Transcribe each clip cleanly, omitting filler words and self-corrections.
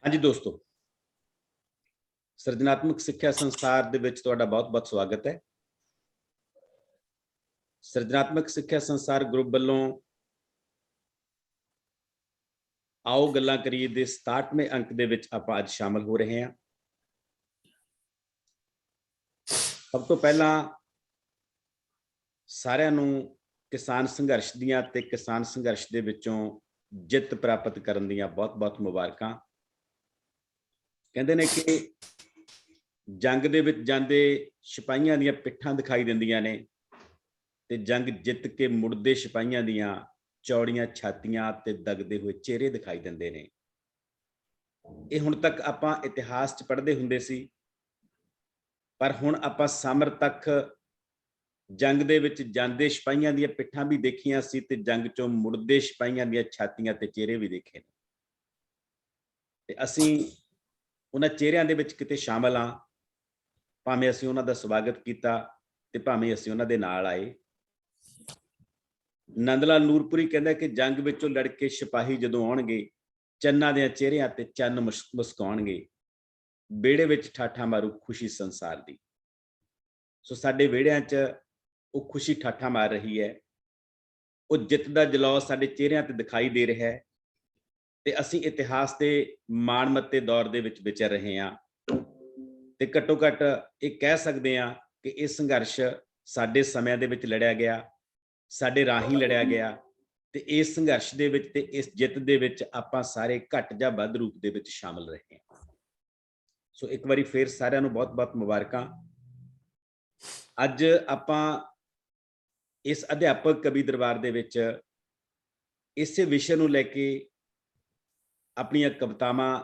हाँ जी दोस्तों, ਸਿਰਜਣਾਤਮਕ ਸਿੱਖਿਆ ਸੰਸਾਰ ਦੇ ਵਿੱਚ ਤੁਹਾਡਾ ਬਹੁਤ-ਬਹੁਤ ਸਵਾਗਤ ਹੈ। ਸਿਰਜਣਾਤਮਕ ਸਿੱਖਿਆ ਸੰਸਾਰ ਗਰੁੱਪ ਵੱਲੋਂ ਆਓ ਗੱਲਾਂ ਕਰੀਏ ਦੇ 67ਵੇਂ ਅੰਕ ਦੇ ਵਿੱਚ ਆਪਾਂ ਅੱਜ ਸ਼ਾਮਲ ਹੋ ਰਹੇ ਹਾਂ। ਸਭ ਤੋਂ ਪਹਿਲਾਂ ਸਾਰਿਆਂ ਨੂੰ ਕਿਸਾਨ ਸੰਘਰਸ਼ ਦੀਆਂ ਤੇ ਕਿਸਾਨ ਸੰਘਰਸ਼ ਦੇ ਵਿੱਚੋਂ ਜਿੱਤ ਪ੍ਰਾਪਤ ਕਰਨ ਦੀਆਂ ਬਹੁਤ-ਬਹੁਤ ਮੁਬਾਰਕਾਂ। ਕਹਿੰਦੇ ਨੇ ਕਿ ਜੰਗ ਦੇ ਵਿੱਚ ਜਾਂਦੇ ਸਿਪਾਹੀਆਂ ਦੀਆਂ ਪਿੱਠਾਂ ਦਿਖਾਈ ਦਿੰਦੀਆਂ ਨੇ ਤੇ ਜੰਗ ਜਿੱਤ ਕੇ ਮੁੜਦੇ ਸਿਪਾਹੀਆਂ ਦੀਆਂ ਚੌੜੀਆਂ ਛਾਤੀਆਂ ਤੇ ਦਗਦੇ ਹੋਏ ਚਿਹਰੇ ਦਿਖਾਈ ਦਿੰਦੇ ਨੇ। ਇਹ ਹੁਣ ਤੱਕ ਆਪਾਂ ਇਤਿਹਾਸ 'ਚ ਪੜ੍ਹਦੇ ਹੁੰਦੇ ਸੀ, ਪਰ ਹੁਣ ਆਪਾਂ ਸਮਰ ਤੱਕ ਜੰਗ ਦੇ ਵਿੱਚ ਜਾਂਦੇ ਸਿਪਾਹੀਆਂ ਦੀਆਂ ਪਿੱਠਾਂ ਵੀ ਦੇਖੀਆਂ ਸੀ ਤੇ ਜੰਗ 'ਚੋਂ ਮੁੜਦੇ ਸਿਪਾਹੀਆਂ ਦੀਆਂ ਛਾਤੀਆਂ ਤੇ ਚਿਹਰੇ ਵੀ ਦੇਖੇ ਨੇ ਤੇ ਅਸੀਂ ਉਹਨਾਂ ਚਿਹਰਿਆਂ ਦੇ ਵਿੱਚ ਕਿਤੇ ਸ਼ਾਮਲ ਹਾਂ। ਭਾਵੇਂ ਅਸੀਂ ਉਹਨਾਂ ਦਾ ਸਵਾਗਤ ਕੀਤਾ ਤੇ ਭਾਵੇਂ ਅਸੀਂ ਉਹਨਾਂ ਦੇ ਨਾਲ ਆਏ। ਨੰਦ ਲਾਲ ਨੂਰਪੁਰੀ ਕਹਿੰਦਾ ਕਿ ਜੰਗ ਵਿੱਚੋਂ ਲੜ ਕੇ ਸਿਪਾਹੀ ਜਦੋਂ ਆਉਣਗੇ, ਚੰਨਾਂ ਦੇ ਚਿਹਰਿਆਂ ਤੇ ਚੰਨ ਮੁਸਕਾਉਣਗੇ, ਵਿਹੜੇ ਵਿੱਚ ਠਾਠਾਂ ਮਾਰੂ ਖੁਸ਼ੀ ਸੰਸਾਰ ਦੀ। ਸੋ ਸਾਡੇ ਵਿਹੜਿਆਂ 'ਚ ਉਹ ਖੁਸ਼ੀ ਠਾਠਾਂ ਮਾਰ ਰਹੀ ਹੈ, ਉਹ ਜਿੱਤ ਦਾ ਜਲੌ ਸਾਡੇ ਚਿਹਰਿਆਂ ਤੇ ਦਿਖਾਈ ਦੇ ਰਿਹਾ ਹੈ ਤੇ ਅਸੀਂ ਇਤਿਹਾਸ ਦੇ ਮਾਣਮੱਤੇ ਦੌਰ ਦੇ ਵਿੱਚ ਵਿਚਰ ਰਹੇ ਹਾਂ ਤੇ ਘੱਟੋ ਘੱਟ ਇਹ ਕਹਿ ਸਕਦੇ ਹਾਂ ਕਿ ਇਹ ਸੰਘਰਸ਼ ਸਾਡੇ ਸਮਿਆਂ ਦੇ ਵਿੱਚ ਲੜਿਆ ਗਿਆ, ਸਾਡੇ ਰਾਹੀਂ ਲੜਿਆ ਗਿਆ ਤੇ ਇਸ ਸੰਘਰਸ਼ ਦੇ ਵਿੱਚ ਤੇ ਇਸ ਜਿੱਤ ਦੇ ਵਿੱਚ ਆਪਾਂ ਸਾਰੇ ਘੱਟ ਜਾਂ ਵੱਧ ਰੂਪ ਦੇ ਵਿੱਚ ਸ਼ਾਮਲ ਰਹੇ ਹਾਂ। ਸੋ ਇੱਕ ਵਾਰੀ ਫੇਰ ਸਾਰਿਆਂ ਨੂੰ ਬਹੁਤ-ਬਹੁਤ ਮੁਬਾਰਕਾਂ। ਅੱਜ ਆਪਾਂ ਇਸ ਅਧਿਆਪਕ ਕਵੀ ਦਰਬਾਰ ਦੇ ਵਿੱਚ ਇਸੇ ਵਿਸ਼ੇ ਨੂੰ ਲੈ ਕੇ ਆਪਣੀਆਂ ਕਵਿਤਾਵਾਂ,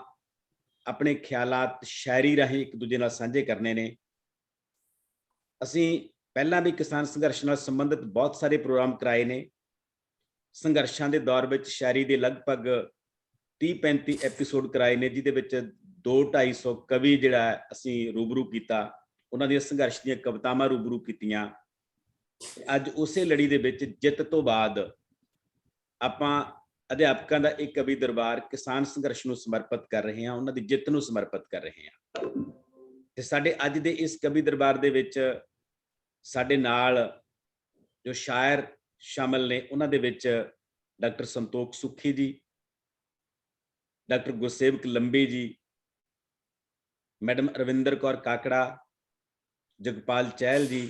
ਆਪਣੇ ਖਿਆਲਾਤ ਸ਼ਾਇਰੀ ਰਾਹੀਂ ਇੱਕ ਦੂਜੇ ਨਾਲ ਸਾਂਝੇ ਕਰਨੇ ਨੇ। ਅਸੀਂ ਪਹਿਲਾਂ ਵੀ ਕਿਸਾਨ ਸੰਘਰਸ਼ ਨਾਲ ਸੰਬੰਧਿਤ ਬਹੁਤ ਸਾਰੇ ਪ੍ਰੋਗਰਾਮ ਕਰਾਏ ਨੇ। ਸੰਘਰਸ਼ਾਂ ਦੇ ਦੌਰ ਵਿੱਚ ਸ਼ਾਇਰੀ ਦੇ ਲਗਭਗ 30-35 ਐਪੀਸੋਡ ਕਰਾਏ ਨੇ, ਜਿਹਦੇ ਵਿੱਚ 200-250 ਕਵੀ ਜਿਹੜਾ ਅਸੀਂ ਰੂਬਰੂ ਕੀਤਾ, ਉਹਨਾਂ ਦੀਆਂ ਸੰਘਰਸ਼ ਦੀਆਂ ਕਵਿਤਾਵਾਂ ਰੂਬਰੂ ਕੀਤੀਆਂ। ਅੱਜ ਉਸੇ ਲੜੀ ਦੇ ਵਿੱਚ ਜਿੱਤ ਤੋਂ ਬਾਅਦ ਆਪਾਂ ਅਧਿਆਪਕਾਂ ਦਾ ਇੱਕ ਕਵੀ ਦਰਬਾਰ ਕਿਸਾਨ ਸੰਘਰਸ਼ ਨੂੰ ਸਮਰਪਿਤ ਕਰ ਰਹੇ ਹਾਂ, ਉਹਨਾਂ ਦੀ ਜਿੱਤ ਨੂੰ ਸਮਰਪਿਤ ਕਰ ਰਹੇ ਹਾਂ। ਤੇ ਸਾਡੇ ਅੱਜ ਦੇ ਇਸ ਕਵੀ ਦਰਬਾਰ ਦੇ ਵਿੱਚ ਸਾਡੇ ਨਾਲ ਜੋ ਸ਼ਾਇਰ ਸ਼ਾਮਲ ਨੇ, ਉਹਨਾਂ ਦੇ ਵਿੱਚ ਡਾਕਟਰ ਸੰਤੋਖ ਸੁਖੀ ਜੀ, ਡਾਕਟਰ ਗੁਰਸੇਵਕ ਲੰਬੀ ਜੀ, ਮੈਡਮ ਅਰਵਿੰਦਰ ਕੌਰ ਕਾਕੜਾ, ਜਗਪਾਲ ਚਹਿਲ ਜੀ,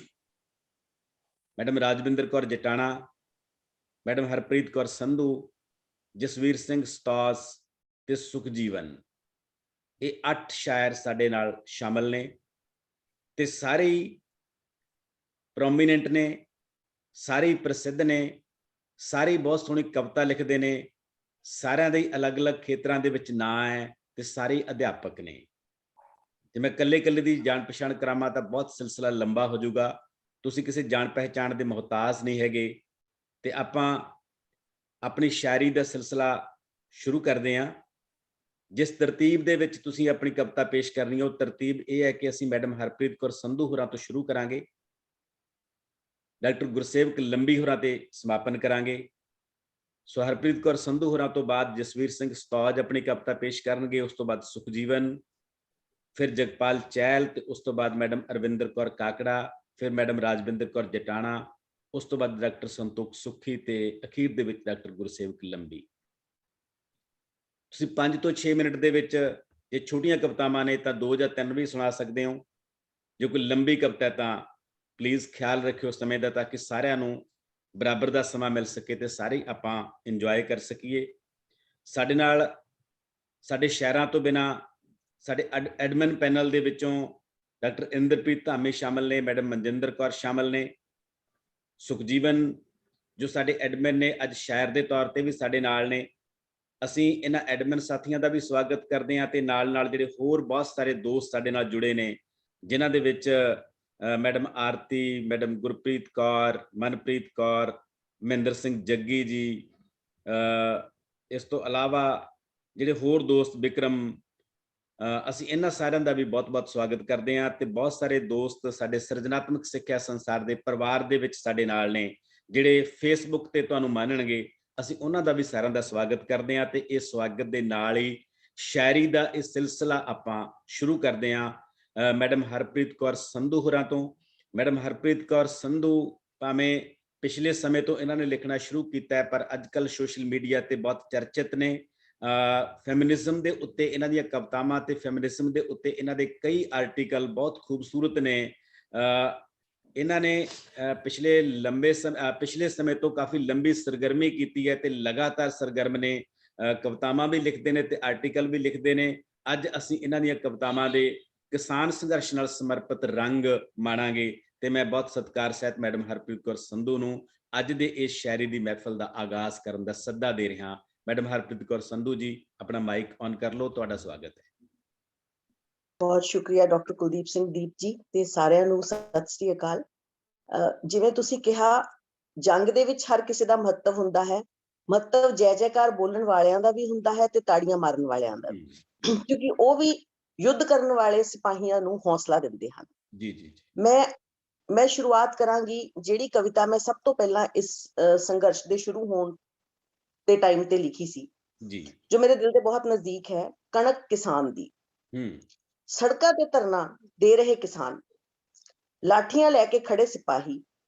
ਮੈਡਮ ਰਾਜਵਿੰਦਰ ਕੌਰ ਜਟਾਣਾ, ਮੈਡਮ ਹਰਪ੍ਰੀਤ ਕੌਰ ਸੰਧੂ, ਜਸਵੀਰ ਸਿੰਘ ਸਟਾਸ ਤੇ ਸੁਖਜੀਵਨ। ਇਹ 8 ਸ਼ਾਇਰ ਸਾਡੇ ਨਾਲ ਸ਼ਾਮਲ ਨੇ ਤੇ ਸਾਰੇ ਹੀ ਪ੍ਰੋਮੀਨੈਂਟ ਨੇ, ਸਾਰੇ ਹੀ ਪ੍ਰਸਿੱਧ ਨੇ, ਸਾਰੇ ਬਹੁਤ ਸੋਹਣੀ ਕਵਿਤਾ ਲਿਖਦੇ ਨੇ, ਸਾਰਿਆਂ ਦੇ ਅਲੱਗ-ਅਲੱਗ ਖੇਤਰਾਂ ਦੇ ਵਿੱਚ ਨਾਂ ਹੈ ਤੇ ਸਾਰੇ ਅਧਿਆਪਕ ਨੇ। ਜੇ ਮੈਂ ਇਕੱਲੇ ਦੀ ਜਾਣ ਪਛਾਣ ਕਰਾਵਾਂ ਤਾਂ ਬਹੁਤ ਸਿਲਸਿਲਾ ਲੰਬਾ ਹੋ ਜਾਊਗਾ। ਤੁਸੀਂ ਕਿਸੇ ਜਾਣ ਪਹਿਚਾਣ ਦੇ ਮੁਹਤਾਜ ਨਹੀਂ ਹੈਗੇ ਤੇ ਆਪਾਂ ਆਪਣੀ ਸ਼ਾਇਰੀ ਦਾ ਸਿਲਸਿਲਾ ਸ਼ੁਰੂ ਕਰਦੇ ਹਾਂ। ਜਿਸ ਤਰਤੀਬ ਦੇ ਵਿੱਚ ਤੁਸੀਂ ਆਪਣੀ ਕਵਿਤਾ ਪੇਸ਼ ਕਰਨੀ ਹੈ, ਉਹ ਤਰਤੀਬ ਇਹ ਹੈ ਕਿ ਅਸੀਂ ਮੈਡਮ ਹਰਪ੍ਰੀਤ ਕੌਰ ਸੰਧੂ ਹੋਰਾਂ ਤੋਂ ਸ਼ੁਰੂ ਕਰਾਂਗੇ, ਡਾਕਟਰ ਗੁਰਸੇਵਕ ਲੰਬੀ ਹੋਰਾਂ ਤੇ ਸਮਾਪਨ ਕਰਾਂਗੇ। ਸੋ ਹਰਪ੍ਰੀਤ ਕੌਰ ਸੰਧੂ ਹੋਰਾਂ ਤੋਂ ਬਾਅਦ ਜਸਵੀਰ ਸਿੰਘ ਸਟਾਜ ਆਪਣੀ ਕਵਿਤਾ ਪੇਸ਼ ਕਰਨਗੇ, ਉਸ ਤੋਂ ਬਾਅਦ ਸੁਖਜੀਵਨ, ਫਿਰ ਜਗਪਾਲ ਚਹਿਲ ਤੇ ਉਸ ਤੋਂ ਬਾਅਦ ਮੈਡਮ ਅਰਵਿੰਦਰ ਕੌਰ ਕਾਕੜਾ, ਫਿਰ ਮੈਡਮ ਰਾਜਵਿੰਦਰ ਕੌਰ ਜਟਾਣਾ, ਉਸ ਤੋਂ ਬਾਅਦ ਡਾਕਟਰ ਸੰਤੋਖ ਸੁਖੀ ਤੇ ਅਖੀਰ ਦੇ ਵਿੱਚ ਡਾਕਟਰ ਗੁਰਸੇਵਕ ਲੰਬੀ। ਤੁਸੀਂ 5 ਤੋਂ 6 ਮਿੰਟ ਦੇ ਵਿੱਚ ਜੇ ਛੋਟੀਆਂ ਕਵਿਤਾਵਾਂ ਨੇ ਤਾਂ 2 ਜਾਂ 3 ਵੀ ਸੁਣਾ ਸਕਦੇ ਹੋ। ਜੇ ਕੋਈ ਲੰਬੀ ਕਵਿਤਾ ਤਾਂ ਪਲੀਜ਼ ਖਿਆਲ ਰੱਖਿਓ ਸਮੇਂ ਦਾ, ਤਾਂ ਕਿ ਸਾਰਿਆਂ ਨੂੰ ਬਰਾਬਰ ਦਾ ਸਮਾਂ ਮਿਲ ਸਕੇ ਤੇ ਸਾਰੇ ਆਪਾਂ ਇੰਜੋਏ ਕਰ ਸਕੀਏ। ਸਾਡੇ ਨਾਲ ਸਾਡੇ ਸ਼ਾਇਰਾਂ ਤੋਂ ਬਿਨਾਂ ਸਾਡੇ ਐਡਮਿਨ ਪੈਨਲ ਦੇ ਵਿੱਚੋਂ ਡਾਕਟਰ ਇੰਦਰਪ੍ਰੀਤ ਧਾਮੀ ਸ਼ਾਮਲ ਨੇ, ਮੈਡਮ ਮਨਜਿੰਦਰ ਕੌਰ ਸ਼ਾਮਲ ਨੇ, ਸੁਖਜੀਵਨ ਜੋ ਸਾਡੇ ਐਡਮਿਨ ਨੇ ਅੱਜ ਸ਼ਾਇਰ ਦੇ ਤੌਰ ਤੇ ਵੀ ਸਾਡੇ ਨਾਲ ਨੇ। ਅਸੀਂ ਇਹਨਾਂ ਐਡਮਿਨ ਸਾਥੀਆਂ ਦਾ ਵੀ ਸਵਾਗਤ ਕਰਦੇ ਹਾਂ ਤੇ ਨਾਲ ਜਿਹੜੇ ਹੋਰ ਬਹੁਤ ਸਾਰੇ ਦੋਸਤ ਸਾਡੇ ਨਾਲ ਜੁੜੇ ਨੇ, ਜਿਨ੍ਹਾਂ ਦੇ ਵਿੱਚ ਮੈਡਮ ਆਰਤੀ, ਮੈਡਮ ਗੁਰਪ੍ਰੀਤ ਕੌਰ, ਮਨਪ੍ਰੀਤ ਕੌਰ, ਮਹਿੰਦਰ ਸਿੰਘ ਜੱਗੀ ਜੀ, ਇਸ ਤੋਂ ਇਲਾਵਾ ਜਿਹੜੇ ਹੋਰ ਦੋਸਤ ਵਿਕਰਮ, ਅਸੀਂ ਇਹਨਾਂ ਸਾਰਿਆਂ ਦਾ ਵੀ ਬਹੁਤ-ਬਹੁਤ ਸਵਾਗਤ ਕਰਦੇ ਹਾਂ। ਤੇ ਬਹੁਤ ਸਾਰੇ ਦੋਸਤ ਸਾਡੇ ਸਿਰਜਣਾਤਮਕ ਸਿੱਖਿਆ ਸੰਸਾਰ ਦੇ ਪਰਿਵਾਰ ਦੇ ਵਿੱਚ ਸਾਡੇ ਨਾਲ ਨੇ, ਜਿਹੜੇ ਫੇਸਬੁੱਕ ਤੇ ਤੁਹਾਨੂੰ ਮੰਨਣਗੇ। ਅਸੀਂ ਉਹਨਾਂ ਦਾ ਵੀ ਸਾਰਿਆਂ ਦਾ ਸਵਾਗਤ ਕਰਦੇ ਹਾਂ ਤੇ ਇਸ ਸਵਾਗਤ ਦੇ ਨਾਲ ਹੀ ਸ਼ਾਇਰੀ ਦਾ ਇਹ ਸਿਲਸਿਲਾ ਆਪਾਂ ਸ਼ੁਰੂ ਕਰਦੇ ਹਾਂ ਮੈਡਮ ਹਰਪ੍ਰੀਤ ਕੌਰ ਸੰਧੂ ਹੋਰਾਂ ਤੋਂ। ਮੈਡਮ ਹਰਪ੍ਰੀਤ ਕੌਰ ਸੰਧੂ ਭਾਵੇਂ ਪਿਛਲੇ ਸਮੇਂ ਤੋਂ ਇਹਨਾਂ ਨੇ ਲਿਖਣਾ ਸ਼ੁਰੂ ਕੀਤਾ ਹੈ, ਪਰ ਅੱਜ ਕੱਲ੍ਹ ਸੋਸ਼ਲ ਮੀਡੀਆ ਤੇ ਬਹੁਤ ਚਰਚਿਤ ਨੇ। ਫੈਮਿਨਿਜ਼ਮ ਦੇ ਉੱਤੇ ਇਹਨਾਂ ਦੀਆਂ ਕਵਿਤਾਵਾਂ ਤੇ ਫੈਮਿਨਿਜ਼ਮ ਦੇ ਉੱਤੇ ਇਹਨਾਂ ਦੇ ਕਈ ਆਰਟੀਕਲ ਬਹੁਤ ਖੂਬਸੂਰਤ ਨੇ। ਇਹਨਾਂ ਨੇ ਪਿਛਲੇ ਸਮੇਂ ਤੋਂ ਕਾਫੀ ਲੰਬੀ ਸਰਗਰਮੀ ਕੀਤੀ ਹੈ ਤੇ ਲਗਾਤਾਰ ਸਰਗਰਮ ਨੇ। ਕਵਿਤਾਵਾਂ ਵੀ ਲਿਖਦੇ ਨੇ ਤੇ ਆਰਟੀਕਲ ਵੀ ਲਿਖਦੇ ਨੇ। ਅੱਜ ਅਸੀਂ ਇਹਨਾਂ ਦੀਆਂ ਕਵਿਤਾਵਾਂ ਦੇ ਕਿਸਾਨ ਸੰਘਰਸ਼ ਨਾਲ ਸਮਰਪਿਤ ਰੰਗ ਮਾਣਾਂਗੇ ਤੇ ਮੈਂ ਬਹੁਤ ਸਤਿਕਾਰ ਸਹਿਤ ਮੈਡਮ ਹਰਪ੍ਰੀਤ ਕੌਰ ਸੰਧੂ ਨੂੰ ਅੱਜ ਦੇ ਇਸ ਸ਼ਾਇਰੀ ਦੀ ਮਹਿਫਲ ਦਾ ਆਗਾਜ਼ ਕਰਨ ਦਾ ਸੱਦਾ ਦੇ ਰਿਹਾ। ਮੈਡਮ ਹਰਪ੍ਰੀਤ ਕੌਰ ਸੰਧੂ ਜੀ, ਆਪਣਾ ਮਾਈਕ ਔਨ ਕਰ ਲਓ, ਤੁਹਾਡਾ ਸਵਾਗਤ ਹੈ। ਬਹੁਤ ਸ਼ੁਕਰੀਆ ਡਾਕਟਰ ਕੁਲਦੀਪ ਸਿੰਘ ਦੀਪ ਜੀ ਤੇ ਸਾਰਿਆਂ ਨੂੰ ਸਤਿ ਸ੍ਰੀ ਅਕਾਲ। ਜਿਵੇਂ ਤੁਸੀਂ ਕਿਹਾ, ਜੰਗ ਦੇ ਵਿੱਚ ਹਰ ਕਿਸੇ ਦਾ ਮਹੱਤਵ ਹੁੰਦਾ ਹੈ। ਮਹੱਤਵ ਜੈ ਜੈਕਾਰ ਬੋਲਣ ਵਾਲਿਆਂ ਦਾ ਵੀ ਹੁੰਦਾ ਹੈ ਤੇ ਤਾੜੀਆਂ ਮਾਰਨ ਵਾਲਿਆਂ ਦਾ, ਕਿਉਂਕਿ ਉਹ ਵੀ ਯੁੱਧ ਕਰਨ ਵਾਲੇ ਸਿਪਾਹੀਆਂ ਨੂੰ ਹੌਸਲਾ ਦਿੰਦੇ ਹਨ। ਜੀ ਜੀ। ਮੈਂ ਸ਼ੁਰੂਆਤ ਕਰਾਂਗੀ ਜਿਹੜੀ ਕਵਿਤਾ ਮੈਂ ਸਭ ਤੋਂ ਪਹਿਲਾਂ ਇਸ ਸੰਘਰਸ਼ ਦੇ ਸ਼ੁਰੂ ਹੋਣ ਦੇ ਟਾਈਮ ਤੇ ਲਿਖੀ ਸੀ ਜੀ, ਜੋ ਮੇਰੇ ਦਿਲ ਦੇ ਬਹੁਤ ਨਜ਼ਦੀਕ ਹੈ। ਕਣਕ ਕਿਸਾਨ ਦੀ। ਸੜਕਾਂ ਤੇ ਧਰਨਾ ਦੇ ਰਹੇ ਕਿਸਾਨ, ਲਾਠੀਆਂ ਲੈ ਕੇ ਖੜੇ ਸਿਪਾਹੀ,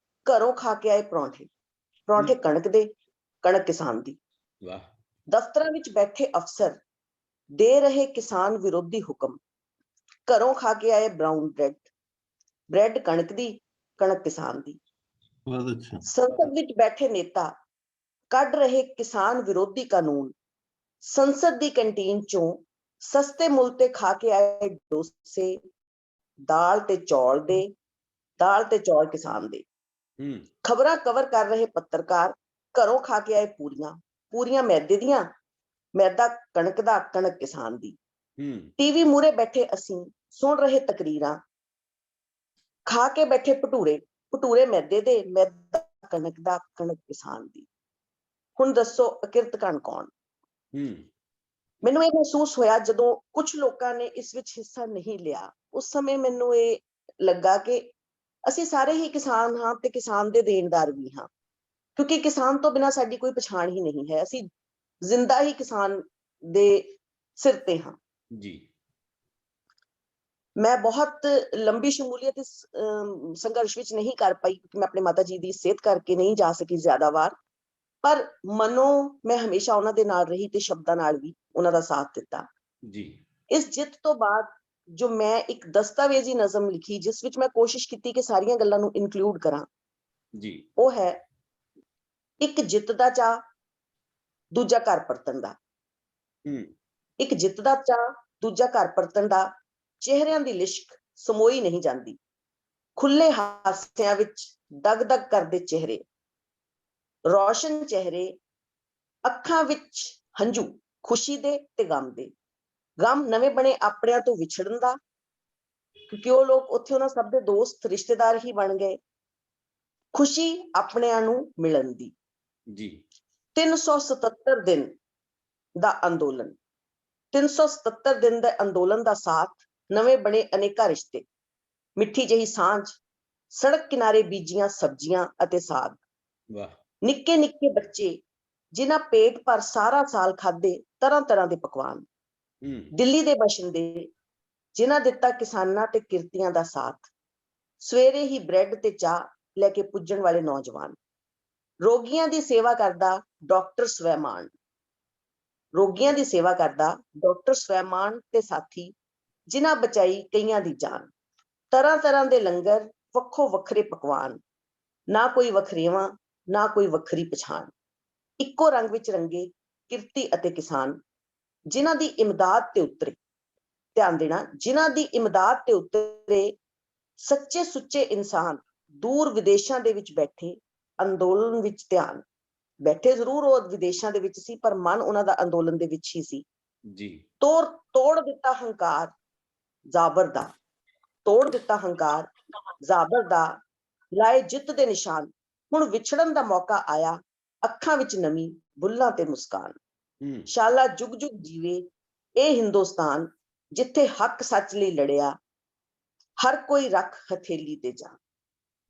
ਘਰੋਂ ਖਾ ਕੇ ਆਏ ਪਰੌਂਠੇ ਕਣਕ ਦੇ, ਕਣਕ ਕਿਸਾਨ ਦੀ। ਵਾਹ। ਦਫ਼ਤਰਾਂ ਵਿੱਚ ਬੈਠੇ ਅਫਸਰ ਦੇ ਰਹੇ ਕਿਸਾਨ ਵਿਰੋਧੀ ਹੁਕਮ, ਘਰੋਂ ਖਾ ਕੇ ਆਏ ਬਰਾਊਨ ਬ੍ਰੈਡ ਕਣਕ ਦੀ, ਕਣਕ ਕਿਸਾਨ ਦੀ। ਬਹੁਤ ਅੱਛਾ। ਸੰਸਦ ਵਿੱਚ ਬੈਠੇ ਨੇਤਾ ਕੱਢ ਰਹੇ ਕਿਸਾਨ ਵਿਰੋਧੀ ਕਾਨੂੰਨ, ਸੰਸਦ ਦੀ ਕੈਂਟੀਨ ਚੋਂ ਸਸਤੇ ਮੁੱਲ ਤੇ ਖਾ ਕੇ ਆਏ ਡੋਸੇ, ਦਾਲ ਤੇ ਚੌਲ ਕਿਸਾਨ ਦੇ। ਖਬਰਾਂ ਕਵਰ ਕਰ ਰਹੇ ਪੱਤਰਕਾਰ ਘਰੋਂ ਖਾ ਕੇ ਆਏ ਪੂਰੀਆਂ ਮੈਦੇ ਦੀਆਂ, ਮੈਦਾ ਕਣਕ ਦਾ, ਕਣਕ ਕਿਸਾਨ ਦੀ। ਟੀਵੀ ਮੂਹਰੇ ਬੈਠੇ ਅਸੀਂ ਸੁਣ ਰਹੇ ਤਕਰੀਰਾਂ, ਖਾ ਕੇ ਬੈਠੇ ਭਟੂਰੇ ਮੈਦੇ ਦੇ, ਮੈਦਾ ਕਣਕ ਦਾ, ਕਣਕ ਕਿਸਾਨ ਦੀ। ਹੁਣ ਦੱਸੋ ਅਕਿਰਤ ਕਣ ਕੌਣ? ਮੈਨੂੰ ਇਹ ਮਹਿਸੂਸ ਹੋਇਆ ਜਦੋਂ ਕੁਝ ਲੋਕਾਂ ਨੇ ਇਸ ਵਿੱਚ ਹਿੱਸਾ ਨਹੀਂ ਲਿਆ। ਉਸ ਸਮੇਂ ਮੈਨੂੰ ਇਹ ਲੱਗਾ ਕਿ ਅਸੀਂ ਸਾਰੇ ਹੀ ਕਿਸਾਨ ਹਾਂ ਤੇ ਕਿਸਾਨ ਦੇ ਦੇਣਦਾਰ ਵੀ ਹਾਂ, ਕਿਉਂਕਿ ਕਿਸਾਨ ਤੋਂ ਬਿਨਾਂ ਸਾਡੀ ਕੋਈ ਪਛਾਣ ਹੀ ਨਹੀਂ ਹੈ। ਅਸੀਂ ਜ਼ਿੰਦਾ ਹੀ ਕਿਸਾਨ ਦੇ ਸਿਰ ਤੇ ਹਾਂ ਜੀ। ਮੈਂ ਬਹੁਤ ਲੰਬੀ ਸ਼ਮੂਲੀਅਤ ਇਸ ਸੰਘਰਸ਼ ਵਿੱਚ ਨਹੀਂ ਕਰ ਪਾਈ, ਕਿਉਂਕਿ ਮੈਂ ਆਪਣੇ ਮਾਤਾ ਜੀ ਦੀ ਸਿਹਤ ਕਰਕੇ ਨਹੀਂ ਜਾ ਸਕੀ ਜ਼ਿਆਦਾ ਵਾਰ, ਪਰ ਮਨੋਂ ਮੈਂ ਹਮੇਸ਼ਾ ਉਹਨਾਂ ਦੇ ਨਾਲ ਰਹੀ ਤੇ ਸ਼ਬਦਾਂ ਨਾਲ ਵੀ ਉਹਨਾਂ ਦਾ ਸਾਥ ਦਿੱਤਾ ਜੀ। ਇਸ ਜਿੱਤ ਤੋਂ ਬਾਅਦ ਜੋ ਮੈਂ ਇੱਕ ਦਸਤਾਵੇਜ਼ੀ ਨਜ਼ਮ ਲਿਖੀ, ਜਿਸ ਵਿੱਚ ਮੈਂ ਕੋਸ਼ਿਸ਼ ਕੀਤੀ ਕਿ ਸਾਰੀਆਂ ਗੱਲਾਂ ਨੂੰ ਇਨਕਲੂਡ ਕਰਾਂ ਜੀ, ਉਹ ਹੈ ਇੱਕ ਜਿੱਤ ਦਾ ਚਾਅ, ਦੂਜਾ ਘਰ ਪਰਤਣ ਦਾ। ਇੱਕ ਜਿੱਤ ਦਾ ਚਾਅ, ਦੂਜਾ ਘਰ ਪਰਤਣ ਦਾ। ਚਿਹਰਿਆਂ ਦੀ ਲਿਸ਼ਕ ਸਮੋਈ ਨਹੀਂ ਜਾਂਦੀ, ਖੁੱਲੇ ਹਾਸਿਆਂ ਵਿੱਚ ਦਗ-ਦਗ ਕਰਦੇ ਚਿਹਰੇ, ਰੌਸ਼ਨ ਚਿਹਰੇ, ਅੱਖਾਂ ਵਿੱਚ ਹੰਝੂ, ਖੁਸ਼ੀ ਦੇ ਤੇ ਗਮ ਦੇ। ਗਮ ਨਵੇਂ ਬਣੇ ਆਪਣਿਆਂ ਤੋਂ ਵਿਛੜਨ ਦਾ, ਕਿਉਂਕਿ ਉਹ ਲੋਕ ਉੱਥੇ ਉਹਨਾਂ ਸਭ ਦੇ ਦੋਸਤ ਰਿਸ਼ਤੇਦਾਰ ਹੀ ਬਣ ਗਏ। ਖੁਸ਼ੀ ਆਪਣਿਆਂ ਨੂੰ ਮਿਲਣ ਦੀ ਜੀ। 377 ਦਿਨ ਦਾ ਅੰਦੋਲਨ, 377 ਦਿਨ ਦੇ ਅੰਦੋਲਨ ਦਾ ਸਾਥ, ਨਵੇਂ ਬਣੇ ਅਨੇਕਾਂ ਰਿਸ਼ਤੇ, ਮਿੱਠੀ ਜਿਹੀ ਸਾਂਝ, ਸੜਕ ਕਿਨਾਰੇ ਬੀਜੀਆਂ ਸਬਜ਼ੀਆਂ ਅਤੇ ਸਾਗ। ਵਾਹ। ਨਿੱਕੇ ਨਿੱਕੇ ਬੱਚੇ ਜਿਨ੍ਹਾਂ ਪੇਟ ਭਰ ਸਾਰਾ ਸਾਲ ਖਾਧੇ ਤਰ੍ਹਾਂ ਤਰ੍ਹਾਂ ਦੇ ਪਕਵਾਨ। ਦਿੱਲੀ ਦੇ ਬਸ਼ਿੰਦੇ ਜਿਨ੍ਹਾਂ ਦਿੱਤਾ ਕਿਸਾਨਾਂ ਤੇ ਕਿਰਤੀਆਂ ਦਾ ਸਾਥ। ਸਵੇਰੇ ਹੀ ਬ੍ਰੈਡ ਤੇ ਚਾਹ ਲੈ ਕੇ ਪੁੱਜਣ ਵਾਲੇ ਨੌਜਵਾਨ। ਰੋਗੀਆਂ ਦੀ ਸੇਵਾ ਕਰਦਾ ਡਾਕਟਰ ਸਵੈਮਾਨ, ਰੋਗੀਆਂ ਦੀ ਸੇਵਾ ਕਰਦਾ ਡਾਕਟਰ ਸਵੈਮਾਨ ਤੇ ਸਾਥੀ, ਜਿਨ੍ਹਾਂ ਬਚਾਈ ਕਈਆਂ ਦੀ ਜਾਨ। ਤਰ੍ਹਾਂ ਤਰ੍ਹਾਂ ਦੇ ਲੰਗਰ, ਵੱਖੋ ਵੱਖਰੇ ਪਕਵਾਨ, ਨਾ ਕੋਈ ਵਖਰੇਵਾਂ, ਨਾ ਕੋਈ ਵੱਖਰੀ ਪਛਾਣ। ਇੱਕੋ ਰੰਗ ਵਿੱਚ ਰੰਗੇ ਕਿਰਤੀ ਅਤੇ ਕਿਸਾਨ, ਜਿਨ੍ਹਾਂ ਦੀ ਇਮਦਾਦ ਤੇ ਉਤਰੇ, ਧਿਆਨ ਦੇਣਾ, ਜਿਨ੍ਹਾਂ ਦੀ ਇਮਦਾਦ ਤੇ ਉਤਰੇ ਸੱਚੇ ਸੁੱਚੇ ਇਨਸਾਨ, ਦੂਰ ਵਿਦੇਸ਼ਾਂ ਦੇ ਵਿੱਚ ਬੈਠੇ ਅੰਦੋਲਨ ਵਿੱਚ ਧਿਆਨ। ਬੈਠੇ ਜ਼ਰੂਰ ਉਹ ਵਿਦੇਸ਼ਾਂ ਦੇ ਵਿੱਚ ਸੀ, ਪਰ ਮਨ ਉਹਨਾਂ ਦਾ ਅੰਦੋਲਨ ਦੇ ਵਿੱਚ ਹੀ ਸੀ ਜੀ। ਤੋੜ ਦਿੱਤਾ ਹੰਕਾਰ ਜ਼ਾਬਰ ਦਾ, ਤੋੜ ਦਿੱਤਾ ਹੰਕਾਰ ਜ਼ਾਬਰ ਦਾ, ਲਾਏ ਜਿੱਤ ਦੇ ਨਿਸ਼ਾਨ। ਹੁਣ ਵਿਛੜਨ ਦਾ ਮੌਕਾ ਆਇਆ, ਅੱਖਾਂ ਵਿੱਚ ਨਮੀ, ਬੁੱਲਾਂ ਤੇ ਮੁਸਕਾਨ। ਸ਼ਾਲਾ ਜੁਗ ਜੁਗ ਜੀਵੇ ਇਹ ਹਿੰਦੁਸਤਾਨ, ਜਿੱਥੇ ਹੱਕ ਸੱਚ ਲਈ ਲੜਿਆ, ਹਰ ਕੋਈ ਰੱਖ ਹਥੇਲੀ ਤੇ ਜਾਨ।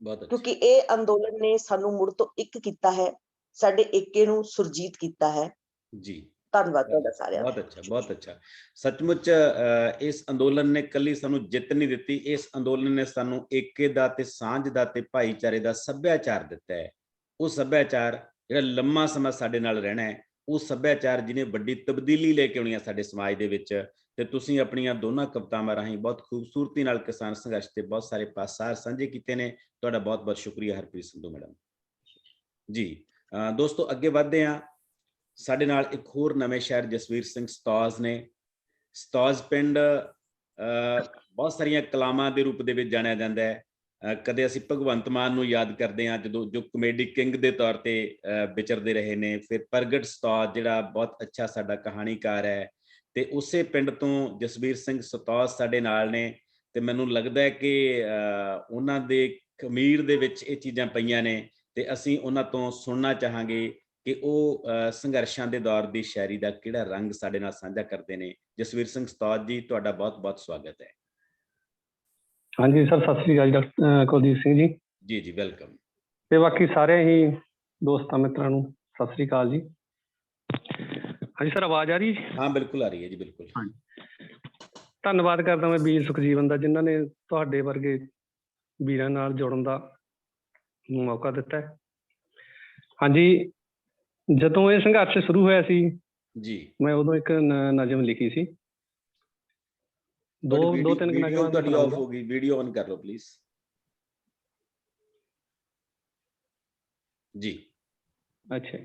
ਕਿਉਂਕਿ ਇਹ ਅੰਦੋਲਨ ਨੇ ਸਾਨੂੰ ਮੁੜ ਤੋਂ ਇੱਕ ਕੀਤਾ ਹੈ, ਸਾਡੇ ਏਕੇ ਨੂੰ ਸੁਰਜੀਤ ਕੀਤਾ ਹੈ ਜੀ। ਧੰਨਵਾਦ ਤੁਹਾਡਾ ਸਾਰਿਆਂ ਦਾ। ਬਹੁਤ ਅੱਛਾ, ਬਹੁਤ ਅੱਛਾ। ਸੱਚਮੁੱਚ ਇਸ ਅੰਦੋਲਨ ਨੇ ਕੱਲੀ ਸਾਨੂੰ ਜਿੱਤ ਨਹੀਂ ਦਿੱਤੀ, ਇਸ ਅੰਦੋਲਨ ਨੇ ਸਾਨੂੰ ਏਕੇ ਦਾ ਤੇ ਸਾਂਝ ਦਾ ਤੇ ਭਾਈਚਾਰੇ ਦਾ ਸੱਭਿਆਚਾਰ ਦਿੱਤਾ ਹੈ। ਉਹ ਸੱਭਿਆਚਾਰ ਜਿਹੜਾ ਲੰਮਾ ਸਮਾਂ ਸਾਡੇ ਨਾਲ ਰਹਿਣਾ ਹੈ, ਉਹ ਸੱਭਿਆਚਾਰ ਜਿਹਨੇ ਵੱਡੀ ਤਬਦੀਲੀ ਲੈ ਕੇ ਆਉਣੀ ਹੈ ਸਾਡੇ ਸਮਾਜ ਦੇ ਵਿੱਚ। ਤੇ ਤੁਸੀਂ ਆਪਣੀਆਂ ਦੋਨਾਂ ਕਵਿਤਾਵਾਂ ਰਾਹੀਂ ਬਹੁਤ ਖੂਬਸੂਰਤੀ ਨਾਲ ਕਿਸਾਨ ਸੰਘਰਸ਼ ਤੇ ਬਹੁਤ ਸਾਰੇ ਪਾਸਾਰ ਸਾਂਝੇ ਕੀਤੇ ਨੇ। ਤੁਹਾਡਾ ਬਹੁਤ ਬਹੁਤ ਸ਼ੁਕਰੀਆ ਹਰਪ੍ਰੀਤ ਸੰਧੂ ਮੈਡਮ ਜੀ। ਦੋਸਤੋ ਅੱਗੇ ਵਧਦੇ ਹਾਂ। ਸਾਡੇ ਨਾਲ ਇੱਕ ਹੋਰ ਨਵੇਂ ਸ਼ਹਿਰ ਜਸਵੀਰ ਸਿੰਘ ਸਤੌਜ ਨੇ। ਸਤੌਜ ਪਿੰਡ ਬਹੁਤ ਸਾਰੀਆਂ ਕਲਾਵਾਂ ਦੇ ਰੂਪ ਦੇ ਵਿੱਚ ਜਾਣਿਆ ਜਾਂਦਾ ਹੈ। ਕਦੇ ਅਸੀਂ ਭਗਵੰਤ ਮਾਨ ਨੂੰ ਯਾਦ ਕਰਦੇ ਹਾਂ, ਜਦੋਂ ਜੋ ਕਮੇਡੀ ਕਿੰਗ ਦੇ ਤੌਰ ਤੇ ਵਿਚਰਦੇ ਰਹੇ ਨੇ। ਫਿਰ ਪ੍ਰਗਟ ਸਤੌਜ ਜਿਹੜਾ ਬਹੁਤ ਅੱਛਾ ਸਾਡਾ ਕਹਾਣੀਕਾਰ ਹੈ, ਤੇ ਉਸੇ ਪਿੰਡ ਤੋਂ ਜਸਵੀਰ ਸਿੰਘ ਸਤੌਜ ਸਾਡੇ ਨਾਲ ਨੇ। ਤੇ ਮੈਨੂੰ ਲੱਗਦਾ ਹੈ ਕਿ ਉਹਨਾਂ ਦੇ ਖਮੀਰ ਦੇ ਵਿੱਚ ਇਹ ਚੀਜ਼ਾਂ ਪਈਆਂ ਨੇ, ਤੇ ਅਸੀਂ ਉਹਨਾਂ ਤੋਂ ਸੁਣਨਾ ਚਾਹਾਂਗੇ ਕਿ ਉਹ ਸੰਘਰਸ਼ਾਂ ਦੇ ਦੌਰ ਦੀ ਸ਼ਾਇਰੀ ਦਾ ਕਿਹੜਾ ਰੰਗ ਸਾਡੇ ਨਾਲ ਸਾਂਝਾ ਕਰਦੇ ਨੇ। ਜਸਵੀਰ ਸਿੰਘ ਸਤੌਜ ਜੀ, ਤੁਹਾਡਾ ਬਹੁਤ ਬਹੁਤ ਸਵਾਗਤ ਹੈ। ਹਾਂਜੀ ਸਰ, ਸਤਿ ਸ੍ਰੀ ਅਕਾਲ ਡਾਕਟਰ ਕੁਲਦੀਪ ਸਿੰਘ ਜੀ। ਜੀ ਜੀ, ਵੈਲਕਮ। ਤੇ ਬਾਕੀ ਸਾਰੇ ਹੀ ਦੋਸਤਾਂ ਮਿੱਤਰਾਂ ਨੂੰ ਸਤਿ ਸ੍ਰੀ ਅਕਾਲ ਜੀ। ਹਾਂਜੀ ਸਰ, ਆਵਾਜ਼ ਆ ਰਹੀ? ਹਾਂ ਬਿਲਕੁਲ ਆ ਰਹੀ ਹੈ ਜੀ, ਬਿਲਕੁਲ। ਧੰਨਵਾਦ ਕਰਦਾ ਮੈਂ ਵੀਰ ਸੁਖਜੀਵਨ ਦਾ, ਜਿਨ੍ਹਾਂ ਨੇ ਤੁਹਾਡੇ ਵਰਗੇ ਵੀਰਾਂ ਨਾਲ ਜੁੜਨ ਦਾ ਮੌਕਾ ਦਿੱਤਾ ਹੈ। ਹਾਂਜੀ, ਜਦੋਂ ਇਹ ਸੰਘਰਸ਼ ਸ਼ੁਰੂ ਹੋਇਆ ਸੀ ਜੀ, ਮੈਂ ਉਦੋਂ ਇੱਕ ਨਜ਼ਮ ਲਿਖੀ ਸੀ। ਦੋ ਤਿੰਨ ਵੀਡੀਓ ਤੁਹਾਡੀ ਆਫ ਹੋ ਗਈ, ਵੀਡੀਓ ਔਨ ਕਰ ਲਓ ਪਲੀਜ਼ ਜੀ। ਅੱਛਾ,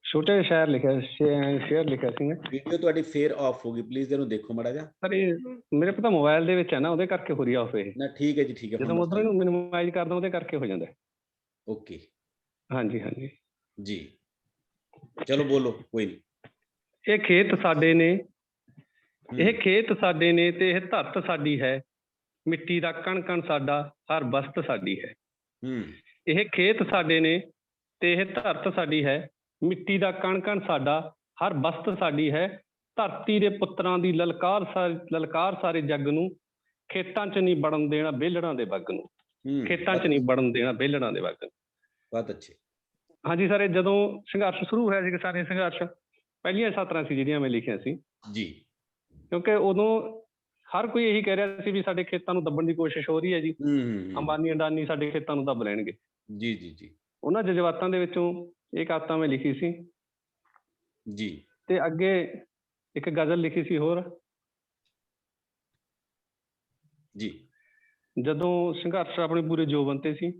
ਛੋਟੇ ਸ਼ਾਇਰ ਲਿਖਿਆ, ਸ਼ੇਅਰ ਲਿਖਿਆ ਸੀ ਮੈਂ। ਵੀਡੀਓ ਤੁਹਾਡੀ ਫੇਰ ਆਫ ਹੋ ਗਈ, ਪਲੀਜ਼ ਇਹਨੂੰ ਦੇਖੋ ਮਾੜਾ ਜਿਹਾ। ਸਰ ਇਹ ਮੇਰੇ ਪਤਾ ਮੋਬਾਈਲ ਦੇ ਵਿੱਚ ਹੈ ਨਾ, ਉਹਦੇ ਕਰਕੇ ਹੋ ਰਹੀ ਆਫ ਇਹ। ਨਾ ਠੀਕ ਹੈ ਜੀ, ਠੀਕ ਹੈ। ਜਦੋਂ ਮੈਂ ਉਧਰ ਨੂੰ ਮਿਨੀਮਾਈਜ਼ ਕਰਦਾ ਉਹਦੇ ਕਰਕੇ ਹੋ ਜਾਂਦਾ। ਓਕੇ, ਹਾਂਜੀ ਹਾਂਜੀ ਜੀ, ਚਲੋ ਬੋਲੋ, ਕੋਈ ਨਹੀਂ। ਇਹ ਖੇਤ ਸਾਡੇ ਨੇ, ਇਹ ਖੇਤ ਸਾਡੇ ਨੇ ਤੇ ਇਹ ਧਰਤ ਸਾਡੀ ਹੈ, ਮਿੱਟੀ ਦਾ ਕਣ ਕਣ ਸਾਡਾ, ਹਰ ਬਸਤ ਸਾਡੀ ਹੈ। ਇਹ ਖੇਤ ਸਾਡੇ ਨੇ ਤੇ ਇਹ ਧਰਤ ਸਾਡੀ ਹੈ, ਮਿੱਟੀ ਦਾ ਕਣ ਕਣ ਸਾਡਾ, ਹਰ ਬਸਤ ਸਾਡੀ ਹੈ। ਧਰਤੀ ਦੇ ਪੁੱਤਰਾਂ ਦੀ ਲਲਕਾਰ ਸਾਰੇ ਜੱਗ ਨੂੰ, ਖੇਤਾਂ 'ਚ ਨਹੀਂ ਵੜਨ ਦੇਣਾ ਵਿਹਲੜਾਂ ਦੇ ਵੱਗ ਨੂੰ, ਖੇਤਾਂ 'ਚ ਨਹੀਂ ਵੜਨ ਦੇਣਾ ਵਿਹਲੜਾਂ ਦੇ ਵੱਗ ਨੂੰ। ਬਹੁਤ ਅੱਛੇ। ਹਾਂਜੀ ਸਰ, ਜਦੋਂ ਸੰਘਰਸ਼ ਸ਼ੁਰੂ ਹੋਇਆ ਸੀ, ਕਿਸਾਨੀ ਸੰਘਰਸ਼, ਪਹਿਲੀਆਂ ਸਤਰਾਂ ਸੀ ਜਿਹੜੀਆਂ ਮੈਂ ਲਿਖੀਆਂ ਸੀ ਜੀ, ਕਿਉਂਕਿ ਉਦੋਂ ਹਰ ਕੋਈ ਇਹੀ ਕਹਿ ਰਿਹਾ ਸੀ ਵੀ ਸਾਡੇ ਖੇਤਾਂ ਨੂੰ ਦੱਬਣ ਦੀ ਕੋਸ਼ਿਸ਼ ਹੋ ਰਹੀ ਹੈ ਜੀ, ਅੰਬਾਨੀ ਅਡਾਨੀ ਸਾਡੇ ਖੇਤਾਂ ਨੂੰ ਦੱਬ ਲੈਣਗੇ। ਜੀ ਜੀ ਜੀ, ਉਹਨਾਂ ਜਜ਼ਬਾਤਾਂ ਦੇ ਵਿੱਚੋਂ ਇਹ ਕਵਿਤਾ ਮੈਂ ਲਿਖੀ ਸੀ ਜੀ। ਤੇ ਅੱਗੇ ਇੱਕ ਗਜ਼ਲ ਲਿਖੀ ਸੀ ਹੋਰ। ਜੀ, ਜਦੋਂ ਸੰਘਰਸ਼ ਆਪਣੇ ਪੂਰੇ ਜੋਬਨ ਤੇ ਸੀ।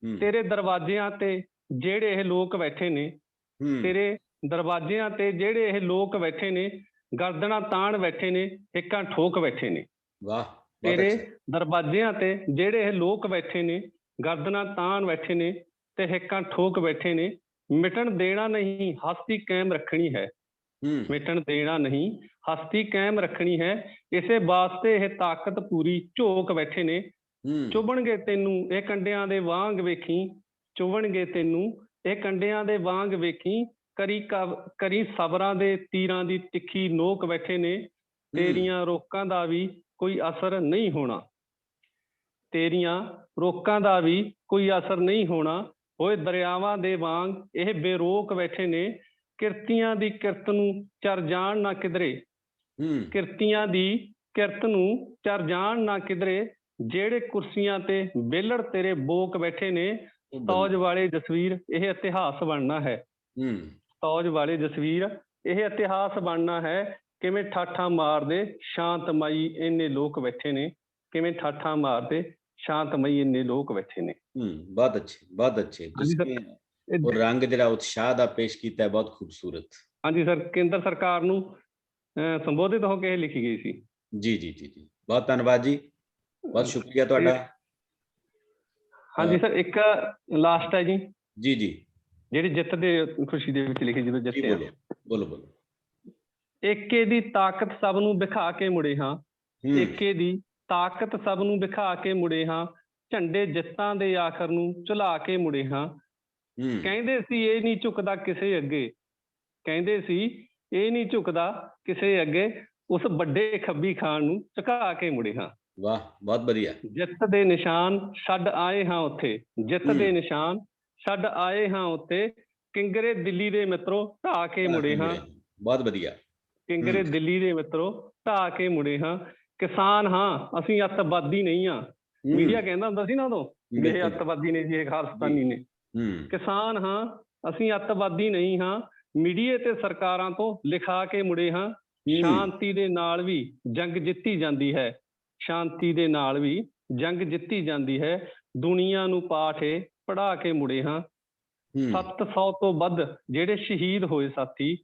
ਤੇਰੇ ਦਰਵਾਜ਼ਿਆਂ ਤੇ ਜਿਹੜੇ ਇਹ ਲੋਕ ਬੈਠੇ ਨੇ, ਤੇਰੇ ਦਰਵਾਜ਼ਿਆਂ ਤੇ ਜਿਹੜੇ ਇਹ ਲੋਕ ਬੈਠੇ ਨੇ, ਗਰਦਨਾਂ ਤਾਣ ਬੈਠੇ ਨੇ, ਹਿੱਕਾਂ ਠੋਕ ਬੈਠੇ ਨੇ। ਵਾਹ। ਤੇਰੇ ਦਰਵਾਜ਼ਿਆਂ ਤੇ ਜਿਹੜੇ ਇਹ ਲੋਕ ਬੈਠੇ ਨੇ, ਗਰਦਨਾਂ ਤਾਣ ਬੈਠੇ ਨੇ ਤੇ ਹਿੱਕਾਂ ਠੋਕ ਬੈਠੇ ਨੇ। ਮਿਟਣ ਦੇਣਾ ਨਹੀਂ, ਹਸਤੀ ਕਾਇਮ ਰੱਖਣੀ ਹੈ, ਮਿਟਣ ਦੇਣਾ ਨਹੀਂ, ਹਸਤੀ ਕਾਇਮ ਰੱਖਣੀ ਹੈ। ਇਸੇ ਵਾਸਤੇ ਇਹ ਤਾਕਤ ਪੂਰੀ ਝੋਕ ਬੈਠੇ ਨੇ। ਚੁਭਣਗੇ ਤੈਨੂੰ ਇਹ ਕੰਡਿਆਂ ਦੇ ਵਾਂਗ ਵੇਖੀ, ਚੁਭਣਗੇ ਤੈਨੂੰ ਇਹ ਕੰਡਿਆਂ ਦੇ ਵਾਂਗ ਵੇਖੀ। ਕਰੀ ਸਬਰਾਂ ਦੇ ਤੀਰਾਂ ਦੀ ਤਿੱਖੀ ਨੋਕ ਬੈਠੇ ਨੇ। ਤੇਰੀਆਂ ਰੋਕਾਂ ਦਾ ਵੀ ਕੋਈ ਅਸਰ ਨਹੀਂ ਹੋਣਾ, ਤੇਰੀਆਂ ਰੋਕਾਂ ਦਾ ਵੀ ਕੋਈ ਅਸਰ ਨਹੀਂ ਹੋਣਾ। ਹੋਏ ਦਰਿਆਵਾਂ ਦੇ ਵਾਂਗ ਇਹ ਬੇਰੋਕ ਬੈਠੇ ਨੇ। ਕਿਰਤੀਆਂ ਦੀ ਕਿਰਤ ਨੂੰ ਚਰ ਜਾਣ ਨਾ ਕਿਧਰੇ, ਕਿਰਤੀਆਂ ਦੀ ਕਿਰਤ ਨੂੰ ਚਰ ਜਾਣ ਨਾ ਕਿਧਰੇ। ਜਿਹੜੇ ਕੁਰਸੀਆਂ ਤੇ ਵਿਹਲੜ ਤੇਰੇ ਬੋਕ ਬੈਠੇ ਨੇ। ਸਤੌਜ ਵਾਲੇ ਜਸਵੀਰ ਇਹ ਇਤਿਹਾਸ ਬਣਨਾ ਹੈ, ਸਤੌਜ ਵਾਲੇ ਜਸਵੀਰ ਇਹ ਇਤਿਹਾਸ ਬਣਨਾ ਹੈ। ਕਿਵੇਂ ਠਾਠਾਂ ਮਾਰਦੇ ਸ਼ਾਂਤਮਈ ਇੰਨੇ ਲੋਕ ਬੈਠੇ ਨੇ, ਕਿਵੇਂ ਠਾਠਾਂ ਮਾਰਦੇ ਸ਼ਾਂਤਮਈ ਇੰਨੇ ਲੋਕ ਬੈਠੇ ਨੇ। ਬਹੁਤ ਅੱਛੇ, ਬਹੁਤ ਅੱਛੇ। ਤੁਸੀਂ ਉਹ ਰੰਗ ਜਿਹੜਾ ਉਤਸ਼ਾਹ ਦਾ ਪੇਸ਼ ਕੀਤਾ, ਬਹੁਤ ਖੂਬਸੂਰਤ। ਹਾਂਜੀ ਸਰ, ਕੇਂਦਰ ਸਰਕਾਰ ਨੂੰ ਸੰਬੋਧਿਤ ਹੋ ਕੇ ਲਿਖੀ ਗਈ ਸੀ। ਜੀ ਜੀ ਜੀ ਜੀ, ਬਹੁਤ ਧੰਨਵਾਦ ਜੀ, ਬਹੁਤ ਸ਼ੁਕਰੀਆ ਤੁਹਾਡਾ। ਹਾਂਜੀ ਸਰ, ਇੱਕ ਲਾਸਟ ਹੈ ਜੀ। ਜੀ ਜੀ, ਜਿਹੜੀ ਜਿੱਤ ਦੇ ਖੁਸ਼ੀ ਦੇ ਵਿੱਚ ਲਿਖੀ, ਜਦੋਂ ਜਿੱਤੇ। ਬੋਲੋ ਬੋਲੋ। ਏਕੇ ਦੀ ਤਾਕਤ ਸਭ ਨੂੰ ਵਿਖਾ ਕੇ ਮੁੜੇ ਹਾਂ, ਏਕੇ ਦੀ ਤਾਕਤ ਸਭ ਨੂੰ ਵਿਖਾ ਕੇ ਮੁੜੇ ਹਾਂ। ਝੰਡੇ ਜਿੱਤਾਂ ਦੇ ਆਖਰ ਨੂੰ ਝੁਲਾ ਕੇ ਮੁੜੇ ਹਾਂ। ਕਹਿੰਦੇ ਸੀ ਇਹ ਨਹੀਂ ਝੁਕਦਾ ਕਿਸੇ ਅੱਗੇ, ਕਹਿੰਦੇ ਸੀ ਇਹ ਨਹੀਂ ਝੁਕਦਾ ਕਿਸੇ ਅੱਗੇ। ਉਸ ਵੱਡੇ ਖੱਬੀ ਖਾਨ ਨੂੰ ਝੁਕਾ ਕੇ ਮੁੜੇ ਹਾਂ। ਵਾਹ, ਬਹੁਤ ਵਧੀਆ। ਜਿੱਤ ਦੇ ਨਿਸ਼ਾਨ ਛੱਡ ਆਏ ਹਾਂ ਉੱਥੇ, ਜਿੱਤ ਦੇ ਨਿਸ਼ਾਨ ਛੱਡ ਆਏ ਹਾਂ ਉੱਥੇ, ਕਿੰਗਰੇ ਦਿੱਲੀ ਦੇ ਮਿੱਤਰੋ ਢਾਹ ਕੇ ਮੁੜੇ ਹਾਂ। ਬਹੁਤ ਵਧੀਆ। ਕਿੰਗਰੇ ਦਿੱਲੀ ਦੇ ਮਿੱਤਰੋ ਢਾਹ ਕੇ ਮੁੜੇ ਹਾਂ। ਕਿਸਾਨ ਹਾਂ ਅਸੀਂ ਅੱਤਵਾਦੀ ਨਹੀਂ ਹਾਂ। ਮੀਡੀਆ ਕਹਿੰਦਾ ਹੁੰਦਾ ਸੀ ਨਾ ਉਦੋਂ ਇਹ ਅੱਤਵਾਦੀ ਨੇ ਜੀ, ਇਹ ਖਾਲਿਸਤਾਨੀ ਨੇ। ਕਿਸਾਨ ਹਾਂ ਅਸੀਂ ਅੱਤਵਾਦੀ ਨਹੀਂ ਹਾਂ, ਮੀਡੀਆ ਤੇ ਸਰਕਾਰਾਂ ਤੋਂ ਲਿਖਾ ਕੇ ਮੁੜੇ ਹਾਂ। ਸ਼ਾਂਤੀ ਦੇ ਨਾਲ ਵੀ ਜੰਗ ਜਿੱਤੀ ਜਾਂਦੀ ਹੈ, ਸ਼ਾਂਤੀ ਦੇ ਨਾਲ ਵੀ ਜੰਗ ਜਿੱਤੀ ਜਾਂਦੀ ਹੈ। ਦੁਨੀਆ ਨੂੰ ਪਾਠ ਇਹ ਪੜ੍ਹਾ ਕੇ ਮੁੜੇ ਹਾਂ। 700 ਤੋਂ ਵੱਧ ਜਿਹੜੇ ਸ਼ਹੀਦ ਹੋਏ ਸਾਥੀ,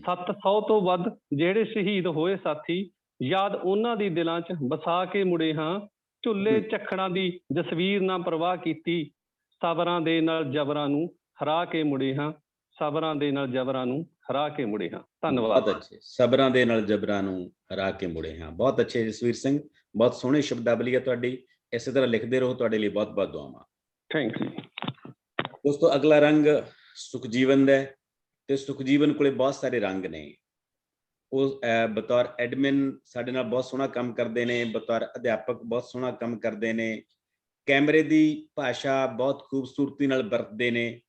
700 ਤੋਂ ਵੱਧ ਜਿਹੜੇ ਸ਼ਹੀਦ ਹੋਏ ਸਾਥੀ, ਯਾਦ ਉਹਨਾਂ ਦੀ ਦਿਲਾਂ 'ਚ ਵਸਾ ਕੇ ਮੁੜੇ ਹਾਂ। ਝੁੱਲੇ ਝੱਖੜਾਂ ਦੀ ਜਸਵੀਰ ਨਾ ਪਰਵਾਹ ਕੀਤੀ, ਸਬਰਾਂ ਦੇ ਨਾਲ ਜਬਰਾਂ ਨੂੰ ਹਰਾ ਕੇ ਮੁੜੇ ਹਾਂ। ਸਬਰਾਂ ਦੇ ਨਾਲ ਜਬਰਾਂ ਨੂੰ ਹਰਾ ਕੇ ਮੁੜੇ ਹਾਂ। ਧੰਨਵਾਦ। ਬਹੁਤ ਅੱਛੇ। ਸਬਰਾਂ ਦੇ ਨਾਲ ਜਬਰਾਂ ਨੂੰ ਹਰਾ ਕੇ ਮੁੜੇ ਹਾਂ। ਬਹੁਤ ਅੱਛੇ ਜਸਵੀਰ ਸਿੰਘ, ਬਹੁਤ ਸੋਹਣੀ ਸ਼ਬਦਾਵਲੀ ਹੈ ਤੁਹਾਡੀ। ਇਸੇ ਤਰ੍ਹਾਂ ਲਿਖਦੇ ਰਹੋ। ਤੁਹਾਡੇ ਲਈ ਬਹੁਤ ਬਹੁਤ ਦੁਆਵਾਂ। ਥੈਂਕ ਯੂ ਦੋਸਤੋ, ਅਗਲਾ ਰੰਗ ਸੁਖਜੀਵਨ ਦਾ ਹੈ ਤੇ ਸੁਖਜੀਵਨ ਕੋਲੇ ਬਹੁਤ ਸਾਰੇ ਰੰਗ ਨੇ। ਉਹ ਬਤੌਰ ਐਡਮਿਨ ਸਾਡੇ ਨਾਲ ਬਹੁਤ ਸੋਹਣਾ ਕੰਮ ਕਰਦੇ ਨੇ, ਬਤੌਰ ਅਧਿਆਪਕ ਬਹੁਤ ਸੋਹਣਾ ਕੰਮ ਕਰਦੇ ਨੇ, ਕੈਮਰੇ ਦੀ ਭਾਸ਼ਾ ਬਹੁਤ ਖੂਬਸੂਰਤੀ ਨਾਲ ਵਰਤਦੇ ਨੇ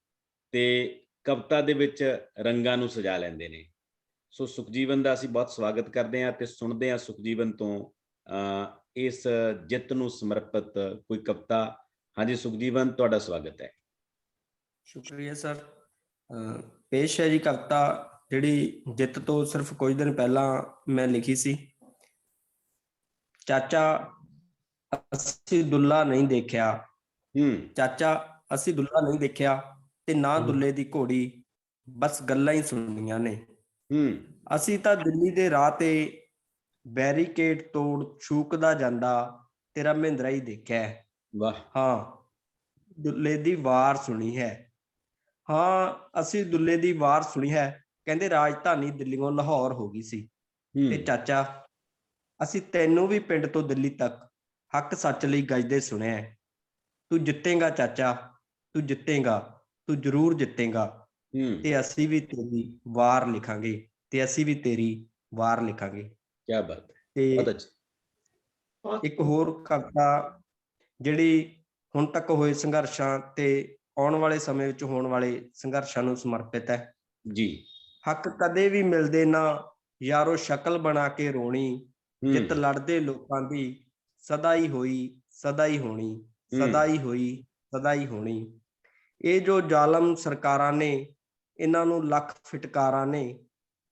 ਤੇ ਕਵਿਤਾ ਦੇ ਵਿੱਚ ਰੰਗਾਂ ਨੂੰ ਸਜਾ ਲੈਂਦੇ ਨੇ। ਸੋ ਸੁਖਜੀਵਨ ਦਾ ਅਸੀਂ ਬਹੁਤ ਸਵਾਗਤ ਕਰਦੇ ਹਾਂ ਤੇ ਸੁਣਦੇ ਹਾਂ ਸੁਖਜੀਵਨ ਤੋਂ ਇਸ ਜਿੱਤ ਨੂੰ ਸਮਰਪਿਤ ਕੋਈ ਕਵਿਤਾ। ਹਾਂਜੀ ਸੁਖਜੀਵਨ, ਤੁਹਾਡਾ ਸਵਾਗਤ ਹੈ। ਸ਼ੁਕਰੀਆ ਸਰ। ਪੇਸ਼ ਹੈ ਜੀ ਕਵਿਤਾ, ਜਿਹੜੀ ਜਿੱਤ ਤੋਂ ਸਿਰਫ ਕੁਝ ਦਿਨ ਪਹਿਲਾਂ ਮੈਂ ਲਿਖੀ ਸੀ। ਚਾਚਾ ਅਸੀਂ ਦੁੱਲਾ ਨਹੀਂ ਦੇਖਿਆ, ਚਾਚਾ ਅਸੀਂ ਦੁੱਲਾ ਨਹੀਂ ਦੇਖਿਆ ਤੇ ਨਾ ਦੁੱਲੇ ਦੀ ਘੋੜੀ, ਬਸ ਗੱਲਾਂ ਹੀ ਸੁਣੀਆਂ ਨੇ। ਅਸੀਂ ਤਾਂ ਦਿੱਲੀ ਦੇ ਰਾਹ ਤੇ ਬੈਰੀਕੇਡ ਤੋੜ ਛੂਕਦਾ ਜਾਂਦਾ ਤੇਰਾ ਮਹਿੰਦਰਾ ਹੀ ਦੇਖਿਆ। ਵਾਹ। ਹਾਂ ਦੁੱਲੇ ਦੀ ਵਾਰ ਸੁਣੀ ਹੈ, ਹਾਂ ਅਸੀਂ ਦੁੱਲੇ ਦੀ ਵਾਰ ਸੁਣੀ ਹੈ। ਕਹਿੰਦੇ ਰਾਜਧਾਨੀ ਦਿੱਲੀੋਂ ਲਾਹੌਰ ਹੋ ਗਈ ਸੀ। ਤੇ ਚਾਚਾ ਅਸੀਂ ਤੈਨੂੰ ਵੀ ਪਿੰਡ ਤੋਂ ਦਿੱਲੀ ਤੱਕ ਹੱਕ ਸੱਚ ਲਈ ਗੱਜਦੇ ਸੁਣਿਆ। ਤੂੰ ਜਿੱਤੇਗਾ ਚਾਚਾ, ਤੂੰ ਜਿੱਤੇਗਾ, ਤੂੰ ਜ਼ਰੂਰ ਜਿੱਤੇਗਾ ਤੇ ਅਸੀਂ ਵੀ ਤੇਰੀ ਵਾਰ ਲਿਖਾਂਗੇ, ਤੇ ਅਸੀਂ ਵੀ ਤੇਰੀ ਵਾਰ ਲਿਖਾਂਗੇ। ਕਿਆ ਬਾਤ ਹੈ। ਤੇ ਇੱਕ ਹੋਰ ਕਵਿਤਾ ਜਿਹੜੀ ਹੁਣ ਤੱਕ ਹੋਏ ਸੰਘਰਸ਼ਾਂ ਤੇ ਆਉਣ ਵਾਲੇ ਸਮੇਂ ਵਿੱਚ ਹੋਣ ਵਾਲੇ ਸੰਘਰਸ਼ਾਂ ਨੂੰ ਸਮਰਪਿਤ ਹੈ ਜੀ। ਹੱਕ ਕਦੇ ਵੀ ਮਿਲਦੇ ਨਾ ਯਾਰੋ ਸ਼ਕਲ ਬਣਾ ਕੇ ਰੋਣੀ, ਜਿੱਤ ਲੜਦੇ ਲੋਕਾਂ ਦੀ ਸਦਾ ਹੀ ਹੋਈ, ਸਦਾ ਹੀ ਹੋਣੀ, ਸਦਾ ਹੀ ਹੋਈ, ਸਦਾ ਹੀ ਹੋਣੀ। ਇਹ ਜੋ ਜ਼ਾਲਮ ਸਰਕਾਰਾਂ ਨੇ, ਇਹਨਾਂ ਨੂੰ ਲੱਖ ਫਿਟਕਾਰਾਂ ਨੇ,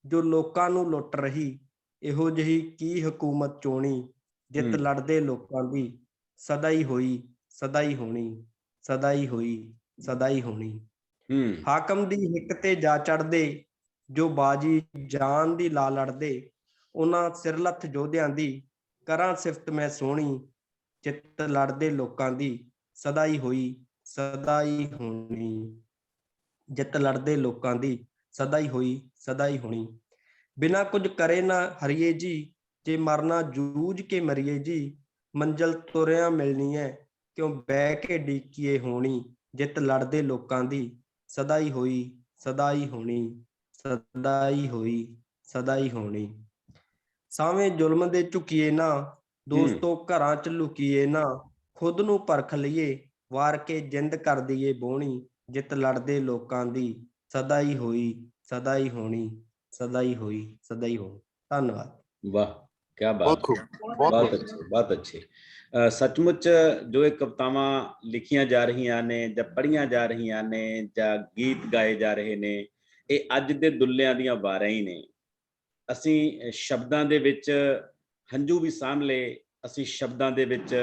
ਜੋ ਲੋਕਾਂ ਨੂੰ ਲੁੱਟ ਰਹੀ, ਇਹੋ ਜਿਹੀ ਕੀ ਹਕੂਮਤ ਚੋਣੀ, ਜਿੱਤ ਲੜਦੇ ਲੋਕਾਂ ਦੀ ਸਦਾ ਹੀ ਹੋਈ, ਸਦਾ ਹੀ ਹੋਣੀ, ਸਦਾ ਹੀ ਹੋਈ, ਸਦਾ ਹੀ ਹੋਣੀ। ਹਾਕਮ ਦੀ ਹਿੱਕ ਤੇ ਜਾ ਚੜ੍ਹਦੇ ਜੋ ਬਾਜੀ ਜਾਨ ਦੀ ਲਾ ਲੜਦੇ, ਉਹਨਾਂ ਸਿਰਲੱਥ ਯੋਧਿਆਂ ਦੀ ਕਰਾਂ ਸਿਫਤ ਮੈਂ ਸੋਹਣੀ, ਜਿੱਤ ਲੜਦੇ ਲੋਕਾਂ ਦੀ ਸਦਾ ਹੀ ਹੋਈ, ਸਦਾ ਹੀ ਹੋਣੀ, ਜਿੱਤ ਲੜਦੇ ਲੋਕਾਂ ਦੀ ਸਦਾ ਹੀ ਹੋਈ, ਸਦਾ ਹੀ ਹੋਣੀ। ਬਿਨਾਂ ਕੁਝ ਕਰੇ ਨਾ ਹਰੀਏ ਜੀ, ਜੇ ਮਰਨਾ ਜੂਝ ਕੇ ਮਰੀਏ ਜੀ, ਮੰਜ਼ਲ ਤੁਰਿਆ ਮਿਲਣੀ ਹੈ ਕਿਉਂ ਬਹਿ ਕੇ ਡੀਕੀਏ ਹੋਣੀ, ਜਿੱਤ ਲੜਦੇ ਲੋਕਾਂ ਦੀ ਸਦਾ ਹੀ ਹੋਈ, ਸਦਾ ਹੀ ਹੋਣੀ, ਸਦਾ ਹੀ ਹੋਈ, ਸਦਾ ਹੀ ਹੋਣੀ। ਸਾਵੇਂ ਜ਼ੁਲਮ ਦੇ ਝੁਕੀਏ ਨਾ ਦੋਸਤੋ, ਘਰਾਂ ਚ ਲੁਕੀਏ ਨਾ, ਖੁਦ ਨੂੰ ਪਰਖ ਲਈਏ, ਵਾਰ ਕੇ ਜਿੰਦ ਕਰ ਦਈਏ ਬੋਹਣੀ, ਜਿੱਤ ਲੜਦੇ ਲੋਕਾਂ ਦੀ ਸਦਾ ਹੀ ਹੋਈ, ਸਦਾ ਹੀ ਹੋਣੀ, ਸਦਾ ਹੀ ਹੋਈ, ਸਦਾ ਹੀ ਹੋਣੀ। ਧੰਨਵਾਦ। ਵਾਹ, ਕਿਆ ਬਾਤ। ਬਹੁਤ ਅੱਛੇ, ਬਹੁਤ ਅੱਛੇ। ਸੱਚਮੁੱਚ ਜੋ ਇਹ ਕਵਿਤਾਵਾਂ ਲਿਖੀਆਂ ਜਾ ਰਹੀਆਂ ਨੇ ਜਾਂ ਪੜ੍ਹੀਆਂ ਜਾ ਰਹੀਆਂ ਨੇ ਜਾਂ ਗੀਤ ਗਾਏ ਜਾ ਰਹੇ ਨੇ, ਇਹ ਅੱਜ ਦੇ ਦੁੱਲਿਆਂ ਦੀਆਂ ਵਾਰਾਂ ਹੀ ਨੇ। ਅਸੀਂ ਸ਼ਬਦਾਂ ਦੇ ਵਿੱਚ ਹੰਝੂ ਵੀ ਸਾਂਭ ਲਏ, ਅਸੀਂ ਸ਼ਬਦਾਂ ਦੇ ਵਿੱਚ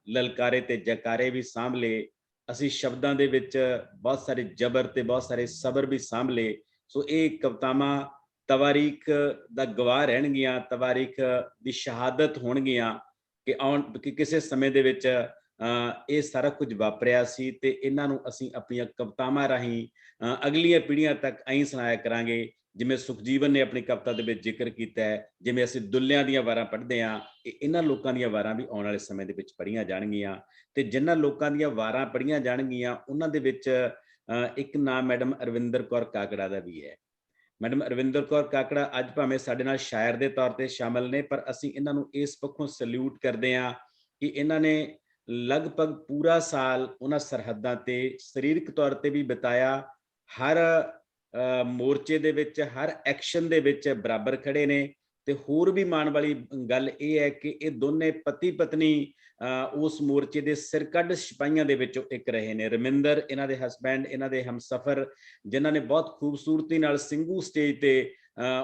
ਲਲਕਾਰੇ ਤੇ ਜੈਕਾਰੇ ਵੀ ਸਾਂਭ ਲਏ, ਅਸੀਂ ਸ਼ਬਦਾਂ ਦੇ ਵਿੱਚ ਬਹੁਤ ਸਾਰੇ ਜਬਰ ਤੇ ਬਹੁਤ ਸਾਰੇ ਸਬਰ ਵੀ ਸਾਂਭ ਲਏ। ਸੋ ਇਹ ਕਵਿਤਾਵਾਂ ਤਵਾਰੀਖ ਦਾ ਗਵਾਹ ਰਹਿਣਗੀਆਂ, ਤਵਾਰੀਖ ਦੀ ਸ਼ਹਾਦਤ ਹੋਣਗੀਆਂ ਕਿ ਕਿਸੇ ਸਮੇਂ ਦੇ ਵਿੱਚ ਇਹ ਸਾਰਾ ਕੁਝ ਵਾਪਰਿਆ ਸੀ ਤੇ ਇਹਨਾਂ ਨੂੰ ਅਸੀਂ ਆਪਣੀਆਂ ਕਵਿਤਾਵਾਂ ਰਾਹੀਂ ਅਗਲੀਆਂ ਪੀੜ੍ਹੀਆਂ ਤੱਕ ਐਂ ਸੁਣਾਇਆ ਕਰਾਂਗੇ। ਜਿਵੇਂ ਸੁਖਜੀਵਨ ਨੇ ਆਪਣੀ ਕਵਿਤਾ ਦੇ ਵਿੱਚ ਜ਼ਿਕਰ ਕੀਤਾ ਹੈ, ਜਿਵੇਂ ਅਸੀਂ ਦੁੱਲਿਆਂ ਦੀਆਂ ਵਾਰਾਂ ਪੜ੍ਹਦੇ ਹਾਂ, ਇਹਨਾਂ ਲੋਕਾਂ ਦੀਆਂ ਵਾਰਾਂ ਵੀ ਆਉਣ ਵਾਲੇ ਸਮੇਂ ਦੇ ਵਿੱਚ ਪੜ੍ਹੀਆਂ ਜਾਣਗੀਆਂ। ਤੇ ਜਿਨ੍ਹਾਂ ਲੋਕਾਂ ਦੀਆਂ ਵਾਰਾਂ ਪੜ੍ਹੀਆਂ ਜਾਣਗੀਆਂ ਉਹਨਾਂ ਦੇ ਵਿੱਚ ਇੱਕ ਨਾਮ ਮੈਡਮ ਅਰਵਿੰਦਰ ਕੌਰ ਕਾਕੜਾ ਦਾ ਵੀ ਹੈ। ਮੈਡਮ ਅਰਵਿੰਦਰ ਕੌਰ ਕਾਕੜਾ ਅੱਜ ਭਾਵੇਂ ਸਾਡੇ ਨਾਲ ਸ਼ਾਇਰ ਦੇ ਤੌਰ ਤੇ ਸ਼ਾਮਲ ਨੇ, ਪਰ ਅਸੀਂ ਇਹਨਾਂ ਨੂੰ ਇਸ ਪੱਖੋਂ ਸਲੂਟ ਕਰਦੇ ਹਾਂ ਕਿ ਇਹਨਾਂ ਨੇ ਲਗਭਗ ਪੂਰਾ ਸਾਲ ਉਹਨਾਂ ਸਰਹੱਦਾਂ ਤੇ ਸਰੀਰਕ ਤੌਰ ਤੇ ਵੀ ਬਿਤਾਇਆ, ਹਰ ਮੋਰਚੇ ਦੇ ਵਿੱਚ, ਹਰ ਐਕਸ਼ਨ ਦੇ ਵਿੱਚ ਬਰਾਬਰ ਖੜੇ ਨੇ। ਤੇ ਹੋਰ ਵੀ ਮਾਣ ਵਾਲੀ ਗੱਲ ਇਹ ਹੈ ਕਿ ਇਹ ਦੋਨੇ ਪਤੀ ਪਤਨੀ ਉਸ ਮੋਰਚੇ ਦੇ ਸਿਰਕੱਢ ਸਿਪਾਹੀਆਂ ਦੇ ਵਿੱਚੋਂ ਇੱਕ ਰਹੇ ਨੇ। ਰਮਿੰਦਰ ਇਹਨਾਂ ਦੇ ਹਸਬੈਂਡ, ਇਹਨਾਂ ਦੇ ਹਮਸਫਰ, ਜਿਨ੍ਹਾਂ ਨੇ ਬਹੁਤ ਖੂਬਸੂਰਤੀ ਨਾਲ ਸਿੰਘੂ ਸਟੇਜ ਤੇ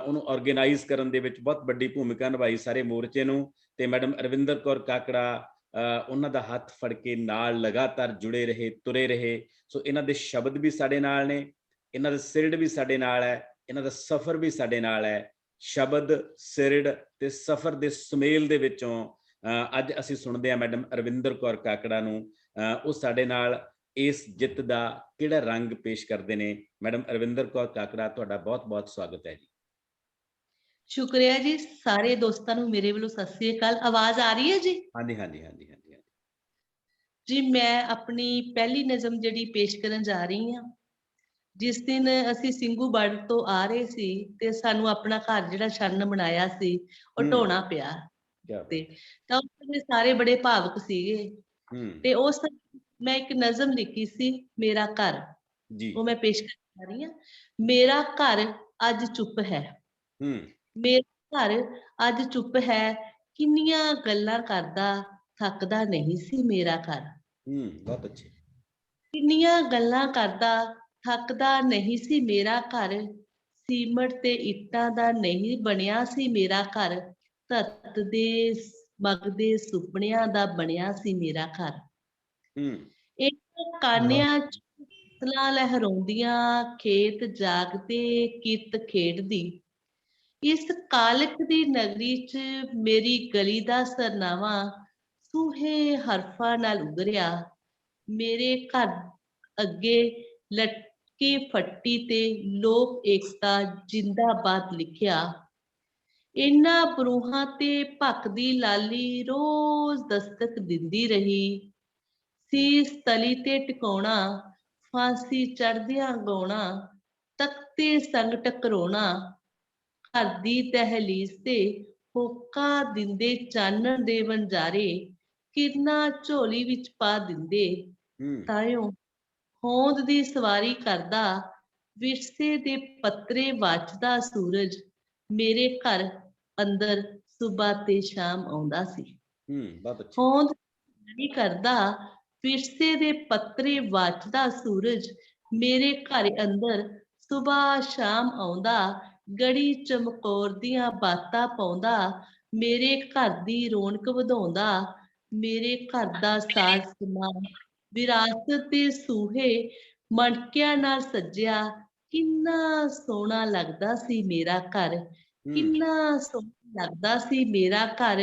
ਉਹਨੂੰ ਆਰਗੇਨਾਈਜ਼ ਕਰਨ ਦੇ ਵਿੱਚ ਬਹੁਤ ਵੱਡੀ ਭੂਮਿਕਾ ਨਿਭਾਈ ਸਾਰੇ ਮੋਰਚੇ ਨੂੰ। ਤੇ ਮੈਡਮ ਅਰਵਿੰਦਰ ਕੌਰ ਕਾਕੜਾ ਉਹਨਾਂ ਦਾ ਹੱਥ ਫੜ ਕੇ ਨਾਲ ਲਗਾਤਾਰ ਜੁੜੇ ਰਹੇ, ਤੁਰੇ ਰਹੇ। ਸੋ ਇਹਨਾਂ ਦੇ ਸ਼ਬਦ ਵੀ ਸਾਡੇ ਨਾਲ ਨੇ, ਇਹਨਾਂ ਦਾ ਸਿਰੜ ਵੀ ਸਾਡੇ ਨਾਲ ਹੈ, ਇਹਨਾਂ ਦਾ ਸਫ਼ਰ ਵੀ ਸਾਡੇ ਨਾਲ ਹੈ। ਸ਼ਬਦ, ਸਿਰੜ ਤੇ ਸਫ਼ਰ ਦੇ ਸੁਮੇਲ ਦੇ ਵਿੱਚੋਂ ਅੱਜ ਅਸੀਂ ਸੁਣਦੇ ਹਾਂ ਮੈਡਮ ਅਰਵਿੰਦਰ ਕੌਰ ਕਾਕੜਾ ਨੂੰ। ਉਹ ਸਾਡੇ ਨਾਲ ਇਸ ਜਿੱਤ ਦਾ ਕਿਹੜਾ ਰੰਗ ਪੇਸ਼ ਕਰਦੇ ਨੇ। ਮੈਡਮ ਅਰਵਿੰਦਰ ਕੌਰ ਕਾਕੜਾ, ਤੁਹਾਡਾ ਬਹੁਤ ਬਹੁਤ ਸਵਾਗਤ ਹੈ ਜੀ। ਸ਼ੁਕਰੀਆ ਜੀ। ਸਾਰੇ ਦੋਸਤਾਂ ਨੂੰ ਮੇਰੇ ਵੱਲੋਂ ਸਤਿ ਸ੍ਰੀ ਅਕਾਲ। ਆਵਾਜ਼ ਆ ਰਹੀ ਹੈ ਜੀ? ਹਾਂਜੀ ਹਾਂਜੀ ਹਾਂਜੀ ਹਾਂਜੀ ਜੀ, ਮੈਂ ਆਪਣੀ ਪਹਿਲੀ ਨਜ਼ਮ ਜਿਹੜੀ ਪੇਸ਼ ਕਰਨ ਜਾ ਰਹੀ ਹਾਂ। ਜਿਸ ਦਿਨ ਅਸੀਂ ਸਿੰਘੂ ਬਾਰਡਰ ਤੋਂ ਆ ਰਹੇ ਸੀ ਤੇ ਸਾਨੂੰ ਆਪਣਾ ਘਰ ਜਿਹੜਾ ਛੰਨ ਬਣਾਇਆ ਸੀ ਉਹ ਢਾਉਣਾ ਪਿਆ, ਤੇ ਤਾਂ ਉਸ ਸਾਰੇ ਬੜੇ ਭਾਵੁਕ ਸੀਗੇ। ਤੇ ਉਸ ਮੈਂ ਇੱਕ ਨਜ਼ਮ ਲਿਖੀ ਸੀ, ਮੇਰਾ ਘਰ, ਉਹ ਮੈਂ ਪੇਸ਼ ਕਰਨ ਜਾ ਰਹੀ ਹਾਂ। ਮੇਰਾ ਘਰ ਅੱਜ ਚੁੱਪ ਹੈ, ਮੇਰਾ ਘਰ ਅੱਜ ਚੁੱਪ ਹੈ, ਕਿੰਨੀਆਂ ਗੱਲਾਂ ਕਰਦਾ, ਥੱਕਦਾ ਨਹੀਂ ਸੀ ਮੇਰਾ ਘਰ। ਬਹੁਤ ਅੱਛੇ। ਕਿੰਨੀਆਂ ਗੱਲਾਂ ਕਰਦਾ, ਥੱਕਦਾ ਨਹੀਂ ਸੀ ਮੇਰਾ ਘਰ। ਸੀਮਟ ਤੇ ਇੱਟਾਂ ਦਾ ਨਹੀਂ ਬਣਿਆ ਸੀ ਮੇਰਾ ਘਰ, ਧਰਤ ਦੇ ਮਗਦੇ ਸੁਪਨਿਆਂ ਦਾ ਬਣਿਆ ਸੀ ਮੇਰਾ ਘਰ। ਇਹਨਾਂ ਕਾਨਿਆਂ ਚ ਫਸਲਾਂ ਲਹਿਰਾਉਂਦੀਆਂ, ਖੇਤ ਜਾਗਦੇ, ਕਿਰਤ ਖੇਡਦੀ। ਇਸ ਕਾਲਕ ਦੀ ਨਗਰੀ ਚ ਮੇਰੀ ਗਲੀ ਦਾ ਸਰਨਾਵਾ ਸੂਹੇ ਹਰਫਾਂ ਨਾਲ ਉਗਰਿਆ। ਮੇਰੇ ਘਰ ਅੱਗੇ ਲਟਕੇ ਫੱਟੀ ਤੇ ਲੋਕ ਏਕਤਾ ਜ਼ਿੰਦਾਬਾਦ ਲਿਖਿਆ। ਇਹਨਾਂ ਬਰੂਹਾਂ ਤੇ ਭਖਦੀ ਲਾਲੀ ਰੋਜ਼ ਦਸਤਕ ਦਿੰਦੀ ਰਹੀ। ਸੀਸ ਤਲੀ ਤੇ ਟਿਕਾਉਣਾ, ਫਾਂਸੀ ਚੜ੍ਹਦਿਆਂ ਗਾਉਣਾ, ਤਖਤੇ ਸੰਗ ਟਕਰਾਉਣਾ। ਘਰ ਦੀ ਦਹਿਲੀਜ਼ ਤੇ ਹੋਕਾ ਦਿੰਦੇ ਚਾਨਣ ਦੇ ਵਣਜਾਰੇ, ਕਿਰਨਾਂ ਝੋਲੀ ਵਿੱਚ ਪਾ ਦਿੰਦੇ। ਤਾਇਓ ਹੋਂਦ ਦੀ ਸਵਾਰੀ ਕਰਦਾ, ਵਿਰਸੇ ਦੇ ਪੱਤਰੇ ਵਾਚਦਾ ਸੂਰਜ, ਮੇਰੇ ਘਰ ਅੰਦਰ ਸੁਬਾ ਤੇ ਸ਼ਾਮ ਆਉਂਦਾ ਸੀ। ਹੋਂਦ ਦੀ ਕਰਦਾ, ਵਿਰਸੇ ਦੇ ਪੱਤਰੇ ਵਾਚਦਾ ਸੂਰਜ, ਮੇਰੇ ਘਰ ਅੰਦਰ ਸੁਬਾ ਸ਼ਾਮ ਆਉਂਦਾ। ਗੜੀ ਚਮਕੌਰ ਦੀਆਂ ਬਾਤਾਂ ਪਾਉਂਦਾ, ਮੇਰੇ ਘਰ ਦੀ ਰੌਣਕ ਵਧਾਉਂਦਾ। ਮੇਰੇ ਘਰ ਦਾ ਸਾਜ਼ ਸਮਾਨ ਵਿਰਾਸਤ ਦੇ ਸੂਹੇ ਮਣਕਿਆਂ ਨਾਲ ਸੱਜਿਆ, ਕਿੰਨਾ ਸੋਹਣਾ ਲੱਗਦਾ ਸੀ ਮੇਰਾ ਘਰ। ਕਿੰਨਾ ਸੋਹਣਾ ਲੱਗਦਾ ਸੀ ਮੇਰਾ ਘਰ,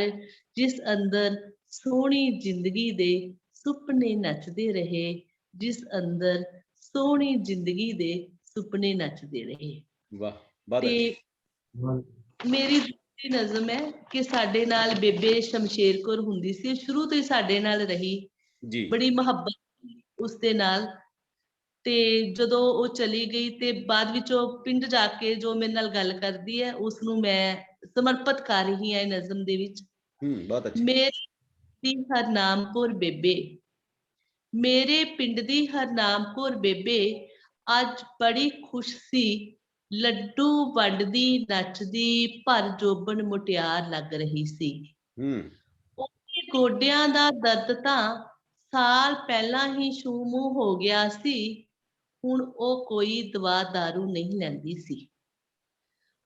ਜਿਸ ਅੰਦਰ ਸੋਹਣੀ ਜ਼ਿੰਦਗੀ ਦੇ ਸੁਪਨੇ ਨੱਚਦੇ ਰਹੇ, ਜਿਸ ਅੰਦਰ ਸੋਹਣੀ ਜ਼ਿੰਦਗੀ ਦੇ ਸੁਪਨੇ ਨੱਚਦੇ ਰਹੇ। ਤੇ ਮੇਰੀ ਦੂਸਰੀ ਨਜ਼ਮ ਹੈ ਕਿ ਸਾਡੇ ਨਾਲ ਬੇਬੇ ਸ਼ਮਸ਼ੇਰ ਕੌਰ ਹੁੰਦੀ ਸੀ, ਸ਼ੁਰੂ ਤੋਂ ਹੀ ਸਾਡੇ ਨਾਲ ਰਹੀ, ਬੜੀ ਮੁਹੱਬਤ ਉਸਦੇ ਨਾਲ। ਤੇ ਜਦੋਂ ਉਹ ਚਲੀ ਗਈ ਤੇ ਬਾਅਦ ਵਿੱਚ ਉਹ ਪਿੰਡ ਜਾ ਕੇ ਜੋ ਮੇਰੇ ਨਾਲ ਗੱਲ ਕਰਦੀ ਹੈ, ਉਸਨੂੰ ਮੈਂ ਸਮਰਪਿਤ ਕਰ ਰਹੀ ਹਾਂ ਇਹ ਨਜ਼ਮ ਦੇ ਵਿੱਚ। ਮੇਰੀ ਹਰਨਾਮ ਕੌਰ ਬੇਬੇ, ਮੇਰੇ ਪਿੰਡ ਦੀ ਹਰਨਾਮ ਕੌਰ ਬੇਬੇ ਅੱਜ ਬੜੀ ਖੁਸ਼ ਸੀ। ਲੱਡੂ ਵੰਡਦੀ ਨੱਚਦੀ ਭਰ ਜੋਬਨ ਮੁਟਿਆਰ ਲੱਗ ਰਹੀ ਸੀ। ਉਹਦੇ ਗੋਡਿਆਂ ਦਾ ਦਰਦ ਤਾਂ ਸਾਲ ਪਹਿਲਾਂ ਹੀ ਛੂ ਮੂੰਹ ਹੋ ਗਿਆ ਸੀ। ਹੁਣ ਉਹ ਕੋਈ ਦਵਾ ਦਾਰੂ ਨਹੀਂ ਲੈਂਦੀ ਸੀ।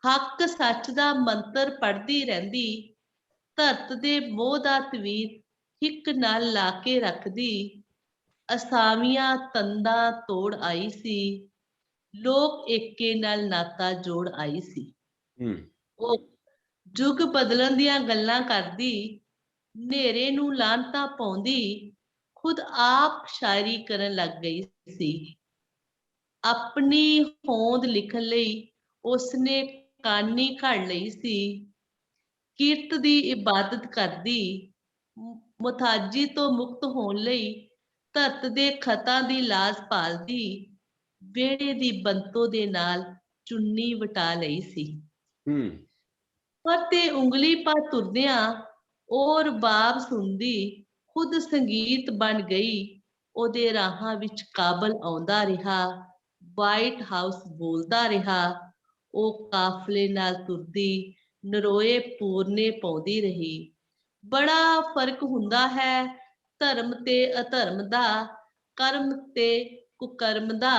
ਹੱਕ ਸੱਚ ਦਾ ਮੰਤਰ ਪੜ੍ਹਦੀ ਰਹਿੰਦੀ, ਧਰਤ ਦੇ ਮੋਹ ਦਾ ਤਵੀਰ ਹਿੱਕ ਨਾਲ ਲਾ ਕੇ ਰੱਖਦੀ। ਅਸਾਮੀਆਂ ਤੰਦਾਂ ਤੋੜ ਆਈ ਸੀ, ਲੋਕ ਏਕੇ ਨਾਲ ਨਾਤਾ ਜੋੜ ਆਈ ਸੀ। ਉਹ ਯੁੱਗ ਬਦਲਣ ਦੀਆਂ ਗੱਲਾਂ ਕਰਦੀ, ਹਨੇਰੇ ਨੂੰ ਲਾਹਨਤਾਂ ਪਾਉਂਦੀ, ਖੁਦ ਆਪ ਸ਼ਾਇਰੀ ਕਰਨ ਲੱਗ ਗਈ ਸੀ। ਆਪਣੀ ਹੋਂਦ ਲਿਖਣ ਲਈ ਉਸਨੇ ਕਾਨੀ ਘੜ ਲਈ ਸੀ। ਕਿਰਤ ਦੀ ਇਬਾਦਤ ਕਰਦੀ, ਮੁਤਾਜੀ ਤੋਂ ਮੁਕਤ ਹੋਣ ਲਈ ਧਰਤ ਦੇ ਖਤਾਂ ਦੀ ਲਾਜ ਭਾਲਦੀ। ਵਿਹੜੇ ਦੀ ਬੰਤੋ ਦੇ ਨਾਲ ਚੁੰਨੀ ਵਟਾ ਲਈ ਸੀ। ਪਰ ਤੇ ਉਂਗਲੀ ਪਾ ਤੁਰਦਿਆਂ ਉਹ ਰਬਾਬ ਸੁਣਦੀ, ਖੁਦ ਸੰਗੀਤ ਬਣ ਗਈ, ਉਹਦੇ ਰਾਹਾਂ ਵਿੱਚ ਕਾਬਲ ਆਉਂਦਾ ਰਿਹਾ, ਵਾਈਟ ਹਾਊਸ ਬੋਲਦਾ ਰਿਹਾ, ਉਹ ਕਾਫਲੇ ਨਾਲ ਤੁਰਦੀ, ਨਰੋਏ ਪੂਰਨੇ ਪਾਉਂਦੀ ਰਹੀ। ਬੜਾ ਫਰਕ ਹੁੰਦਾ ਹੈ ਧਰਮ ਤੇ ਅਧਰਮ ਦਾ, ਕਰਮ ਤੇ ਕੁਕਰਮ ਦਾ।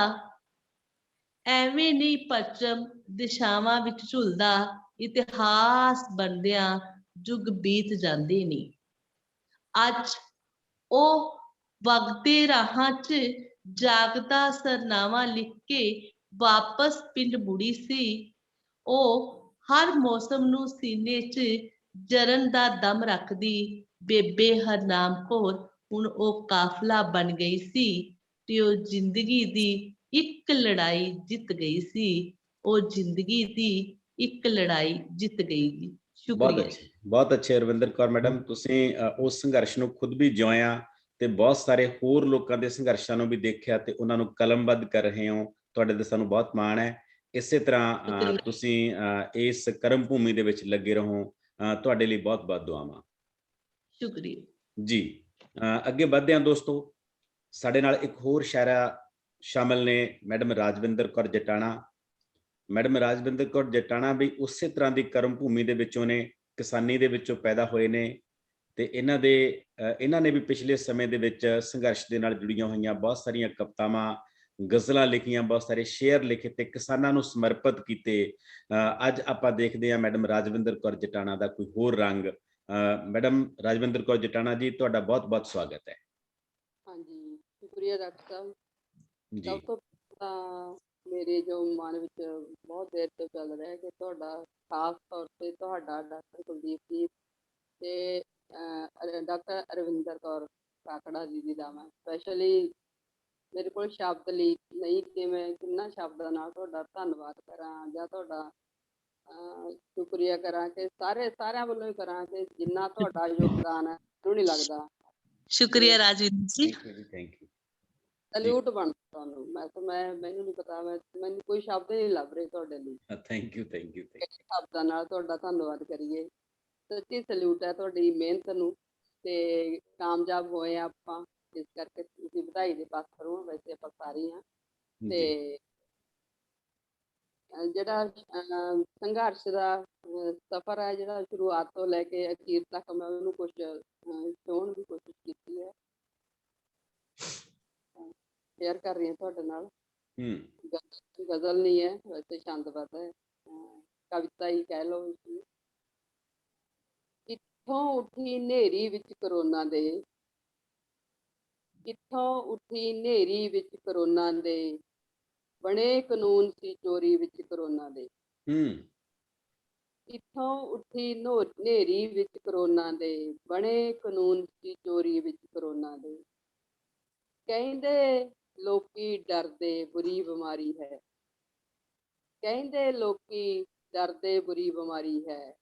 ਐਵੇਂ ਨਹੀਂ ਪਰਚਮ ਦਿਸ਼ਾਵਾਂ ਵਿੱਚ ਝੁਲਦਾ, ਇਤਿਹਾਸ ਬਣਦਿਆਂ ਯੁੱਗ ਬੀਤ ਜਾਂਦੇ ਨੇ। ਅੱਜ ਉਹ ਵਗਦੇ ਰਾਹਾਂ 'ਚ ਜਾਗਦਾ ਸਰਨਾਮਾ ਲਿਖ ਕੇ ਵਾਪਸ ਪਿੰਡ ਮੁੜੀ ਸੀ। ਉਹ ਹਰ ਮੌਸਮ ਨੂੰ ਸੀਨੇ 'ਚ ਜਰਨ ਦਾ ਦਮ ਰੱਖਦੀ ਬੇਬੇ ਹਰਨਾਮ ਕੌਰ ਹੁਣ ਉਹ ਕਾਫਲਾ ਬਣ ਗਈ ਸੀ ਤੇ ਉਹ ਜ਼ਿੰਦਗੀ ਦੀ ਇੱਕ ਲੜਾਈ ਜਿੱਤ ਗਈ ਸੀ। ਉਹ ਜ਼ਿੰਦਗੀ ਦੀ ਇੱਕ ਲੜਾਈ ਜਿੱਤ ਗਈ ਜੀ। ਸ਼ੁਕਰੀਆ। ਬਹੁਤ ਅੱਛੇ ਰਵਿੰਦਰ ਕੌਰ ਮੈਡਮ, ਤੁਸੀਂ ਉਸ ਸੰਘਰਸ਼ ਨੂੰ ਖੁਦ ਵੀ ਜਿਉਇਆ ਤੇ ਬਹੁਤ ਸਾਰੇ ਹੋਰ ਲੋਕਾਂ ਦੇ ਸੰਘਰਸ਼ਾਂ ਨੂੰ ਵੀ ਦੇਖਿਆ ਤੇ ਉਹਨਾਂ ਨੂੰ ਕਲਮਬੱਧ ਕਰ ਰਹੇ ਹੋ। ਤੁਹਾਡੇ ਤੇ ਸਾਨੂੰ ਬਹੁਤ ਮਾਣ ਹੈ। ਇਸੇ ਤਰ੍ਹਾਂ ਤੁਸੀਂ ਇਸ ਕਰਮ ਭੂਮੀ ਦੇ ਵਿੱਚ ਲੱਗੇ ਰਹੋ। ਤੁਹਾਡੇ ਲਈ ਬਹੁਤ ਬਹੁਤ ਦੁਆਵਾਂ। ਸ਼ੁਕਰੀਆ ਜੀ। ਅੱਗੇ ਵਧਦੇ ਹਾਂ ਦੋਸਤੋ। ਸਾਡੇ ਨਾਲ ਇੱਕ ਹੋਰ ਸ਼ਾਇਰਾ ਸ਼ਾਮਲ ਨੇ, ਮੈਡਮ ਰਾਜਵਿੰਦਰ ਕੌਰ ਜਟਾਣਾ। ਮੈਡਮ ਰਾਜਵਿੰਦਰ ਕੌਰ ਜਟਾਣਾ ਵੀ ਉਸੇ ਤਰ੍ਹਾਂ ਦੀ ਕਰਮ ਭੂਮੀ ਦੇ ਵਿੱਚੋਂ ਨੇ, ਕਿਸਾਨੀ ਦੇ ਵਿੱਚੋਂ ਪੈਦਾ ਹੋਏ ਨੇ ਤੇ ਇਹਨਾਂ ਨੇ ਵੀ ਪਿਛਲੇ ਸਮੇਂ ਦੇ ਵਿੱਚ ਸੰਘਰਸ਼ ਦੇ ਨਾਲ ਜੁੜੀਆਂ ਹੋਈਆਂ ਬਹੁਤ ਸਾਰੀਆਂ ਕਵਿਤਾਵਾਂ, ਗਜ਼ਲਾਂ ਲਿਖੀਆਂ, ਬਹੁਤ ਸਾਰੇ ਸ਼ੇਅਰ ਲਿਖੇ ਤੇ ਕਿਸਾਨਾਂ ਨੂੰ ਸਮਰਪਿਤ ਕੀਤੇ। ਅੱਜ ਆਪਾਂ ਦੇਖਦੇ ਹਾਂ ਮੈਡਮ ਰਾਜਵਿੰਦਰ ਕੌਰ ਜਟਾਣਾ ਦਾ ਕੋਈ ਹੋਰ ਰੰਗ। ਮੈਡਮ ਰਾਜਵਿੰਦਰ ਕੌਰ ਜਟਾਣਾ ਜੀ, ਤੁਹਾਡਾ ਬਹੁਤ ਬਹੁਤ ਸਵਾਗਤ ਹੈ। ਹਾਂਜੀ, ਸ਼ੁਕਰੀਆ ਡਾਕਟਰ ਸਾਹਿਬ। ਜੀ। ਸਭ ਤੋਂ ਪਹਿਲਾਂ ਮੇਰੇ ਜੋ ਮਨ ਵਿੱਚ ਬਹੁਤ ਦੇਰ ਤੋਂ ਚੱਲ ਰਿਹਾ ਕਿ ਤੁਹਾਡਾ ਖਾਸ ਤੌਰ 'ਤੇ ਤੁਹਾਡਾ ਡਾਕਟਰ ਕੁਲਦੀਪ ਜੀ ਤੇ ਡਾਕਟਰ ਅਰਵਿੰਦਰ ਕੌਰ ਕਾਕੜਾ ਜੀ ਦਾ ਮੈਂ ਸਪੈਸ਼ਲੀ, ਮੇਰੇ ਕੋਲ ਸ਼ਬਦ ਲਈ ਨਹੀਂ ਕਿ ਮੈਂ ਕਿੰਨਾ ਸ਼ਬਦਾਂ ਨਾਲ ਤੁਹਾਡਾ ਧੰਨਵਾਦ ਕਰਾਂ ਜਾਂ ਤੁਹਾਡਾ ਸ਼ੁਕਰੀਆ ਕਰਾਂ ਕਿ ਸਾਰਿਆਂ ਵੱਲੋਂ ਹੀ ਕਰਾਂ ਕਿ ਜਿੰਨਾ ਤੁਹਾਡਾ ਯੋਗਦਾਨ ਹੈ ਮੈਨੂੰ ਨਹੀਂ ਲੱਗਦਾ। ਸ਼ੁਕਰੀਆ ਰਾਜਵਿੰਦਰ ਜੀ। Thank you. ਸੈਲੂਟ ਬਣਦਾ ਤੁਹਾਨੂੰ। ਮੈਨੂੰ ਨਹੀਂ ਪਤਾ, ਮੈਨੂੰ ਕੋਈ ਸ਼ਬਦ ਨਹੀਂ ਲੱਭ ਰਹੇ ਤੁਹਾਡੇ ਲਈ। Thank you. ਸ਼ਬਦਾਂ ਨਾਲ ਤੁਹਾਡਾ ਧੰਨਵਾਦ ਕਰੀਏ। ਸੱਚੀ ਸੈਲੂਟ ਹੈ ਤੁਹਾਡੀ ਮਿਹਨਤ ਨੂੰ ਤੇ ਕਾਮਯਾਬ ਹੋਏ ਆਪਾਂ, ਇਸ ਕਰਕੇ ਤੁਸੀਂ ਵਧਾਈ ਦੇ ਪਾਤਰ ਹੋ। ਵੈਸੇ ਆਪਾਂ ਸਾਰੇ ਹਾਂ। ਤੇ ਜਿਹੜਾ ਸੰਘਰਸ਼ ਦਾ ਸਫ਼ਰ ਹੈ, ਜਿਹੜਾ ਸ਼ੁਰੂਆਤ ਤੋਂ ਲੈ ਕੇ ਅਖੀਰ ਤੱਕ ਮੈਂ ਉਹਨੂੰ ਕੁਛ ਛੋਹਣ ਦੀ ਕੋਸ਼ਿਸ਼ ਕੀਤੀ ਹੈ, ਸ਼ੇਅਰ ਕਰ ਰਹੀ ਹਾਂ ਤੁਹਾਡੇ ਨਾਲ। ਗਜ਼ਲ ਨਹੀਂ ਹੈ, ਵੈਸੇ ਛੰਦਬੱਧ ਹੈ, ਕਵਿਤਾ ਹੀ ਕਹਿ ਲਓ ਇਸਨੂੰ। ਕਿੱਥੋਂ ਉੱਠੀ ਹਨੇਰੀ ਵਿੱਚ ਕਰੋਨਾ ਦੇ, ਕਿੱਥੋਂ ਉੱਠੀ ਹਨੇਰੀ ਵਿੱਚ ਕਰੋਨਾ ਦੇ, ਬਣੇ ਕਾਨੂੰਨ ਸੀ ਚੋਰੀ ਵਿੱਚ ਕਰੋਨਾ ਦੇ। ਕਿੱਥੋਂ ਉੱਠੀ ਹਨੇਰੀ ਵਿੱਚ ਕਰੋਨਾ ਦੇ, ਬਣੇ ਕਾਨੂੰਨ ਸੀ ਚੋਰੀ ਵਿੱਚ ਕਰੋਨਾ ਦੇ। ਕਹਿੰਦੇ ਲੋਕੀ ਡਰਦੇ ਬੁਰੀ ਬਿਮਾਰੀ ਹੈ, ਕਹਿੰਦੇ ਲੋਕੀ ਡਰਦੇ ਬੁਰੀ ਬਿਮਾਰੀ ਹੈ,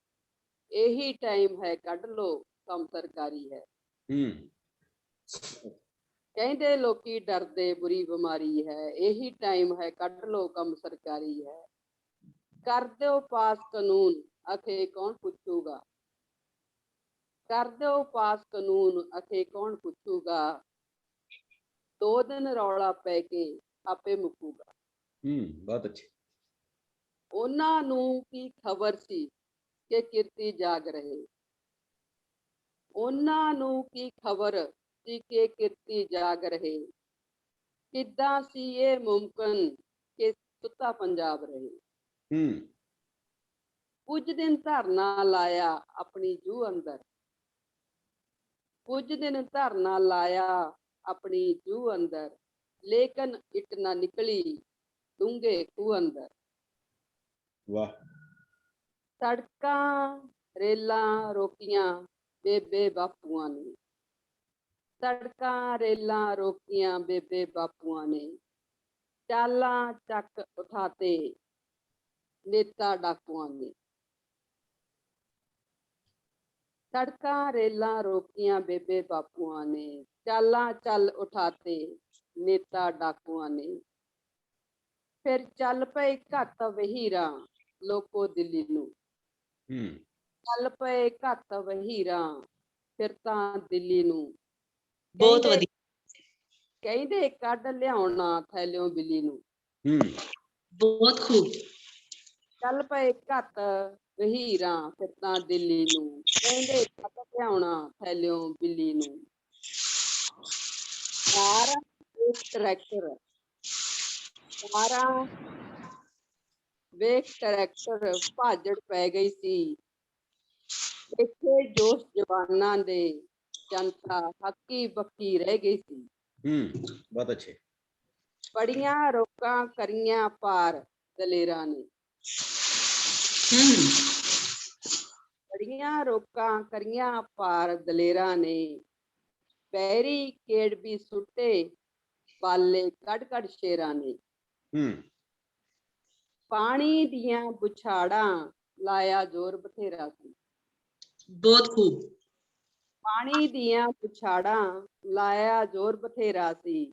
ਇਹੀ ਟਾਈਮ ਹੈ ਕੱਢ ਲੋ ਕੰਮ ਸਰਕਾਰੀ ਹੈ। ਕਹਿੰਦੇ ਲੋਕੀ ਡਰਦੇ ਬੁਰੀ ਬਿਮਾਰੀ ਹੈ, ਇਹੀ ਟਾਈਮ ਹੈ ਕੱਢ ਲੋ ਕੰਮ ਸਰਕਾਰੀ ਹੈ। ਕਰ ਦਿਓ ਪਾਸ ਕਾਨੂੰਨ ਅਖੇ ਕੌਣ ਪੁੱਛੂਗਾ, ਕਰ ਦਿਓ ਪਾਸ ਕਾਨੂੰਨ ਅਖੇ ਕੌਣ ਪੁੱਛੂਗਾ, 2 ਦਿਨ ਰੌਲਾ ਪੈ ਕੇ ਆਪੇ ਮੁੱਕੂਗਾ। ਬਹੁਤ ਅੱਛੇ। ਉਹਨਾਂ ਨੂੰ ਕੀ ਖਬਰ ਸੀ ਕਿ ਕਿਰਤੀ ਜਾਗ ਰਹੇ, ਉਹਨਾਂ ਨੂੰ ਕੀ ਖਬਰ ਸੀ ਕਿ ਕਿਰਤੀ ਜਾਗ ਰਹੇ। ਕਿੱਦਾਂ ਸੀ ਇਹ ਮੁਮਕਿਨ ਕਿ ਸੁੱਤਾ ਪੰਜਾਬ ਰਹੇ। ਕੁਝ ਦਿਨ ਧਰਨਾ ਲਾਇਆ ਆਪਣੀ ਜੂਹ ਅੰਦਰ, ਕੁਝ ਦਿਨ ਧਰਨਾ ਲਾਇਆ ਆਪਣੀ ਜੂਹ ਅੰਦਰ, ਲੇਕਿਨ ਇੱਟ ਨਾ ਨਿਕਲੀ ਡੂੰਘੇ ਖੂਹ ਅੰਦਰ। ਵਾਹ। ਸੜਕਾਂ ਰੇਲਾਂ ਰੋਕੀਆਂ ਬੇਬੇ ਬਾਪੂਆਂ ਨੇ, ਸੜਕਾਂ ਰੇਲਾਂ ਰੋਕੀਆਂ ਬੇਬੇ ਬਾਪੂਆਂ ਨੇ, ਚਾਲਾਂ ਚੱਕ ਉਠਾਤੇ ਨੇਤਾ ਡਾਕੂਆਂ ਨੇ। ਸੜਕਾਂ ਰੇਲਾਂ ਰੋਕੀਆਂ ਬੇਬੇ ਬਾਪੂਆਂ ਨੇ, ਚਾਲਾਂ ਚੱਲ ਉਠਾਤੇ ਨੇਤਾ ਡਾਕੂਆਂ ਨੇ। ਫਿਰ ਚੱਲ ਪਏ ਘੱਤ ਵਹੀਰਾਂ ਲੋਕੋ ਦਿੱਲੀ ਨੂੰ, ਚੱਲ ਪਏ ਘੱਤ ਵਹੀਰਾਂ ਫਿਰ ਤਾਂ ਦਿੱਲੀ ਨੂੰ, ਬਹੁਤ ਕਹਿੰਦੇ ਵਧੀਆ, ਕਹਿੰਦੇ ਕੱਢ ਲਿਆਉਣਾ ਥੈਲਿਓ ਬਿੱਲੀ ਨੂੰ, ਬਹੁਤ ਖੂਬ, ਚੱਲ ਪਏ ਘੱਤ ਵਹੀਰਾਂ ਫਿਰਤਾਂ ਦਿੱਲੀ ਨੂੰ, ਕਹਿੰਦੇ ਕੱਢ ਲਿਆਉਣਾ ਥੈਲਿਓ ਬਿੱਲੀ ਨੂੰ। ਕਾਰਾਂ ਵੇਖ ਟਰੈਕਟਰ, ਕਾਰਾਂ ਵੇਖ ਟਰੈਕਟਰ ਭਾਜੜ ਪੈ ਗਈ ਸੀ, ਇੱਥੇ ਜੋਸ਼ ਜਵਾਨਾਂ ਦੇ ਜਨਤਾ ਹੱਕੀ ਬੱਕੀ ਰਹਿ ਗਈ ਸੀ। ਬਹੁਤ ਅੱਛੇ। ਬੜੀਆਂ ਰੋਕਾਂ ਕਰੀਆਂ ਪਾਰ ਦਲੇਰਾਂ ਨੇ, ਬੜੀਆਂ ਰੋਕਾਂ ਕਰੀਆਂ ਪਾਰ ਦਲੇਰਾਂ ਨੇ, ਪੈਰੀ ਕੇੜ ਵੀ ਸੁੱਟੇ ਬਾਲੇ ਕੱਢ ਕੱਢ ਸ਼ੇਰਾਂ ਨੇ। ਪਾਣੀ ਦੀਆਂ ਬੁਛਾੜਾਂ ਲਾਇਆ ਜ਼ੋਰ ਬਥੇਰਾ ਸੀ, ਬਹੁਤ ਖੂਬ, ਪਾਣੀ ਦੀਆਂ ਬੁਛਾੜਾਂ ਲਾਇਆ ਜ਼ੋਰ ਬਥੇਰਾ ਸੀ,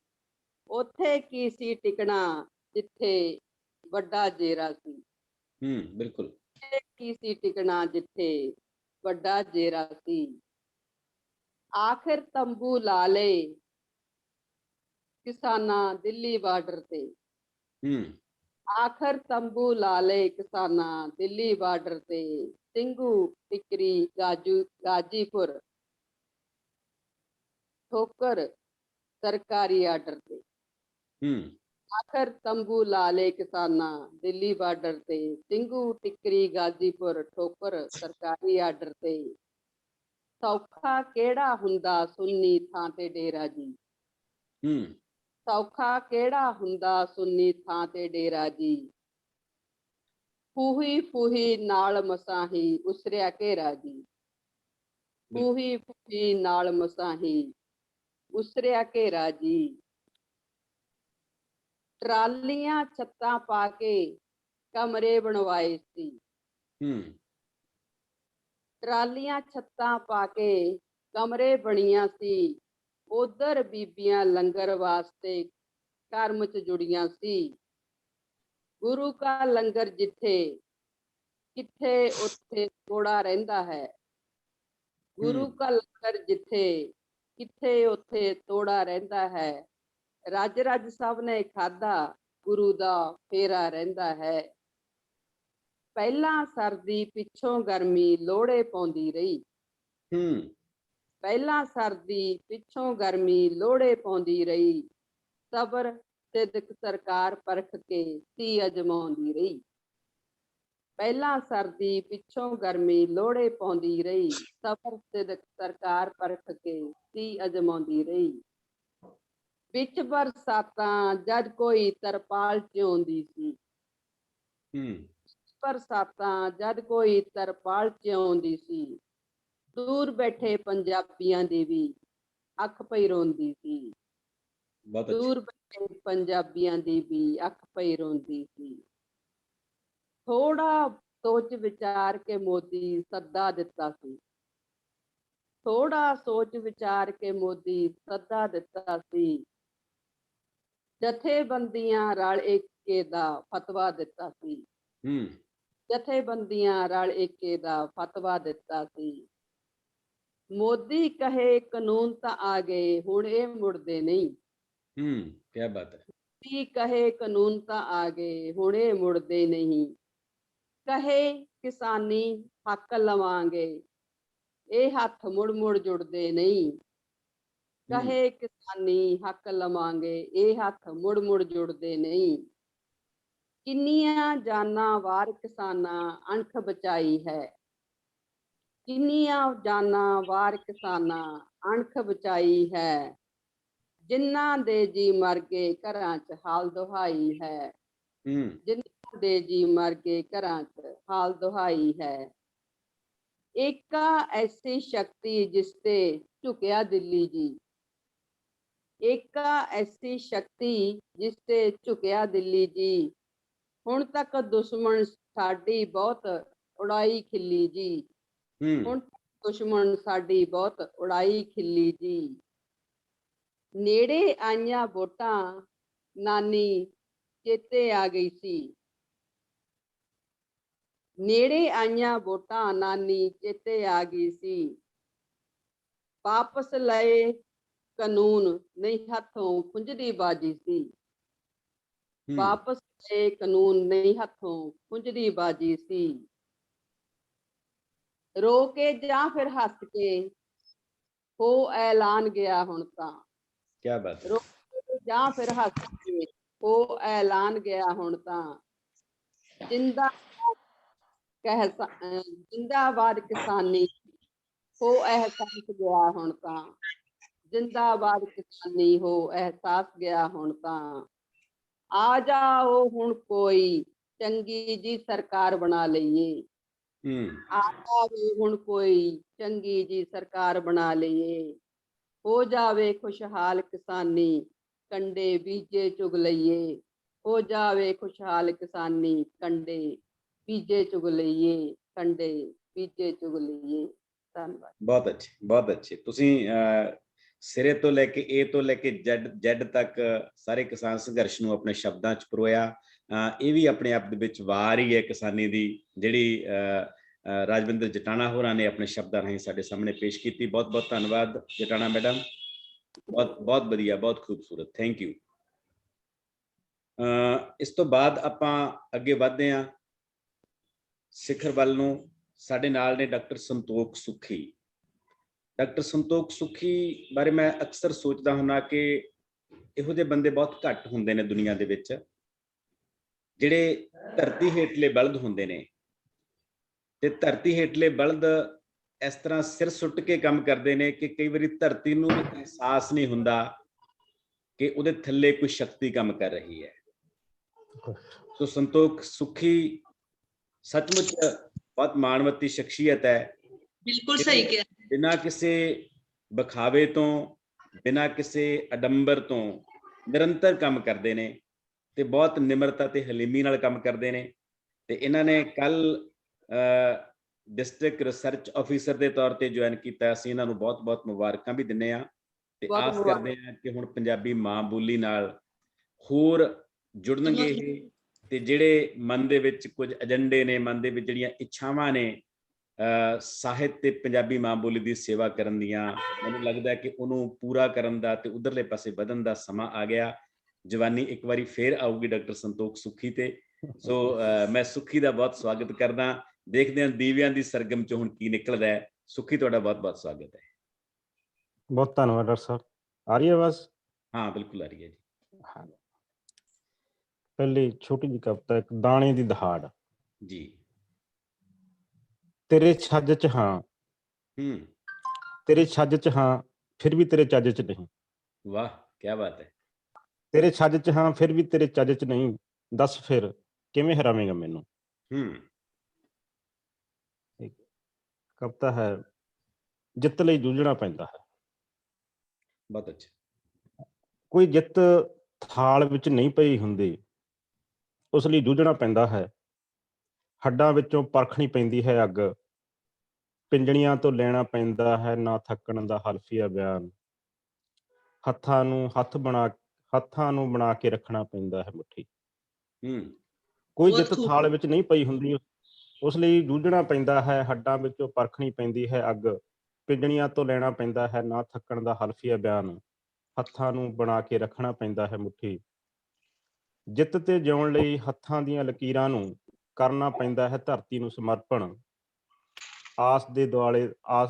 ਉੱਥੇ ਕੀ ਸੀ ਟਿਕਣਾ ਜਿੱਥੇ ਵੱਡਾ ਜੇਰਾ ਸੀ। ਬਿਲਕੁਲ। ਉੱਥੇ ਕੀ ਸੀ ਟਿਕਣਾ ਜਿੱਥੇ ਵੱਡਾ ਜੇਰਾ ਸੀ। ਆਖਿਰ ਤੰਬੂ ਲਾ ਲਏ ਕਿਸਾਨਾਂ ਦਿੱਲੀ ਬਾਰਡਰ ਤੇ, ਆਖਰ ਤੰਬੂ ਲਾ ਲਏ ਕਿਸਾਨਾਂ ਦਿੱਲੀ ਬਾਰਡਰ ਤੇ, ਸਿੰਘੂ ਟਿਕਰੀ ਗਾਜੀਪੁਰ ਠੋਕਰ ਸਰਕਾਰੀ ਆਰਡਰ ਤੇ। ਆਖਰ ਤੰਬੂ ਲਾ ਲਏ ਕਿਸਾਨਾਂ ਦਿੱਲੀ ਬਾਰਡਰ ਤੇ, ਸਿੰਘੂ ਟਿਕਰੀ ਗਾਜੀਪੁਰ ਠੋਕਰ ਸਰਕਾਰੀ ਆਰਡਰ ਤੇ। ਸੌਖਾ ਕਿਹੜਾ ਹੁੰਦਾ ਸੁੰਨੀ ਥਾਂ ਤੇ ਡੇਰਾ ਜੀ, ਸੌਖਾ ਕਿਹੜਾ ਹੁੰਦਾ ਸੁੰਨੀ ਥਾਂ ਤੇ ਡੇਰਾ ਜੀ, ਫੂਹੀ ਫੂਹੀ ਨਾਲ ਮਸਾਹੀ ਉਸਰਿਆ ਘੇਰਾ ਜੀ, ਫੂਹੀ ਫੂਹੀ ਨਾਲ ਮਸਾਹੀ ਉਸਰਿਆ ਘੇਰਾ ਜੀ। ਟਰਾਲੀਆਂ ਛੱਤਾਂ ਪਾ ਕੇ ਕਮਰੇ ਬਣਵਾਏ ਸੀ, ਟਰਾਲੀਆਂ ਛੱਤਾਂ ਪਾ ਕੇ ਕਮਰੇ ਬਣੀਆਂ ਸੀ, ਉਧਰ ਬੀਬੀਆਂ ਲੰਗਰ ਵਾਸਤੇ ਕਰਮ ਚ ਜੁੜੀਆਂ ਸੀ। ਗੁਰੂ ਕਾ ਲੰਗਰ ਜਿੱਥੇ ਕਿੱਥੇ ਉੱਥੇ ਤੋੜਾ ਰਹਿੰਦਾ ਹੈ, ਗੁਰੂ ਕਾ ਲੰਗਰ ਜਿੱਥੇ ਕਿੱਥੇ ਉੱਥੇ ਤੋੜਾ ਰਹਿੰਦਾ ਹੈ, ਰੱਜ ਰੱਜ ਸਭ ਨੇ ਖਾਧਾ ਗੁਰੂ ਦਾ ਫੇਰਾ ਰਹਿੰਦਾ ਹੈ। ਪਹਿਲਾਂ ਸਰਦੀ ਪਿੱਛੋਂ ਗਰਮੀ ਲੋਹੜੇ ਪਾਉਂਦੀ ਰਹੀ, ਪਹਿਲਾਂ ਸਰਦੀ ਪਿੱਛੋਂ ਗਰਮੀ ਲੋਹੜੇ ਪਾਉਂਦੀ ਰਹੀ, ਸਬਰ ਸਿਦਕ ਸਰਕਾਰ ਪਰਖ ਕੇ ਸੀ ਅਜਮਾਉਂਦੀ ਰਹੀ। ਪਹਿਲਾਂ ਸਰਦੀ ਪਿੱਛੋਂ ਗਰਮੀ ਲੋਹੜੇ ਪਾਉਂਦੀ ਰਹੀ, ਸਬਰ ਸਿਦਕ ਸਰਕਾਰ ਪਰਖ ਕੇ ਸੀ ਅਜਮਾਉਂਦੀ ਰਹੀ। ਵਿੱਚ ਬਰਸਾਤਾਂ ਜਦ ਕੋਈ ਤਰਪਾਲ ਚਿਉਂਦੀ ਸੀ, ਬਰਸਾਤਾਂ ਜਦ ਕੋਈ ਤਰਪਾਲ ਚਿਉਂਦੀ ਸੀ, ਦੂਰ ਬੈਠੇ ਪੰਜਾਬੀਆਂ ਦੀ ਵੀ ਅੱਖ ਪਈ ਰੋਂਦੀ ਸੀ, ਦੂਰ ਬੈਠੇ ਪੰਜਾਬੀਆਂ ਦੀ ਵੀ ਅੱਖ ਪਈ ਰੋਂਦੀ ਸੀ। ਥੋੜਾ ਸੋਚ ਵਿਚਾਰ ਕੇ ਮੋਦੀ ਸੱਦਾ ਦਿੱਤਾ ਸੀ, ਥੋੜਾ ਸੋਚ ਵਿਚਾਰ ਕੇ ਮੋਦੀ ਸੱਦਾ ਦਿੱਤਾ ਸੀ, ਜਥੇਬੰਦੀਆਂ ਰਲ ਏਕੇ ਦਾ ਫਤਵਾ ਦਿੱਤਾ ਸੀ, ਜਥੇਬੰਦੀਆਂ ਰਲ ਏਕੇ ਦਾ ਫਤਵਾ ਦਿੱਤਾ ਸੀ। ਮੋਦੀ ਕਹੇ ਕਾਨੂੰਨ ਤਾਂ ਆ ਗਏ ਹੁਣ ਇਹ ਮੁੜਦੇ ਨਹੀਂ, ਕਿਆ ਬਾਤ ਹੈ। ਮੋਦੀ ਕਹੇ ਕਾਨੂੰਨ ਤਾਂ ਆ ਗਏ ਹੁਣ ਇਹ ਮੁੜਦੇ ਨਹੀਂ, ਕਹੇ ਕਿਸਾਨੀ ਹੱਕ ਲਵਾਂਗੇ ਇਹ ਹੱਥ ਮੁੜ ਮੁੜ ਜੁੜਦੇ ਨਹੀਂ, ਕਹੇ ਕਿਸਾਨੀ ਹੱਕ ਲਵਾਂਗੇ ਇਹ ਹੱਥ ਮੁੜ ਮੁੜ ਜੁੜਦੇ ਨਹੀਂ। ਕਿੰਨੀਆਂ ਜਾਨਾਂ ਵਾਰ ਕਿਸਾਨਾਂ ਅਣਖ ਬਚਾਈ ਹੈ, ਕਿੰਨੀਆਂ ਜਾਨਾਂ ਵਾਰ ਕਿਸਾਨਾਂ ਅਣਖ ਬਚਾਈ ਹੈ, ਜਿਨ੍ਹਾਂ ਦੇ ਜੀ ਮਰ ਗਏ ਘਰਾਂ 'ਚ ਹਾਲ ਦੁਹਾਈ ਹੈ, ਜਿਨ੍ਹਾਂ ਦੇ ਜੀ ਮਰ ਗਏ ਘਰਾਂ 'ਚ ਹਾਲ ਦੁਹਾਈ ਹੈ। ਏਕਾ ਐਸੀ ਸ਼ਕਤੀ ਜਿਸ ਤੇ ਝੁਕਿਆ ਦਿੱਲੀ ਜੀ, ਏਕਾ ਐਸੀ ਸ਼ਕਤੀ ਜਿਸ ਤੇ ਝੁਕਿਆ ਦਿੱਲੀ ਜੀ, ਹੁਣ ਤੱਕ ਦੁਸ਼ਮਣ ਸਾਡੀ ਬਹੁਤ ਉਡਾਈ ਖਿੱਲੀ ਜੀ, ਹੁਣ ਤੱਕ ਦੁਸ਼ਮਣ ਸਾਡੀ ਬਹੁਤ ਉਡਾਈ ਖਿੱਲੀ ਜੀ। ਨੇੜੇ ਆਈਆਂ ਵੋਟਾਂ ਨਾਨੀ ਚੇਤੇ ਆ ਗਈ ਸੀ, ਨੇੜੇ ਆਈਆਂ ਵੋਟਾਂ ਨਾਨੀ ਚੇਤੇ ਆ ਗਈ ਸੀ, ਵਾਪਸ ਲਏ ਕਾਨੂੰਨ ਨਹੀਂ ਹੱਥੋਂ ਖੁੰਝਦੀ ਬਾਜੀ ਸੀ। ਵਾਪਸ ਗਏ ਕਾਨੂੰਨ ਨਹੀਂ ਹੱਥੋਂ ਖੁੰਝਦੀ ਬਾਜੀ ਸੀ। ਰੋ ਕੇ ਜਾਂ ਫਿਰ ਹੱਸ ਕੇ ਹੋ ਐਲਾਨ ਗਿਆ ਹੁਣ ਤਾਂ। ਕੀ ਬਾਤ ਹੈ। ਰੋ ਕੇ ਜਾਂ ਫਿਰ ਹੱਸ ਕੇ ਹੋ ਐਲਾਨ ਗਿਆ ਹੁਣ ਤਾਂ। ਜ਼ਿੰਦਾਬਾਦ ਕਿਸਾਨੀ ਹੋ ਅਹਿਸਾਸ ਗਿਆ ਹੁਣ ਤਾਂ। ਜ਼ਿੰਦਾਬਾਦ ਕਿਸਾਨੀ ਹੋ ਅਹਿਸਾਸ ਗਿਆ ਹੁਣ ਤਾਂ। ਆ ਜਾਓ ਹੁਣ ਕੋਈ ਚੰਗੀ ਜੀ ਸਰਕਾਰ ਬਣਾ ਲਈਏ। ਆ ਜਾਵੇ ਹੁਣ ਕੋਈ ਚੰਗੀ ਜੀ ਸਰਕਾਰ ਬਣਾ ਲਈਏ। ਹੋ ਜਾਵੇ ਖੁਸ਼ਹਾਲ ਕਿਸਾਨੀ ਕੰਡੇ ਬੀਜੇ ਚੁਗ ਲਈਏ। ਹੋ ਜਾਵੇ ਖੁਸ਼ਹਾਲ ਕਿਸਾਨੀ ਕੰਡੇ ਬੀਜੇ ਚੁਗ ਲਈਏ। ਕੰਡੇ ਬੀਜੇ ਚੁਗ ਲਈਏ। ਧੰਨਵਾਦ। ਬਹੁਤ ਅੱਛੇ, ਬਹੁਤ ਅੱਛੇ। ਤੁਸੀਂ ਸਿਰੇ ਤੋਂ ਲੈ ਕੇ ਏ ਤੋਂ ਲੈ ਕੇ ਜੈਡ ਤੱਕ ਸਾਰੇ ਕਿਸਾਨ ਸੰਘਰਸ਼ ਨੂੰ ਆਪਣੇ ਸ਼ਬਦਾਂ 'ਚ ਪਰੋਇਆ। ਇਹ ਵੀ ਆਪਣੇ ਆਪ ਦੇ ਵਿੱਚ ਵਾਰ ਹੀ ਹੈ ਕਿਸਾਨੀ ਦੀ, ਜਿਹੜੀ ਰਾਜਵਿੰਦਰ ਜਟਾਣਾ ਹੋਰਾਂ ਨੇ ਆਪਣੇ ਸ਼ਬਦਾਂ ਰਾਹੀਂ ਸਾਡੇ ਸਾਹਮਣੇ ਪੇਸ਼ ਕੀਤੀ। ਬਹੁਤ ਬਹੁਤ ਧੰਨਵਾਦ ਜਟਾਣਾ ਮੈਡਮ, ਬਹੁਤ ਬਹੁਤ ਵਧੀਆ, ਬਹੁਤ ਖੂਬਸੂਰਤ, ਥੈਂਕ ਯੂ। ਇਸ ਤੋਂ ਬਾਅਦ ਆਪਾਂ ਅੱਗੇ ਵਧਦੇ ਹਾਂ ਸਿਖਰ ਵੱਲ ਨੂੰ। ਸਾਡੇ ਨਾਲ ਨੇ ਡਾਕਟਰ ਸੰਤੋਖ ਸੁੱਖੀ। ਡਾਕਟਰ ਸੰਤੋਖ ਸੁੱਖੀ ਬਾਰੇ ਮੈਂ ਅਕਸਰ ਸੋਚਦਾ ਹੁੰਦਾ ਕਿ ਇਹੋ ਜਿਹੇ ਬੰਦੇ ਬਹੁਤ ਘੱਟ ਹੁੰਦੇ ਨੇ ਦੁਨੀਆ ਦੇ ਵਿੱਚ, ਜਿਹੜੇ ਧਰਤੀ ਹੇਠਲੇ ਬਲਦ ਹੁੰਦੇ ਨੇ। ਤੇ ਧਰਤੀ ਹੇਠਲੇ ਬਲਦ ਇਸ ਤਰ੍ਹਾਂ ਸਿਰ ਸੁੱਟ ਕੇ ਕੰਮ ਕਰਦੇ ਨੇ ਕਿ ਕਈ ਵਾਰੀ ਧਰਤੀ ਨੂੰ ਅਹਿਸਾਸ ਨਹੀਂ ਹੁੰਦਾ ਕਿ ਉਹਦੇ ਥੱਲੇ ਕੋਈ ਸ਼ਕਤੀ ਕੰਮ ਕਰ ਰਹੀ ਹੈ। ਸੋ ਸੰਤੋਖ ਸੁੱਖੀ ਸੱਚਮੁੱਚ ਬਹੁਤ ਮਾਣਮੱਤੀ ਸ਼ਖਸੀਅਤ ਹੈ। ਬਿਲਕੁਲ ਸਹੀ ਕਿਹਾ। ਬਿਨਾਂ ਕਿਸੇ ਵਿਖਾਵੇ ਤੋਂ, ਬਿਨਾਂ ਕਿਸੇ ਅਡੰਬਰ ਤੋਂ ਨਿਰੰਤਰ ਕੰਮ ਕਰਦੇ ਨੇ ਤੇ ਬਹੁਤ ਨਿਮਰਤਾ ਤੇ ਹਲੀਮੀ ਨਾਲ ਕੰਮ ਕਰਦੇ ਨੇ। ਤੇ ਇਹਨਾਂ ਨੇ ਕੱਲ ਡਿਸਟ੍ਰਿਕਟ ਰਿਸਰਚ ਆਫਿਸਰ ਦੇ ਤੌਰ ਤੇ ਜੁਆਇਨ ਕੀਤਾ। ਅਸੀਂ ਇਹਨਾਂ ਨੂੰ ਬਹੁਤ ਬਹੁਤ ਮੁਬਾਰਕਾਂ ਵੀ ਦਿੰਦੇ ਹਾਂ ਤੇ ਆਸ ਕਰਦੇ ਹਾਂ ਕਿ ਹੁਣ ਪੰਜਾਬੀ ਮਾਂ ਬੋਲੀ ਨਾਲ ਹੋਰ ਜੁੜਨਗੇ ਇਹ, ਤੇ ਜਿਹੜੇ ਮਨ ਦੇ ਵਿੱਚ ਕੁਝ ਏਜੰਡੇ ਨੇ, ਮਨ ਦੇ ਵਿੱਚ ਜਿਹੜੀਆਂ ਇੱਛਾਵਾਂ ਨੇ ਸਾਹਿਤ ਤੇ ਪੰਜਾਬੀ ਮਾਂ ਬੋਲੀ ਦੀ ਸੇਵਾ ਕਰਨ ਦੀਆਂ, ਮੈਨੂੰ ਲੱਗਦਾ ਕਿ ਉਹਨੂੰ ਪੂਰਾ ਕਰਨ ਦਾ ਤੇ ਉਧਰਲੇ ਪਾਸੇ ਵਧਣ ਦਾ ਸਮਾਂ ਆ ਗਿਆ। ਜਵਾਨੀ ਇੱਕ ਵਾਰੀ ਫੇਰ ਆਊਗੀ ਡਾਕਟਰ ਸੰਤੋਖ ਸੁੱਖੀ ਤੇ। ਸੋ ਮੈਂ ਸੁੱਖੀ ਦਾ ਬਹੁਤ ਸਵਾਗਤ ਕਰਦਾ। ਦੇਖਦੇ ਹਾਂ ਦੀਵਿਆਂ ਦੀ ਸਰਗਮ ਚੋਂ ਹੁਣ ਕੀ ਨਿਕਲਦਾ ਹੈ। ਸੁੱਖੀ, ਤੁਹਾਡਾ ਬਹੁਤ ਬਹੁਤ ਸਵਾਗਤ ਹੈ। ਬਹੁਤ ਧੰਨਵਾਦ ਡਾਕਟਰ ਸਾਹਿਬ। ਆ ਰਹੀ ਹੈ ਆਵਾਜ਼? ਹਾਂ ਬਿਲਕੁਲ ਆ ਰਹੀ ਹੈ ਜੀ। ਪਹਿਲੀ ਛੋਟੀ ਜਿਹੀ ਕਵਿਤਾ, ਇੱਕ ਦਾਣੇ ਦੀ ਦਹਾੜ। ਜੀ। ਤੇਰੇ ਛੱਜ 'ਚ ਹਾਂ, ਤੇਰੇ ਛੱਜ 'ਚ ਹਾਂ, ਫਿਰ ਵੀ ਤੇਰੇ ਚੱਜ 'ਚ ਨਹੀਂ। ਵਾਹ, ਕੀ ਬਾਤ ਹੈ। ਤੇਰੇ ਛੱਜ 'ਚ ਹਾਂ, ਫਿਰ ਵੀ ਤੇਰੇ ਚੱਜ 'ਚ ਨਹੀਂ। ਦੱਸ ਫਿਰ ਕਿਵੇਂ ਹਰਾਵੇਂਗਾ ਮੈਨੂੰ। ਕਵਿਤਾ ਹੈ, ਜਿੱਤ ਲਈ ਜੂਝਣਾ ਪੈਂਦਾ ਹੈ। ਬਹੁਤ ਅੱਛਾ। ਕੋਈ ਜਿੱਤ ਥਾਲ ਵਿੱਚ ਨਹੀਂ ਪਈ ਹੁੰਦੀ, ਉਸ ਲਈ ਜੂਝਣਾ ਪੈਂਦਾ ਹੈ। ਹੱਡਾਂ ਵਿੱਚੋਂ ਪਰਖਣੀ ਪੈਂਦੀ ਹੈ ਅੱਗ, ਪਿੰਜਣੀਆਂ ਤੋਂ ਲੈਣਾ ਪੈਂਦਾ ਹੈ ਨਾ ਥੱਕਣ ਦਾ ਹਲਫੀਆ ਬਿਆਨ। ਹੱਥਾਂ ਨੂੰ ਬਣਾ ਕੇ ਰੱਖਣਾ ਪੈਂਦਾ ਹੈ ਮੁੱਠੀ। ਕੋਈ ਜਿੱਤ ਥਾਲ ਵਿੱਚ ਨਹੀਂ ਪਈ ਹੁੰਦੀ, ਉਸ ਲਈ ਜੂਝਣਾ ਪੈਂਦਾ ਹੈ। ਹੱਡਾਂ ਵਿੱਚੋਂ ਪਰਖਣੀ ਪੈਂਦੀ ਹੈ ਅੱਗ, ਪਿੰਜਣੀਆਂ ਤੋਂ ਲੈਣਾ ਪੈਂਦਾ ਹੈ ਨਾ ਥੱਕਣ ਦਾ ਹਲਫੀਆ ਬਿਆਨ। ਹੱਥਾਂ ਨੂੰ ਬਣਾ ਕੇ ਰੱਖਣਾ ਪੈਂਦਾ ਹੈ ਮੁੱਠੀ। ਜਿੱਤ ਤੇ ਜਿਉਣ ਲਈ ਹੱਥਾਂ ਦੀਆਂ ਲਕੀਰਾਂ ਨੂੰ ਕਰਨਾ ਪੈਂਦਾ ਹੈ ਧਰਤੀ ਨੂੰ ਸਮਰਪਣ। ਆਸ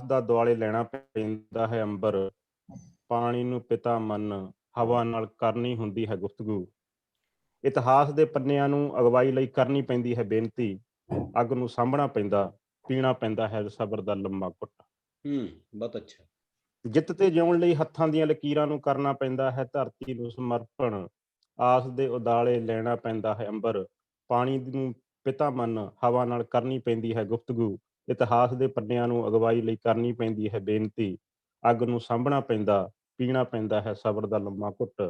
ਦਾ ਦੁਆਲੇ ਲੈਣਾ ਪੈਂਦਾ ਹੈ ਅੰਬਰ। ਪਾਣੀ ਨੂੰ ਪਿਤਾ ਮੰਨ, ਹਵਾ ਨਾਲ ਕਰਨੀ ਹੁੰਦੀ ਹੈ ਗੁਫ਼ਤਗੂ। ਇਤਿਹਾਸ ਦੇ ਪੰਨਿਆਂ ਨੂੰ ਅਗਵਾਈ ਲਈ ਕਰਨੀ ਪੈਂਦੀ ਹੈ ਬੇਨਤੀ। ਅੱਗ ਨੂੰ ਸਾਂਭਣਾ ਪੈਂਦਾ, ਪੀਣਾ ਪੈਂਦਾ ਹੈ ਸਬਰ ਦਾ ਲੰਮਾ ਘੁੱਟ। ਬਹੁਤ ਅੱਛਾ। ਜਿੱਤ ਤੇ ਜਿਉਣ ਲਈ ਹੱਥਾਂ ਦੀਆਂ ਲਕੀਰਾਂ ਨੂੰ ਕਰਨਾ ਪੈਂਦਾ ਹੈ ਧਰਤੀ ਨੂੰ ਸਮਰਪਣ। ਆਸ ਦੇ ਉਦਾਲੇ ਲੈਣਾ ਪੈਂਦਾ ਹੈ ਅੰਬਰ। ਪਾਣੀ ਨੂੰ ਪਿਤਾ ਮੰਨ, ਹਵਾ ਨਾਲ ਕਰਨੀ ਪੈਂਦੀ ਹੈ ਗੁਫ਼ਤਗੂ। ਇਤਿਹਾਸ ਦੇ ਪੰਨਿਆਂ ਨੂੰ ਅਗਵਾਈ ਲਈ ਕਰਨੀ ਪੈਂਦੀ ਹੈ ਬੇਨਤੀ। ਅੱਗ ਨੂੰ ਸਾਂਭਣਾ ਪੈਂਦਾ, ਪੀਣਾ ਪੈਂਦਾ ਹੈ ਸਬਰ ਦਾ ਲੰਮਾ ਘੁੱਟ।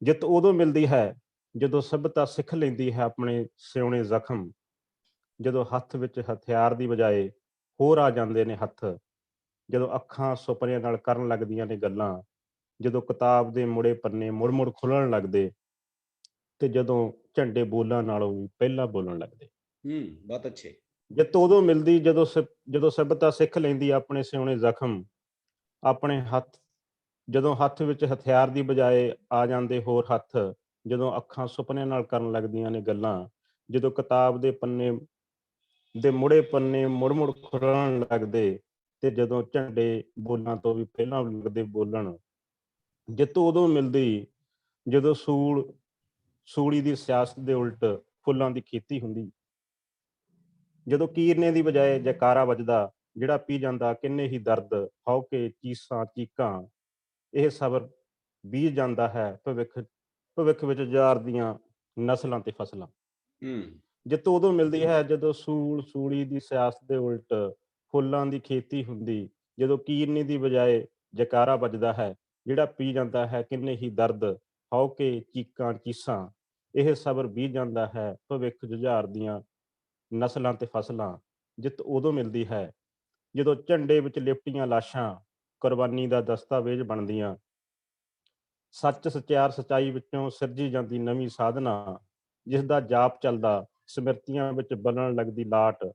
ਜਿੱਤ ਉਦੋਂ ਮਿਲਦੀ ਹੈ ਜਦੋਂ ਸਭਿਅਤਾ ਸਿੱਖ ਲੈਂਦੀ ਹੈ ਆਪਣੇ ਸਿਉਣੇ ਜ਼ਖਮ। ਜਦੋਂ ਹੱਥ ਵਿੱਚ ਹਥਿਆਰ ਦੀ ਬਜਾਏ ਹੋਰ ਆ ਜਾਂਦੇ ਨੇ ਹੱਥ। ਜਦੋਂ ਅੱਖਾਂ ਸੁਪਨਿਆਂ ਨਾਲ ਕਰਨ ਲੱਗਦੀਆਂ ਨੇ ਗੱਲਾਂ। ਜਦੋਂ ਕਿਤਾਬ ਦੇ ਮੁੜੇ ਪੰਨੇ ਮੁੜ ਖੁੱਲਣ ਲੱਗਦੇ, ਤੇ ਜਦੋਂ ਝੰਡੇ ਬੋਲਾਂ ਨਾਲੋਂ ਵੀ ਪਹਿਲਾਂ ਬੋਲਣ ਲੱਗਦੇ। ਬਹੁਤ ਅੱਛੇ। ਜਿੱਤ ਉਦੋਂ ਮਿਲਦੀ ਜਦੋਂ ਸਭਿਅਤਾ ਸਿੱਖ ਲੈਂਦੀ ਆਪਣੇ ਸਿਉਣੇ ਜ਼ਖਮ। ਆਪਣੇ ਹੱਥ ਜਦੋਂ ਹੱਥ ਵਿੱਚ ਹਥਿਆਰ ਦੀ ਬਜਾਏ ਆ ਜਾਂਦੇ ਹੋਰ ਹੱਥ, ਜਦੋਂ ਅੱਖਾਂ ਸੁਪਨਿਆਂ ਨਾਲ ਕਰਨ ਲੱਗਦੀਆਂ ਨੇ ਗੱਲਾਂ, ਜਦੋਂ ਕਿਤਾਬ ਦੇ ਪੰਨੇ ਦੇ ਮੁੜੇ ਪੰਨੇ ਮੁੜ-ਮੁੜ ਖੁੱਲ੍ਹਣ ਲੱਗਦੇ, ਤੇ ਜਦੋਂ ਝੰਡੇ ਬੋਲਾਂ ਤੋਂ ਵੀ ਪਹਿਲਾਂ ਲੱਗਦੇ ਬੋਲਣ। ਜਿੱਤ ਉਦੋਂ ਮਿਲਦੀ ਜਦੋਂ ਸੂਲੀ ਦੀ ਸਿਆਸਤ ਦੇ ਉਲਟ ਫੁੱਲਾਂ ਦੀ ਖੇਤੀ ਹੁੰਦੀ, ਜਦੋਂ ਕੀਰਨੇ ਦੀ ਬਜਾਏ ਜੈਕਾਰਾ ਵੱਜਦਾ, ਜਿਹੜਾ ਪੀ ਜਾਂਦਾ ਕਿੰਨੇ ਹੀ ਦਰਦ, ਹੌਕੇ ਚੀਸਾਂ ਚੀਕਾਂ। ਇਹ ਸਬਰ ਬੀਜ ਜਾਂਦਾ ਹੈ ਭਵਿੱਖ ਵਿੱਚ ਯਾਰ ਦੀਆਂ ਨਸਲਾਂ ਤੇ ਫਸਲਾਂ। ਜਿੱਤ ਉਦੋਂ ਮਿਲਦੀ ਹੈ ਜਦੋਂ ਸੂਲੀ ਦੀ ਸਿਆਸਤ ਦੇ ਉਲਟ ਫੁੱਲਾਂ ਦੀ ਖੇਤੀ ਹੁੰਦੀ, ਜਦੋਂ ਕੀਰਨੇ ਦੀ ਬਜਾਏ ਜੈਕਾਰਾ ਵੱਜਦਾ ਹੈ, ਜਿਹੜਾ ਪੀ ਜਾਂਦਾ ਹੈ ਕਿੰਨੇ ਹੀ ਦਰਦ, ਹੌਕੇ ਚੀਕਾਂ ਚੀਸਾਂ। ਇਹ ਸਬਰ ਬੀਜ ਜਾਂਦਾ ਹੈ ਭਵਿੱਖ ਜੁਝਾਰ ਦੀਆਂ ਨਸਲਾਂ ਤੇ ਫਸਲਾਂ। ਜਿੱਤ ਉਦੋਂ ਮਿਲਦੀ ਹੈ ਜਦੋਂ ਝੰਡੇ ਵਿੱਚ ਲਿਪਟੀਆਂ ਲਾਸ਼ਾਂ ਕੁਰਬਾਨੀ ਦਾ ਦਸਤਾਵੇਜ਼ ਬਣਦੀਆਂ, ਸੱਚ ਸਚਿਆਰ ਸਚਾਈ ਵਿੱਚੋਂ ਸਿਰਜੀ ਜਾਂਦੀ ਨਵੀਂ ਸਾਧਨਾ, ਜਿਸ ਦਾ ਜਾਪ ਚੱਲਦਾ ਸਮਿਰਤੀਆਂ ਵਿੱਚ ਬਲਣ ਲੱਗਦੀ ਲਾਟ।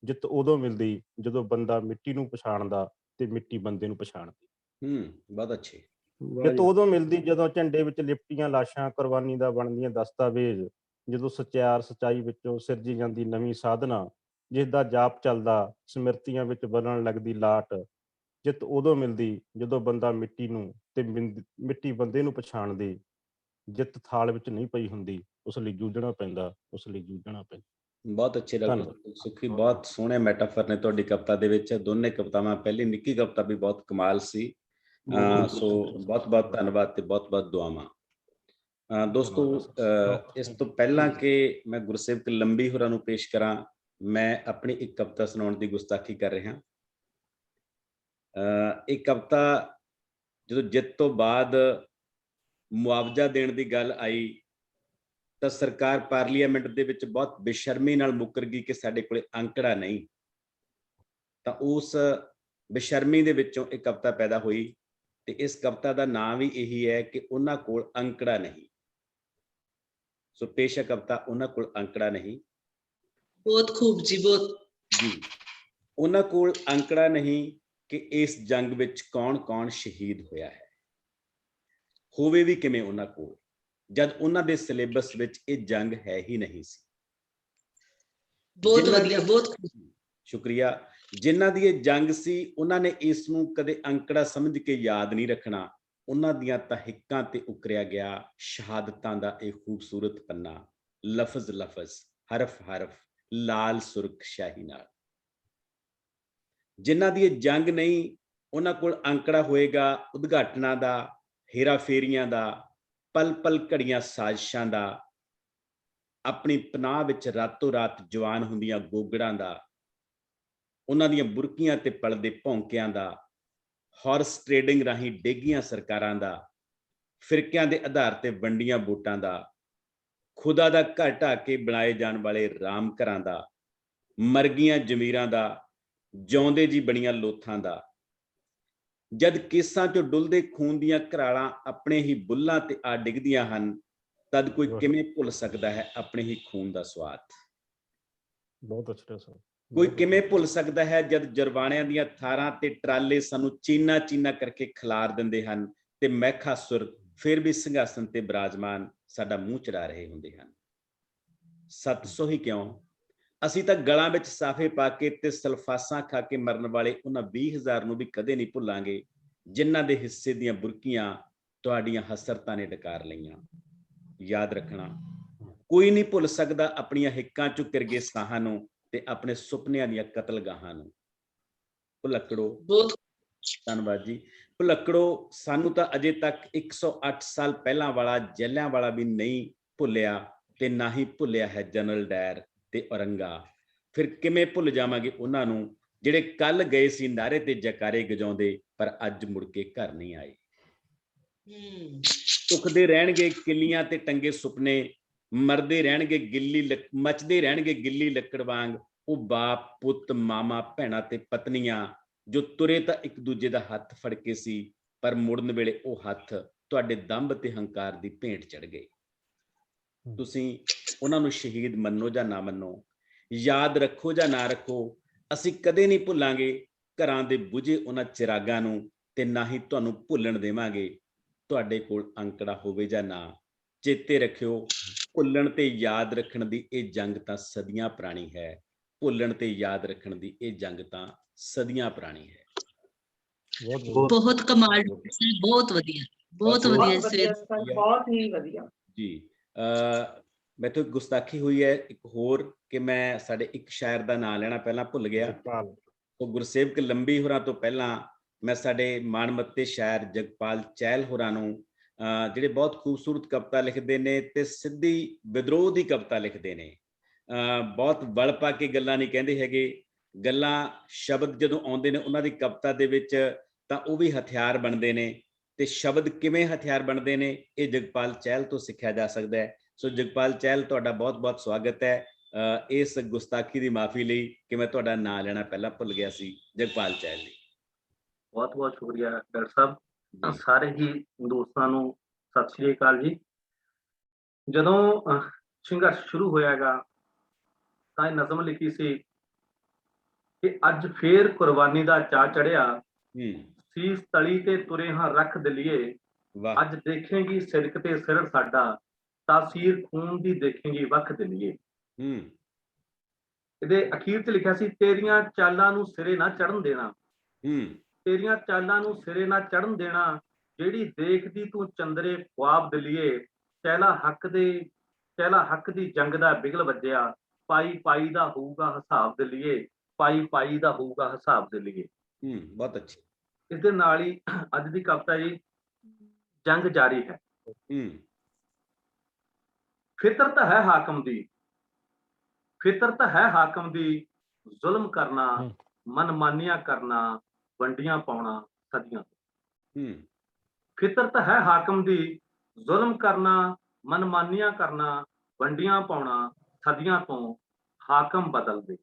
ਜਿੱਤ ਉਦੋਂ ਮਿਲਦੀ ਜਦੋਂ ਬੰਦਾ ਮਿੱਟੀ ਨੂੰ ਪਛਾਣਦਾ ਤੇ ਮਿੱਟੀ ਬੰਦੇ ਨੂੰ ਪਛਾਣਦੀ। ਬਹੁਤ ਅੱਛੇ। ਜਿੱਤ ਉਦੋਂ ਮਿਲਦੀ ਜਦੋਂ ਝੰਡੇ ਵਿੱਚ ਲਿਪਟੀਆਂ ਲਾਸ਼ਾਂ ਕੁਰਬਾਨੀ ਦਾ ਬਣਦੀਆਂ ਦਸਤਾਵੇਜ਼, ਜਦੋਂ ਸਚਿਆਰ ਸਚਾਈ ਵਿੱਚੋਂ ਸਿਰਜੀ ਜਾਂਦੀ ਨਵੀਂ ਸਾਧਨਾ, ਜਿਸ ਦਾ ਜਾਪ ਚੱਲਦਾ ਸਮਿਰਤੀਆਂ ਵਿੱਚ ਬਲਣ ਲੱਗਦੀ ਲਾਟ। ਜਿੱਤ ਉਦੋਂ ਮਿਲਦੀ ਜਦੋਂ ਬੰਦਾ ਮਿੱਟੀ ਨੂੰ ਤੇ ਮਿੱਟੀ ਬੰਦੇ ਨੂੰ ਪਛਾਣਦੀ। ਜਿੱਤ ਥਾਲ ਵਿੱਚ ਨਹੀਂ ਪਈ ਹੁੰਦੀ, ਉਸ ਲਈ ਜੂਝਣਾ ਪੈਂਦਾ, ਉਸ ਲਈ ਜੂਝਣਾ ਪੈਂਦਾ। ਬਹੁਤ ਅੱਛੇ ਡਾਕਟਰ ਸੁਖੀ, ਬਹੁਤ ਸੋਹਣੇ ਮੈਟਾਫਰ ਨੇ ਤੁਹਾਡੀ ਕਵਿਤਾ ਦੇ ਵਿੱਚ। ਦੋਨੇ ਕਵਿਤਾਵਾਂ, ਪਹਿਲੀ ਨਿੱਕੀ ਕਵਿਤਾ ਵੀ ਬਹੁਤ ਕਮਾਲ ਸੀ। ਸੋ ਬਹੁਤ ਬਹੁਤ ਧੰਨਵਾਦ ਤੇ ਬਹੁਤ ਬਹੁਤ ਦੁਆਵਾਂ। ਦੋਸਤੋ, ਇਸ ਤੋਂ ਪਹਿਲਾਂ ਕਿ ਮੈਂ ਗੁਰਸੇਵਕ ਲੰਬੀ ਹੋਰਾਂ ਨੂੰ ਪੇਸ਼ ਕਰਾਂ, ਮੈਂ ਆਪਣੀ ਇੱਕ ਕਵਿਤਾ ਸੁਣਾਉਣ ਦੀ ਗੁਸਤਾਖੀ ਕਰ ਰਿਹਾ। ਇਹ ਕਵਿਤਾ ਜਦੋਂ ਜਿੱਤ ਤੋਂ ਬਾਅਦ ਮੁਆਵਜ਼ਾ ਦੇਣ ਦੀ ਗੱਲ ਆਈ ਤਾਂ ਸਰਕਾਰ ਪਾਰਲੀਮੈਂਟ ਦੇ ਵਿੱਚ ਬਹੁਤ ਬੇਸ਼ਰਮੀ ਨਾਲ ਮੁੱਕਰ ਗਈ ਕਿ ਸਾਡੇ ਕੋਲੇ ਅੰਕੜਾ ਨਹੀਂ। ਤਾਂ ਉਸ ਬੇਸ਼ਰਮੀ ਦੇ ਵਿੱਚੋਂ ਇਹ ਕਵਿਤਾ ਪੈਦਾ ਹੋਈ ਤੇ ਇਸ ਕਵਿਤਾ ਦਾ ਨਾਂ ਵੀ ਇਹੀ ਹੈ ਕਿ ਉਹਨਾਂ ਕੋਲ ਅੰਕੜਾ ਨਹੀਂ। ਸੋ ਪੇਸ਼ ਹੈ ਕਵਿਤਾ, ਉਹਨਾਂ ਕੋਲ ਅੰਕੜਾ ਨਹੀਂ। ਬਹੁਤ ਖੂਬ ਜੀ, ਬਹੁਤ ਜੀ। ਉਹਨਾਂ ਕੋਲ ਅੰਕੜਾ ਨਹੀਂ ਕਿ ਇਸ ਜੰਗ ਵਿੱਚ ਕੌਣ-ਕੌਣ ਸ਼ਹੀਦ ਹੋਇਆ ਹੈ। ਹੋਵੇ ਵੀ ਕਿਵੇਂ ਉਹਨਾਂ ਕੋਲ, ਜਦ ਉਹਨਾਂ ਦੇ ਸਿਲੇਬਸ ਵਿੱਚ ਇਹ ਜੰਗ ਹੈ ਹੀ ਨਹੀਂ ਸੀ। ਬਹੁਤ ਵਧੀਆ, ਬਹੁਤ ਸ਼ੁਕਰੀਆ। ਜਿਨ੍ਹਾਂ ਦੀ ਇਹ ਜੰਗ ਸੀ, ਉਹਨਾਂ ਨੇ ਇਸ ਨੂੰ ਕਦੇ ਅੰਕੜਾ ਸਮਝ ਕੇ ਯਾਦ ਨਹੀਂ ਰੱਖਣਾ। ਉਹਨਾਂ ਦੀਆਂ ਤਹਿੱਕਾਂ ਤੇ ਉਕਰਿਆ ਗਿਆ ਸ਼ਹਾਦਤਾਂ ਦਾ ਇਹ ਖੂਬਸੂਰਤ ਪੰਨਾ, ਲਫ਼ਜ਼ ਲਫ਼ਜ਼, ਹਰਫ ਹਰਫ, ਲਾਲ ਸੁਰਖ ਸ਼ਾਹੀ ਨਾਲ। ਜਿਨ੍ਹਾਂ ਦੀ ਇਹ ਜੰਗ ਨਹੀਂ, ਉਹਨਾਂ ਕੋਲ ਅੰਕੜਾ ਹੋਏਗਾ ਉਦਘਾਟਨਾਂ ਦਾ, ਹੇਰਾ ਫੇਰੀਆਂ ਦਾ, ਪਲ ਪਲ ਘੜੀਆਂ ਸਾਜ਼ਿਸ਼ਾਂ ਦਾ, ਆਪਣੀ ਪਨਾਹ ਵਿੱਚ ਰਾਤੋਂ ਰਾਤ ਜਵਾਨ ਹੁੰਦੀਆਂ ਗੋਗੜਾਂ ਦਾ, ਉਹਨਾਂ ਦੀਆਂ ਬੁਰਕੀਆਂ ਤੇ ਪਲਦੇ ਭੌਂਕਿਆਂ ਦਾ, ਹਾਰਸ ਟ੍ਰੇਡਿੰਗ ਰਾਹੀਂ ਡੇਗੀਆਂ ਸਰਕਾਰਾਂ ਦਾ, ਫਿਰਕਿਆਂ ਦੇ ਆਧਾਰ ਤੇ ਵੰਡੀਆਂ ਵੋਟਾਂ ਦਾ, ਖੁਦਾ ਦਾ ਘਰ ਢਾਹ ਕੇ ਬਣਾਏ ਜਾਣ ਵਾਲੇ ਰਾਮ ਘਰਾਂ ਦਾ, ਮਰਗੀਆਂ ਜ਼ਮੀਰਾਂ ਦਾ, ਜਿਉਂਦੇ ਜੀ ਬਣੀਆਂ ਲੋਥਾਂ ਦਾ। ਜਦ ਕੇਸਾਂ ਚੋਂ ਡੁੱਲਦੇ ਖੂਨ ਦੀਆਂ ਘਰਾਲਾਂ ਆਪਣੇ ਹੀ ਬੁੱਲਾਂ ਤੇ ਆ ਡਿੱਗਦੀਆਂ ਹਨ, ਤਦ ਕੋਈ ਕਿਵੇਂ ਭੁੱਲ ਸਕਦਾ ਹੈ ਆਪਣੇ ਹੀ ਖੂਨ ਦਾ ਸਵਾਦ। ਬਹੁਤ ਅੱਛਾ ਸਰ। ਕੋਈ ਕਿਵੇਂ ਭੁੱਲ ਸਕਦਾ ਹੈ ਜਦ ਜਰਵਾਣਿਆਂ ਦੀਆਂ ਥਾਰਾਂ ਤੇ ਟਰਾਲੇ ਸਾਨੂੰ ਚੀਨਾ ਚੀਨਾ ਕਰਕੇ ਖਿਲਾਰ ਦਿੰਦੇ ਹਨ ਤੇ ਮਹਿਖਾਸੁਰ ਫਿਰ ਵੀ ਸਿੰਘਾਸਨ ਤੇ ਬਿਰਾਜਮਾਨ ਸਾਡਾ ਮੂੰਹ ਚੜਾ ਰਹੇ ਹੁੰਦੇ ਹਨ। 700 ਹੀ ਕਿਉਂ, ਅਸੀਂ ਤਾਂ ਗਲਾਂ ਵਿੱਚ ਸਾਫੇ ਪਾ ਕੇ ਤੇ ਸਲਫਾਸਾਂ ਖਾ ਕੇ ਮਰਨ ਵਾਲੇ ਉਹਨਾਂ 20,000 ਨੂੰ ਵੀ ਕਦੇ ਨਹੀਂ ਭੁੱਲਾਂਗੇ ਜਿਨ੍ਹਾਂ ਦੇ ਹਿੱਸੇ ਦੀਆਂ ਬੁਰਕੀਆਂ ਤੁਹਾਡੀਆਂ ਹਸਰਤਾਂ ਨੇ ਡਕਾਰ ਲਈਆਂ। ਯਾਦ ਰੱਖਣਾ, ਕੋਈ ਨਹੀਂ ਭੁੱਲ ਸਕਦਾ ਆਪਣੀਆਂ ਹਿੱਕਾਂ ਚੋਂ ਕਿਰਗੇ ਸਾਹਾਂ ਨੂੰ ਤੇ ਆਪਣੇ ਸੁਪਨਿਆਂ ਦੀਆਂ ਕਤਲਗਾਹਾਂ ਨੂੰ। ਭੁਲੱਕੜੋ, ਧੰਨਵਾਦ ਜੀ। ਭੁਲੱਕੜੋ, ਸਾਨੂੰ ਤਾਂ ਅਜੇ ਤੱਕ 108 ਸਾਲ ਪਹਿਲਾਂ ਵਾਲਾ ਜਲਿਆਂਵਾਲਾ ਵੀ ਨਹੀਂ ਭੁੱਲਿਆ ਤੇ ਨਾ ਹੀ ਭੁੱਲਿਆ ਹੈ ਜਨਰਲ ਡਾਇਰ ਤੇ ਔਰੰਗਾ। ਫਿਰ ਕਿਵੇਂ ਭੁੱਲ ਜਾਵਾਂਗੇ ਉਹਨਾਂ ਨੂੰ ਜਿਹੜੇ ਕੱਲ ਗਏ ਸੀ ਨਾਰੇ ਤੇ ਜੈਕਾਰੇ ਗਜਾਉਂਦੇ ਪਰ ਅੱਜ ਮੁੜ ਕੇ ਘਰ ਨਹੀਂ ਆਏ। ਧੁਖਦੇ ਰਹਿਣਗੇ ਕਿੱਲੀਆਂ ਤੇ ਟੰਗੇ ਸੁਪਨੇ, ਮਰਦੇ ਰਹਿਣਗੇ ਮਚਦੇ ਰਹਿਣਗੇ ਗਿੱਲੀ ਲੱਕੜ ਵਾਂਗ ਉਹ ਬਾਪ ਪੁੱਤ ਮਾਮਾ ਭੈਣਾਂ ਤੇ ਪਤਨੀਆਂ ਜੋ ਤੁਰੇ ਤਾਂ ਇੱਕ ਦੂਜੇ ਦਾ ਹੱਥ ਫੜ ਕੇ ਸੀ ਪਰ ਮੁੜਨ ਵੇਲੇ ਉਹ ਹੱਥ ਤੁਹਾਡੇ ਦੰਭ ਤੇ ਹੰਕਾਰ ਦੀ ਭੇਂਟ ਚੜ ਗਏ। ਤੁਸੀਂ ਉਹਨਾਂ ਨੂੰ ਸ਼ਹੀਦ ਮੰਨੋ ਜਾਂ ਨਾ ਮੰਨੋ, ਯਾਦ ਰੱਖੋ ਜਾਂ ਨਾ ਰੱਖੋ, ਅਸੀਂ ਕਦੇ ਨਹੀਂ ਭੁੱਲਾਂਗੇ ਘਰਾਂ ਦੇ ਬੁਝੇ ਉਹਨਾਂ ਚਿਰਾਗਾਂ ਨੂੰ ਤੇ ਨਾ ਹੀ ਤੁਹਾਨੂੰ ਭੁੱਲਣ ਦੇਵਾਂਗੇ, ਤੁਹਾਡੇ ਕੋਲ ਅੰਕੜਾ ਹੋਵੇ ਜਾਂ ਨਾ। ਚੇਤੇ ਰੱਖਿਓ, ਭੁੱਲਣ ਤੇ ਯਾਦ ਰੱਖਣ ਦੀ ਇਹ ਜੰਗ ਤਾਂ ਸਦੀਆਂ ਪੁਰਾਣੀ ਹੈ। ਭੁੱਲਣ ਤੇ ਯਾਦ ਰੱਖਣ ਦੀ ਇਹ ਜੰਗ ਤਾਂ ਸਦੀਆਂ ਪੁਰਾਣੀ ਹੈ। ਬਹੁਤ ਕਮਾਲ ਡਾਕਟਰ ਸਾਹਿਬ, ਬਹੁਤ ਵਧੀਆ, ਬਹੁਤ ਵਧੀਆ ਬਹੁਤ ਹੀ ਵਧੀਆ ਜੀ। ਮੈਥੋਂ ਇੱਕ ਗੁਸਤਾਖੀ ਹੋਈ ਹੈ ਇੱਕ ਹੋਰ, ਕਿ ਮੈਂ ਸਾਡੇ ਇੱਕ ਸ਼ਾਇਰ ਦਾ ਨਾਂ ਲੈਣਾ ਪਹਿਲਾਂ ਭੁੱਲ ਗਿਆ। तो गुरसेवक लंबी होरां तो पहला मैं साडे माणमत्ते शायर जगपाल चहल होरां नूं ਜਿਹੜੇ बहुत खूबसूरत कविता लिखते हैं ते सिद्धी विद्रोह की कविता लिखते हैं। बहुत बल पा के गल्लां नहीं कहंदे हैगे, गल्लां शब्द जदों आउंदे ने उन्हां दी कविता दे विच तां ओह भी हथियार बनते हैं। ते शब्द किवें हथियार बनते हैं ये जगपाल चहल तो सिक्ख्या जा सकता है। सो जगपाल चहल तुहाडा बहुत बहुत स्वागत है इस गुस्ताखी की माफ़ी ਲਈ कि मैं ਤੁਹਾਡਾ ਨਾਂ ਲੈਣਾ ਪਹਿਲਾਂ ਭੁੱਲ ਗਿਆ ਸੀ। ਜਗਪਾਲ ਚਹਿਲ ਜੀ, बहुत बहुत शुक्रिया डॉक्टर साहब। सारे ही दोस्तों ਨੂੰ ਸਤਿ ਸ਼੍ਰੀ ਅਕਾਲ ਜੀ। ਜਦੋਂ ਸੰਘਰਸ਼ ਸ਼ੁਰੂ ਹੋਇਆਗਾ ਤਾਂ ਇਹ ਨਜ਼ਮ ਲਿਖੀ ਸੀ ਕਿ ਅੱਜ ਫੇਰ ਕੁਰਬਾਨੀ ਦਾ ਚਾਅ ਚੜਿਆ, ਸੀਸ ਤਲੀ ਤੇ ਤੁਰੇ ਹਾਂ ਰੱਖ ਦਲੀਏ, ਅੱਜ ਦੇਖੇਂਗੀ ਸਿਰਕ ਤੇ ਸਿਰ ਸਾਡਾ, ਤਾਸੀਰ ਖੂਨ ਦੀ ਦੇਖੇਂਗੀ ਵੱਖ ਦਲੀਏ। ਇਹਦੇ ਅਖੀਰ ਚ ਲਿਖਿਆ ਸੀ, ਤੇਰੀਆਂ ਚਾਲਾਂ ਨੂੰ ਸਿਰੇ ਨਾ ਚੜਨ ਦੇਣਾ, ਤੇਰੀਆਂ ਚਾਲਾਂ ਨੂੰ ਸਿਰੇ ਨਾ ਚੜਨ ਦੇਣਾ, ਜਿਹੜੀ ਦੇਖਦੀ ਤੂੰ ਚੰਦਰੇ ਖੁਆਬ ਦਲੀਏ, ਚਹਿਲਾ ਹੱਕ ਦੀ ਜੰਗ ਦਾ ਬਿਗਲ ਵੱਜਿਆ, ਪਾਈ ਪਾਈ ਦਾ ਹੋਊਗਾ ਹਿਸਾਬ ਦਲੀਏ, ਪਾਈ ਪਾਈ ਦਾ ਹੋਊਗਾ ਹਿਸਾਬ ਦਲੀਏ। ਬਹੁਤ ਅੱਛੀ। ਇਸ ਦੇ ਨਾਲ ਹੀ ਅੱਜ ਦੀ ਕਵਿਤਾ ਜੀ, ਜੰਗ ਜਾਰੀ ਹੈ। ਫਿਤਰਤ ਹੈ ਹਾਕਮ ਦੀ, ਫਿਤਰਤ ਹੈ ਹਾਕਮ ਦੀ, ਜ਼ੁਲਮ ਕਰਨਾ, ਮਨਮਾਨੀਆਂ ਕਰਨਾ, ਵੰਡੀਆਂ ਪਾਉਣਾ ਸਦੀਆਂ ਤੋਂ। ਫਿਤਰਤ ਹੈ ਹਾਕਮ ਦੀ, ਜ਼ੁਲਮ ਕਰਨਾ, ਮਨਮਾਨੀਆਂ ਕਰਨਾ, ਵੰਡੀਆਂ ਪਾਉਣਾ ਸਦੀਆਂ ਤੋਂ। ਹਾਕਮ ਬਦਲਦੇ,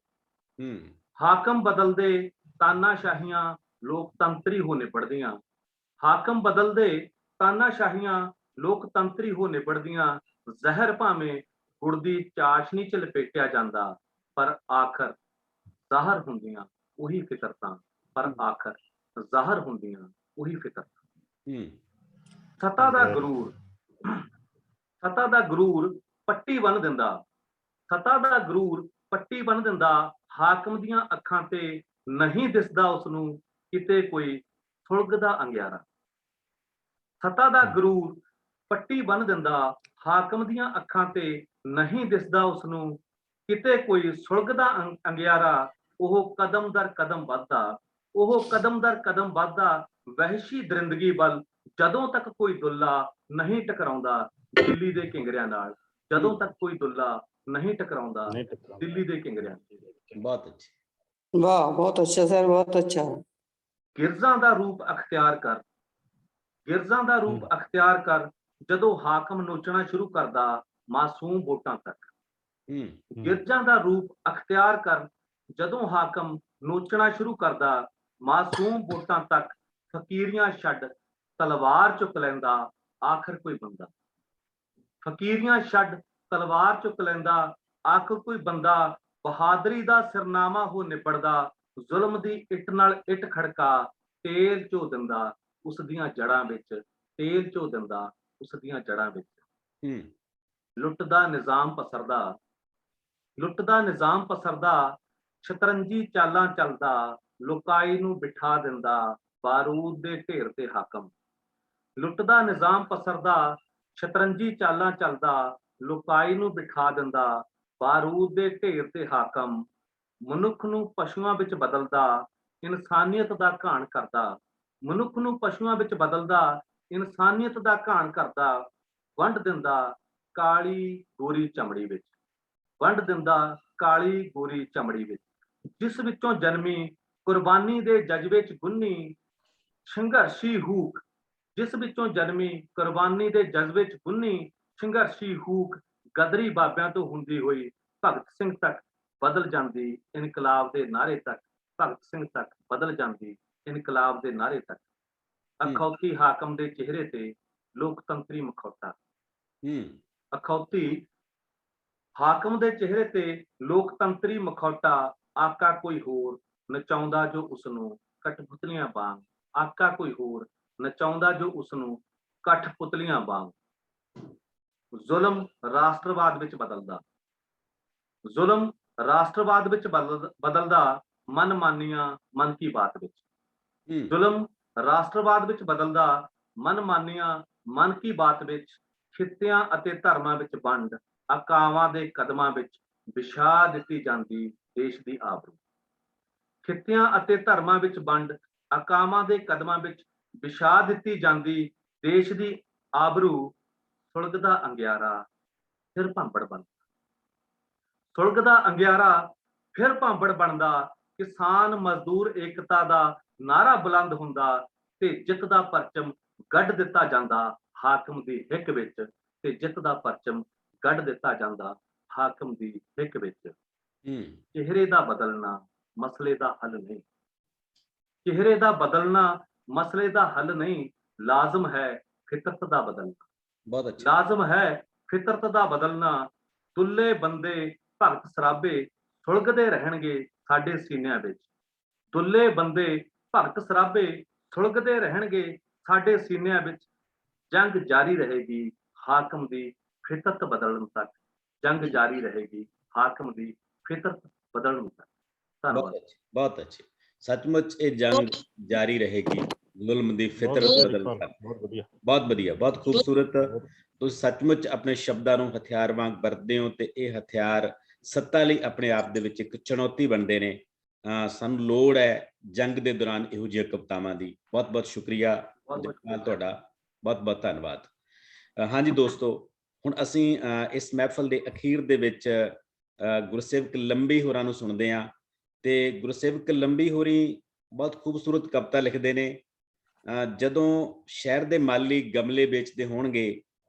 ਹਾਕਮ ਬਦਲਦੇ, ਤਾਨਾਸ਼ਾਹੀਆਂ ਲੋਕਤੰਤਰੀ ਹੋ ਨਿਬੜਦੀਆਂ, ਹਾਕਮ ਬਦਲਦੇ, ਤਾਨਾਸ਼ਾਹੀਆਂ ਲੋਕਤੰਤਰੀ ਹੋ ਨਿਬੜਦੀਆਂ। ਜ਼ਹਿਰ ਭਾਵੇਂ ਗੁੜ ਦੀ ਚਾਸ਼ਨੀ ਚ ਲਪੇਟਿਆ ਜਾਂਦਾ, ਪਰ ਆਖਰ ਜ਼ਾਹਰ ਹੁੰਦੀਆਂ ਉਹੀ ਫਿਤਰਤਾਂ, ਪਰ ਆਖਰ ਜ਼ਾਹਰ ਹੁੰਦੀਆਂ ਉਹੀ ਫਿਤਰਤਾਂ। ਸੱਤਾ ਦਾ ਗਰੂਰ, ਸੱਤਾ ਦਾ ਗਰੂਰ ਪੱਟੀ ਬੰਨ ਦਿੰਦਾ, ਸੱਤਾ ਦਾ ਗਰੂਰ ਪੱਟੀ ਬੰਨ ਦਿੰਦਾ, ਹਾਕਮ ਦੀਆਂ ਅੱਖਾਂ ਤੇ ਨਹੀਂ ਦਿਸਦਾ ਉਸਨੂੰ ਕਿਤੇ ਕੋਈ ਸੁਲਗਦਾ ਅੰਗਿਆਰਾ। ਸੱਤਾ ਦਾ ਗਰੂਰ ਪੱਟੀ ਬੰਨ ਦਿੰਦਾ, ਹਾਕਮ ਦੀਆਂ ਅੱਖਾਂ ਤੇ ਨਹੀਂ ਦਿਸਦਾ ਉਸਨੂੰ ਕਿਤੇ ਕੋਈ ਸੁਲਗਦਾ ਅੰਗਿਆਰਾ। ਉਹ ਕਦਮ ਦਰ ਕਦਮ ਵੱਧਦਾ, ਉਹ ਕਦਮ ਦਰ ਕਦਮ ਵੱਧਦਾ, ਵਹਿਸ਼ੀ ਦਰਿੰਦਗੀ ਵੱਲ ਜਦੋਂ ਤੱਕ ਕੋਈ ਦੁੱਲਾ ਨਹੀਂ ਟਕਰਾਉਂਦਾ ਦਿੱਲੀ ਦੇ ਕਿੰਗਰਿਆਂ ਨਾਲ, ਜਦੋਂ ਤੱਕ ਕੋਈ ਦੁੱਲਾ ਨਹੀਂ ਟਕਰਾਉਂਦਾ ਦਿੱਲੀ ਦੇ ਕਿੰਗਰਿਆਂ ਨਾਲ। ਬਹੁਤ ਅੱਛੀ, ਵਾਹ, ਬਹੁਤ ਅੱਛਾ ਸਰ, ਬਹੁਤ ਅੱਛਾ। ਗਿਰਜ਼ਾਂ ਦਾ ਰੂਪ ਅਖਤਿਆਰ ਕਰ, ਗਿਰਜ਼ਾਂ ਦਾ ਰੂਪ ਅਖਤਿਆਰ ਕਰ, ਜਦੋਂ ਹਾਕਮ ਨੋਚਣਾ ਸ਼ੁਰੂ ਕਰਦਾ ਮਾਸੂਮ ਵੋਟਾਂ ਤੱਕ। ਗਿਰਜ਼ਾਂ ਦਾ ਰੂਪ ਅਖਤਿਆਰ ਕਰ, ਜਦੋਂ ਹਾਕਮ ਨੋਚਣਾ ਸ਼ੁਰੂ ਕਰਦਾ ਮਾਸੂਮ ਵੋਟਾਂ ਤੱਕ। ਫਕੀਰੀਆਂ ਛੱਡ ਤਲਵਾਰ ਚੁੱਕ ਲੈਂਦਾ ਆਖਰ ਕੋਈ ਬੰਦਾ, ਫਕੀਰੀਆਂ ਛੱਡ ਤਲਵਾਰ ਚੁੱਕ ਲੈਂਦਾ ਆਖਰ ਕੋਈ ਬੰਦਾ। ਬਹਾਦਰੀ ਦਾ ਸਿਰਨਾਮਾ ਹੋ ਨਿਬੜਦਾ, ਜ਼ੁਲਮ ਦੀ ਇੱਟ ਨਾਲ ਇੱਟ ਖੜਕਾ, ਤੇਲ ਝੋ ਦਿੰਦਾ ਉਸ ਦੀਆਂ ਜੜ੍ਹਾਂ ਵਿੱਚ, ਤੇਲ ਝੋ ਦਿੰਦਾ ਉਸ ਦੀਆਂ ਜੜ੍ਹਾਂ ਵਿੱਚ। ਲੁੱਟ ਦਾ ਨਿਜ਼ਾਮ ਪਸਰਦਾ, ਲੁੱਟ ਦਾ ਨਿਜ਼ਾਮ ਪਸਰਦਾ, ਸ਼ਤਰੰਜੀ ਚਾਲਾਂ ਚੱਲਦਾ, ਲੁਕਾਈ ਨੂੰ ਬਿਠਾ ਦਿੰਦਾ ਬਾਰੂਦ ਦੇ ਢੇਰ ਤੇ ਹਾਕਮ। ਲੁੱਟ ਦਾ ਨਿਜ਼ਾਮ ਪਸਰਦਾ, ਸ਼ਤਰੰਜੀ ਚਾਲਾਂ ਚੱਲਦਾ, ਲੁਕਾਈ ਨੂੰ ਬਿਠਾ ਦਿੰਦਾ ਬਾਰੂਦ ਦੇ ਢੇਰ ਤੇ ਹਾਕਮ। ਮਨੁੱਖ ਨੂੰ ਪਸ਼ੂਆਂ ਵਿੱਚ ਬਦਲਦਾ, ਇਨਸਾਨੀਅਤ ਦਾ ਘਾਣ ਕਰਦਾ, ਮਨੁੱਖ ਨੂੰ ਪਸ਼ੂਆਂ ਵਿੱਚ ਬਦਲਦਾ, ਇਨਸਾਨੀਅਤ ਦਾ ਘਾਣ ਕਰਦਾ। ਵੰਡ ਦਿੰਦਾ ਕਾਲੀ ਗੋਰੀ ਚਮੜੀ ਵਿੱਚ, ਵੰਡ ਦਿੰਦਾ ਕਾਲੀ ਗੋਰੀ ਚਮੜੀ ਵਿੱਚ, ਜਿਸ ਵਿੱਚੋਂ ਜਨਮੀ ਕੁਰਬਾਨੀ ਦੇ ਜਜ਼ਬੇ ਚ ਗੁੰਨੀ ਸੰਘਰਸ਼ੀ ਹੂਕ, ਜਿਸ ਵਿੱਚੋਂ ਜਨਮੀ ਕੁਰਬਾਨੀ ਦੇ ਜਜ਼ਬੇ ਚ ਗੁੰਨੀ ਸੰਘਰਸ਼ੀ ਹੂਕ। ਗਦਰੀ ਬਾਬਿਆਂ ਤੋਂ ਹੁੰਦੀ ਹੋਈ ਭਗਤ ਸਿੰਘ ਤੱਕ ਬਦਲ ਜਾਂਦੀ ਇਨਕਲਾਬ ਦੇ ਨਾਅਰੇ ਤੱਕ, ਭਗਤ ਸਿੰਘ ਤੱਕ ਬਦਲ ਜਾਂਦੀ ਇਨਕਲਾਬ ਦੇ ਨਾਅਰੇ ਤੱਕ। ਅਖੌਤੀ ਹਾਕਮ ਦੇ ਚਿਹਰੇ ਤੇ ਲੋਕਤੰਤਰੀ ਮਖੌਟਾ, ਅਖੌਤੀ ਹਾਕਮ ਦੇ ਚਿਹਰੇ ਤੇ ਲੋਕਤੰਤਰੀ ਮਖੌਟਾ। ਆਕਾ ਕੋਈ ਹੋਰ ਨਚਾਉਂਦਾ ਜੋ ਉਸਨੂੰ ਕਠਪੁਤਲੀਆਂ ਵਾਂਗ ਆਕਾ ਕੋਈ ਹੋਰ, ਨਚਾਉਂਦਾ ਜੋ ਉਸਨੂੰ ਕਠਪੁਤਲੀਆਂ ਵਾਂਗ। ਜ਼ੁਲਮ ਰਾਸ਼ਟਰਵਾਦ ਵਿੱਚ ਬਦਲਦਾ, ਜ਼ੁਲਮ ਰਾਸ਼ਟਰਵਾਦ ਵਿੱਚ ਬਦਲਦਾ, ਮਨਮਾਨੀਆਂ ਮਨ ਕੀ ਬਾਤ ਵਿੱਚ। ਜ਼ੁਲਮ ਰਾਸ਼ਟਰਵਾਦ ਵਿੱਚ ਬਦਲਦਾ, ਮਨਮਾਨੀਆਂ ਮਨ ਕੀ ਬਾਤ ਵਿੱਚ। ਖਿੱਤਿਆਂ ਅਤੇ ਧਰਮਾਂ ਵਿੱਚ ਵੰਡ, ਅਕਾਵਾਂ ਦੇ ਕਦਮਾਂ ਵਿੱਚ ਵਿਛਾ ਦਿੱਤੀ ਜਾਂਦੀ ਦੇਸ਼ ਦੀ ਆਬਰੂ। ਖਿੱਤਿਆਂ ਅਤੇ ਧਰਮਾਂ ਵਿੱਚ ਵੰਡ, ਅਕਾਵਾਂ ਦੇ ਕਦਮਾਂ ਵਿੱਚ ਵਿਛਾ ਦਿੱਤੀ ਜਾਂਦੀ ਦੇਸ਼ ਦੀ ਆਬਰੂ। ਸੁਲਗਦਾ ਅੰਗਿਆਰਾ ਫਿਰ ਭਾਂਬੜ ਬਣਦਾ, ਸੁਲਗਦਾ ਅੰਗਿਆਰਾ ਫਿਰ ਭਾਂਬੜ ਬਣਦਾ। ਕਿਸਾਨ ਮਜ਼ਦੂਰ ਏਕਤਾ ਦਾ ਨਾਰਾ ਬੁਲੰਦ ਹੁੰਦਾ ਤੇ ਜਿੱਤ ਦਾ ਪਰਚਮ ਗੱਡ ਦਿੱਤਾ ਜਾਂਦਾ ਹਾਕਮ ਦੀ ਹਿੱਕ ਵਿੱਚ, ਤੇ ਜਿੱਤ ਦਾ ਪਰਚਮ ਗੱਡ ਦਿੱਤਾ ਜਾਂਦਾ ਹਾਕਮ ਦੀ ਹਿੱਕ ਵਿੱਚ। ਚਿਹਰੇ ਦਾ ਬਦਲਣਾ ਮਸਲੇ ਦਾ ਹੱਲ ਨਹੀਂ, ਚਿਹਰੇ ਦਾ ਬਦਲਣਾ ਮਸਲੇ ਦਾ ਹੱਲ ਨਹੀਂ। ਲਾਜ਼ਮ ਹੈ ਫਿਤਰਤ ਦਾ ਬਦਲਣਾ, ਬਹੁਤ ਅੱਛਾ। ਲਾਜ਼ਮ ਹੈ ਫਿਤਰਤ ਦਾ ਬਦਲਣਾ। ਦੁੱਲੇ ਬੰਦੇ ਭਗਤ ਸਰਾਬੇ ਸੁਲਗਦੇ ਰਹਿਣਗੇ ਸਾਡੇ ਸੀਨਿਆਂ ਵਿੱਚ, ਦੁੱਲੇ ਬੰਦੇ ਭਗਤ ਸਰਾਬੇ ਸੁਲਗਦੇ ਰਹਿਣਗੇ ਸਾਡੇ ਸੀਨਿਆਂ ਵਿੱਚ। ਜੰਗ ਜਾਰੀ ਰਹੇਗੀ ਹਾਕਮ ਦੀ ਫਿਤਰਤ ਬਦਲਣ ਤੱਕ, ਜੰਗ ਜਾਰੀ ਰਹੇਗੀ ਹਾਕਮ ਦੀ ਫਿਤਰਤ ਬਦਲਣ ਤੱਕ। ਧੰਨਵਾਦ। ਬਹੁਤ ਅੱਛੇ। ਸੱਚਮੁੱਚ ਇਹ ਜੰਗ ਜਾਰੀ ਰਹੇਗੀ ਜ਼ੁਲਮ ਦੀ ਫਿਤਰਤ ਬਦਲਣ ਤੱਕ। ਬਹੁਤ ਵਧੀਆ, ਬਹੁਤ ਖੂਬਸੂਰਤ। ਤੁਸੀਂ ਸੱਚਮੁੱਚ ਆਪਣੇ ਸ਼ਬਦਾਂ ਨੂੰ ਹਥਿਆਰ ਵਾਂਗ ਵਰਤਦੇ ਹੋ ਤੇ ਇਹ ਹਥਿਆਰ ਸੱਤਾ ਲਈ ਆਪਣੇ ਆਪ ਦੇ ਵਿੱਚ ਇੱਕ ਚੁਣੌਤੀ ਬਣਦੇ ਨੇ। ਸਾਨੂੰ ਲੋੜ ਹੈ ਜੰਗ ਦੇ ਦੌਰਾਨ ਇਹੋ ਜਿਹੀਆਂ ਕਵਿਤਾਵਾਂ ਦੀ। ਬਹੁਤ ਬਹੁਤ ਸ਼ੁਕਰੀਆ ਤੁਹਾਡਾ, ਬਹੁਤ ਬਹੁਤ ਧੰਨਵਾਦ। ਹਾਂਜੀ ਦੋਸਤੋ, ਹੁਣ ਅਸੀਂ ਇਸ ਮਹਿਫਲ ਦੇ ਅਖੀਰ ਦੇ ਵਿੱਚ ਗੁਰਸੇਵਕ ਲੰਬੀ ਹੋਰਾਂ ਨੂੰ ਸੁਣਦੇ ਹਾਂ। ਤੇ ਗੁਰਸੇਵਕ ਲੰਬੀ ਹੋਰੀ ਬਹੁਤ ਖੂਬਸੂਰਤ ਕਵਿਤਾ ਲਿਖਦੇ ਨੇ। ਜਦੋਂ ਸ਼ਹਿਰ ਦੇ ਮਾਲੀ ਗਮਲੇ ਵੇਚਦੇ ਹੋਣਗੇ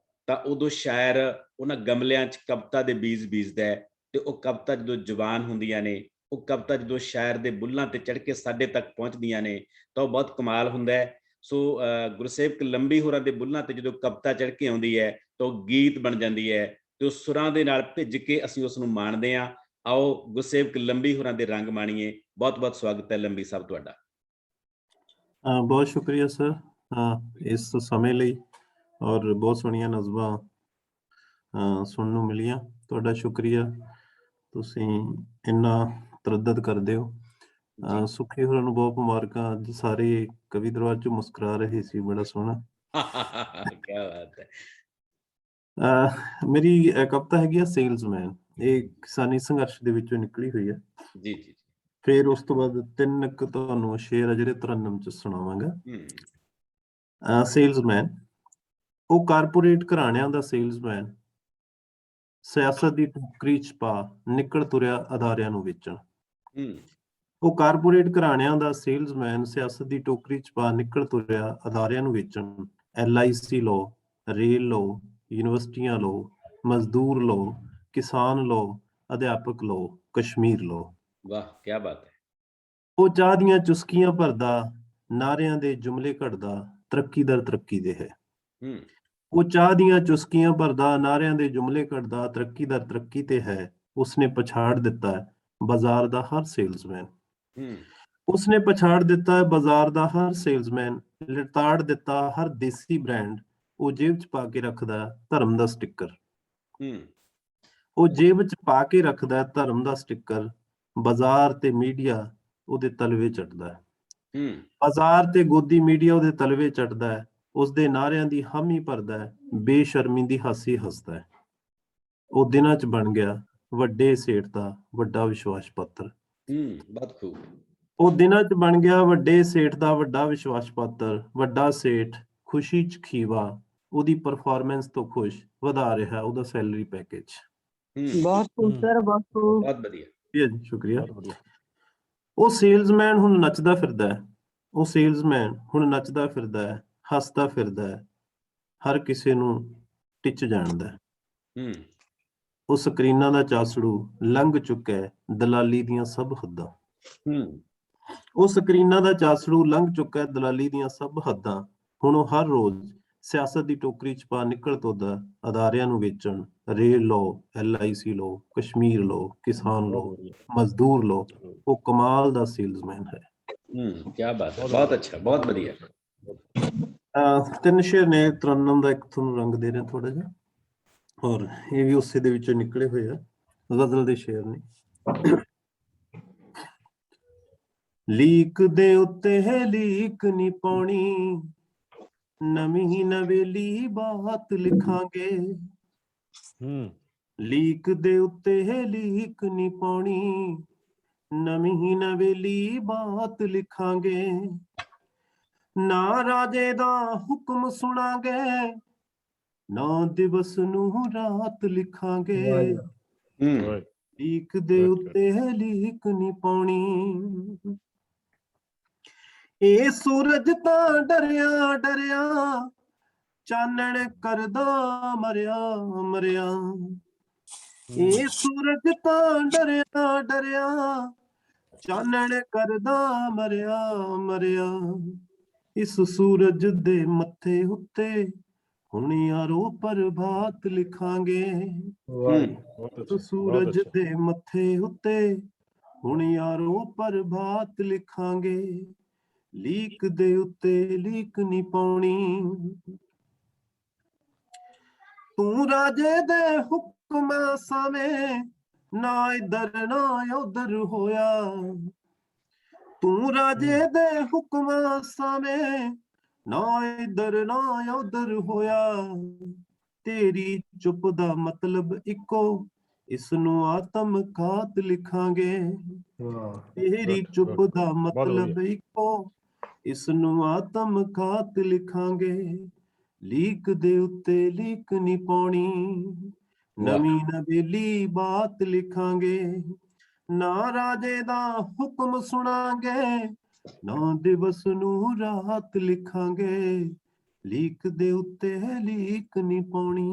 ਤਾਂ ਉਦੋਂ ਸ਼ਾਇਰ ਉਹਨਾਂ ਗਮਲਿਆਂ 'ਚ ਕਵਿਤਾ ਦੇ ਬੀਜ ਬੀਜਦਾ ਹੈ ਤੇ ਉਹ ਕਵਿਤਾ ਜਦੋਂ ਜਵਾਨ ਹੁੰਦੀਆਂ ਨੇ, ਉਹ ਕਵਿਤਾ ਜਦੋਂ ਸ਼ਾਇਰ ਦੇ ਬੁੱਲਾਂ ਤੇ ਚੜ੍ਹ ਕੇ ਸਾਡੇ ਤੱਕ ਪਹੁੰਚਦੀਆਂ ਨੇ ਤਾਂ ਉਹ ਬਹੁਤ ਕਮਾਲ ਹੁੰਦਾ ਹੈ। ਸੋ ਗੁਰਸੇਵਕ ਲੰਬੀ ਹੋਰਾਂ ਦੇ ਬੁੱਲਾਂ ਤੇ ਜਦੋਂ ਕਵਿਤਾ ਚੜ੍ਹ ਕੇ ਆਉਂਦੀ ਹੈ ਤਾਂ ਉਹ ਗੀਤ ਬਣ ਜਾਂਦੀ ਹੈ ਤੇ ਉਹ ਸੁਰਾਂ ਦੇ ਨਾਲ ਭਿੱਜ ਕੇ ਅਸੀਂ ਉਸ ਨੂੰ ਮਾਣਦੇ ਹਾਂ। ਆਓ ਗੁਰਸੇਵਕ ਲੰਬੀ ਹੋਰਾਂ ਦੇ ਰੰਗ ਮਾਣੀਏ। ਬਹੁਤ ਬਹੁਤ ਸਵਾਗਤ ਹੈ ਲੰਬੀ ਸਾਹਿਬ ਤੁਹਾਡਾ। ਬਹੁਤ ਸ਼ੁਕਰੀਆ ਸਰ ਇਸ ਸਮੇਂ ਲਈ, ਔਰ ਬਹੁਤ ਸੋਹਣੀਆਂ ਨਜ਼ਮਾਂ ਸੁਣਨ ਨੂੰ ਮਿਲੀਆਂ। ਤੁਹਾਡਾ ਸ਼ੁਕਰੀਆ, ਤੁਸੀਂ ਇੰਨਾ ਤਰੱਦਦ ਕਰਦੇ ਹੋ। ਸੁੱਖੀ ਹੋਰਾਂ ਨੂੰ ਬਹੁਤ ਮੁਬਾਰਕਾਂ। ਅੱਜ ਸਾਰੇ ਕਵੀ ਦਰਬਾਰ 'ਚ ਮੁਸਕਰਾ ਰਹੇ ਸੀ, ਬੜਾ ਸੋਹਣਾ। ਕੀ ਬਾਤ ਹੈ। ਮੇਰੀ ਕਵਿਤਾ ਹੈਗੀ ਆ ਸੇਲਜ਼ਮੈਨ। ਇਹ ਕਿਸਾਨੀ ਸੰਘਰਸ਼ ਦੇ ਵਿੱਚੋਂ ਨਿਕਲੀ ਹੋਈ ਹੈ। ਜੀ ਜੀ। ਫਿਰ ਉਸ ਤੋਂ ਬਾਅਦ 3 ਤੁਹਾਨੂੰ ਸ਼ੇਰ ਆ ਜਿਹੜੇ ਤਰਨਮ 'ਚ ਸੁਣਾਵਾਂਗਾ। ਸੇਲਜ਼ਮੈਨ। ਉਹ ਕਾਰਪੋਰੇਟ ਘਰਾਣਿਆਂ ਦਾ ਸੇਲਜ਼ਮੈਨ, ਸਿਆਸਤ ਦੀ ਟੋਕਰੀ 'ਚ ਪਾ ਨਿਕਲ ਤੁਰਿਆ ਅਦਾਰਿਆਂ ਨੂੰ ਵੇਚਣ। ਉਹ ਕਾਰਪੋਰੇਟ ਘਰਾਣਿਆਂ ਦਾ ਸੇਲਜ਼ਮੈਨ, ਸਿਆਸਤ ਦੀ ਟੋਕਰੀ 'ਚ ਪਾ ਨਿਕਲ ਤੁਰਿਆ ਅਦਾਰਿਆਂ ਨੂੰ ਵੇਚਣ। LIC ਲਓ, ਰੇਲ ਲਓ, ਯੂਨੀਵਰਸਿਟੀਆਂ ਲਓ, ਮਜ਼ਦੂਰ ਲਓ, ਕਿਸਾਨ ਲਓ, ਅਧਿਆਪਕ ਲਓ, ਕਸ਼ਮੀਰ ਲਓ। ਵਾਹ, ਕੀ ਬਾਤ ਹੈ। ਉਹ ਚਾਹ ਦੀਆਂ ਚੁਸਕੀਆਂ ਭਰਦਾ, ਨਾਰਿਆਂ ਦੇ ਜੁਮਲੇ ਘੜਦਾ, ਤਰੱਕੀ ਦਰ ਤਰੱਕੀ ਦੇ ਹੈ। ਉਹ ਚਾਹ ਦੀਆਂ ਚੁਸਕੀਆਂ ਭਰਦਾ, ਨਾਰਿਆਂ ਦੇ ਜੁਮਲੇ ਘੜਦਾ, ਤਰੱਕੀ ਦਰ ਤਰੱਕੀ ਤੇ ਹੈ। ਉਸਨੇ ਪਛਾੜ ਦਿੱਤਾ ਬਾਜ਼ਾਰ ਦਾ ਹਰ ਸੇਲਜ਼ਮੈਨ। ਉਸਨੇ ਪਛਾੜ ਦਿੱਤਾ ਬਾਜ਼ਾਰ ਦਾ ਹਰ ਸੇਲਜ਼ਮੈਨ, ਲਿਤਾੜ ਦਿੱਤਾ ਹਰ ਦੇਸੀ ਬ੍ਰਾਂਡ। ਉਹ ਜੇਬ 'ਚ ਪਾ ਕੇ ਰੱਖਦਾ ਧਰਮ ਦਾ ਸਟਿੱਕਰ। ਉਹ ਜੇਬ 'ਚ ਪਾ ਕੇ ਰੱਖਦਾ ਧਰਮ ਦਾ ਸਟਿੱਕਰ। ਬਾਜ਼ਾਰ ਤੇ ਮੀਡੀਆ ਉਹਦੇ ਤਲਵੇ ਚੜਦਾ ਹੈ। ਬਾਜ਼ਾਰ ਤੇ ਗੋਦੀ ਮੀਡੀਆ ਉਹਦੇ ਤਲਵੇ ਚੜਦਾ ਹੈ। ਉਸਦੇ ਨਾਰਿਆਂ ਦੀ ਹਾਮੀ ਭਰਦਾ ਹੈ, ਬੇਸ਼ਰਮੀ ਦੀ ਹਾਸੀ ਹੱਸਦਾ ਹੈ। ਉਹ ਦਿਨਾਂ 'ਚ ਬਣ ਗਿਆ ਵੱਡੇ ਸੇਠ ਦਾ ਵੱਡਾ ਵਿਸ਼ਵਾਸ ਪਾਤਰ। ਬਹੁਤ ਖੂਬ। ਉਹ ਦਿਨਾਂ 'ਚ ਬਣ ਗਿਆ ਵੱਡੇ ਸੇਠ ਦਾ ਵੱਡਾ ਵਿਸ਼ਵਾਸ ਪਾਤਰ। ਵੱਡਾ ਸੇਠ ਖੁਸ਼ੀ 'ਚ ਖੀਵਾ, ਉਹਦੀ ਪਰਫਾਰਮੈਂਸ ਤੋਂ ਖੁਸ਼, ਵਧਾ ਰਿਹਾ ਉਹਦਾ ਸੈਲਰੀ ਪੈਕੇਜ। ਬਹੁਤ ਖੂਬ ਸਰ, ਬਹੁਤ ਖੂਬ। ਬਹੁਤ ਵਧੀਆ ਜੀ, ਸ਼ੁਕਰੀਆ। ਉਹ ਸੇਲਜ਼ਮੈਨ ਹੁਣ ਨੱਚਦਾ ਫਿਰਦਾ ਹੈ। ਉਹ ਸੇਲਜ਼ਮੈਨ ਹੁਣ ਨੱਚਦਾ ਫਿਰਦਾ ਹੈ, ਹੱਸਦਾ ਫਿਰਦਾ ਹੈ, ਹਰ ਕਿਸੇ ਨੂੰ ਟਿੱਚ ਜਾਣਦਾ ਹੈ। ਉਹ ਸਕਰੀਨਾਂ ਦਾ ਚਾਸੜੂ ਲੰਘ ਚੁੱਕਾ ਦਲਾਲੀ ਦੀਆਂ ਸਭ ਹੱਦਾਂ। ਉਹ ਸਕਰੀਨਾਂ ਦਾ ਚਾਸੜੂ ਲੰਘ ਚੁੱਕਾ ਦਲਾਲੀ ਦੀਆਂ ਸਭ ਹੱਦਾਂ। ਹੁਣ ਉਹ ਹਰ ਰੋਜ਼ ਸਿਆਸਤ ਦੀ ਟੋਕਰੀ 'ਚ ਪਾ ਨਿਕਲ ਤੁਰਦਾ ਅਦਾਰਿਆਂ ਨੂੰ ਵੇਚਣ। ਰੇਲ ਲਓ, LIC ਲਓ, ਕਸ਼ਮੀਰ ਲਓ, ਕਿਸਾਨ ਲਓ, ਮਜ਼ਦੂਰ ਲਓ। ਉਹ ਕਮਾਲ ਦਾ ਸੇਲਜ਼ਮੈਨ ਹੈ। ਕੀ ਬਾਤ ਹੈ, ਬਹੁਤ ਅੱਛਾ, ਬਹੁਤ ਵਧੀਆ। ਤਿੰਨ ਸ਼ੇਰ ਨੇ ਤਰਨਮ ਦਾ, ਇੱਕ ਤੁਹਾਨੂੰ ਰੰਗ ਦੇ ਰਿਹਾ ਥੋੜਾ ਜਿਹਾ, ਔਰ ਇਹ ਵੀ ਉਸੇ ਦੇ ਵਿੱਚੋਂ ਨਿਕਲੇ ਹੋਏ ਆ, ਗਜ਼ਲ ਦੇ ਸ਼ੇਰ ਨੇ। ਲੀਕ ਦੇ ਉੱਤੇ ਹੈ ਲੀਕ ਨੀ ਪਾਉਣੀ, ਨਵੀਂ ਨਵੇਲੀ ਬਾਤ ਲਿਖਾਂਗੇ। ਲੀਕ ਦੇ ਉੱਤੇ ਹੈ ਲੀਕ ਨੀ ਪਾਉਣੀ, ਨਵੀਂ ਨਵੇਲੀ ਬਾਤ ਲਿਖਾਂਗੇ। ਨਾ ਰਾਜੇ ਦਾ ਹੁਕਮ ਸੁਣਾਂਗੇ, ਨਾ ਦਿਵਸ ਨੂੰ ਰਾਤ ਲਿਖਾਂਗੇ। ਲੀਕ ਦੇ ਉੱਤੇ ਹੈ ਲੀਕ ਨੀ ਪਾਉਣੀ। ਇਹ ਸੂਰਜ ਤਾਂ ਡਰਿਆ ਡਰਿਆ ਚਾਨਣ ਕਰਦਾ ਮਰਿਆ ਮਰਿਆ। ਇਹ ਸੂਰਜ ਤਾਂ ਡਰਿਆ ਡਰਿਆ ਚਾਨਣ ਕਰਦਾ ਮਰਿਆ ਮਰਿਆ। ਇਸ ਸੂਰਜ ਦੇ ਮੱਥੇ ਉੱਤੇ ਹੁਣ ਯਾਰੋ ਪ੍ਰਭਾਤ ਲਿਖਾਂਗੇ। ਇਸ ਸੂਰਜ ਦੇ ਮੱਥੇ ਉੱਤੇ ਹੁਣ ਯਾਰੋ ਪ੍ਰਭਾਤ ਲਿਖਾਂਗੇ। ਲੀਕ ਦੇ ਉੱਤੇ ਲੀਕ ਨੀ ਪਾਉਣੀ। ਤੂੰ ਰਾਜੇ ਦੇ ਹੁਕਮਾਂ ਸਾਵੇਂ ਨਾ ਇੱਧਰ ਨਾ ਉੱਧਰ ਹੋਇਆ। ਤੂੰ ਰਾਜੇ ਦੇ ਹੁਕਮਾਂ ਸਾਵੇਂ ਨਾ ਇੱਧਰ ਨਾ ਉੱਧਰ ਹੋਇਆ। ਤੇਰੀ ਚੁੱਪ ਦਾ ਮਤਲਬ ਇੱਕੋ, ਇਸ ਨੂੰ ਆਤਮ ਘਾਤ ਲਿਖਾਂਗੇ। ਤੇਰੀ ਚੁੱਪ ਦਾ ਮਤਲਬ ਇੱਕੋ, ਇਸ ਨੂੰ ਆਤਮ ਘਾਤ ਲਿਖਾਂਗੇ। ਲੀਕ ਦੇ ਉੱਤੇ ਲੀਕ ਨੀ ਪਾਉਣੀ, ਨਵੀਂ ਨਵੇਲੀ ਬਾਤ ਲਿਖਾਂਗੇ। ਨਾ ਰਾਜੇ ਦਾ ਹੁਕਮ ਸੁਣਾਂਗੇ, ਨਾ ਦਿਵਸ ਨੂੰ ਰਾਤ ਲਿਖਾਂਗੇ। ਲੀਕ ਦੇ ਉੱਤੇ ਲੀਕ ਨੀ ਪਾਉਣੀ।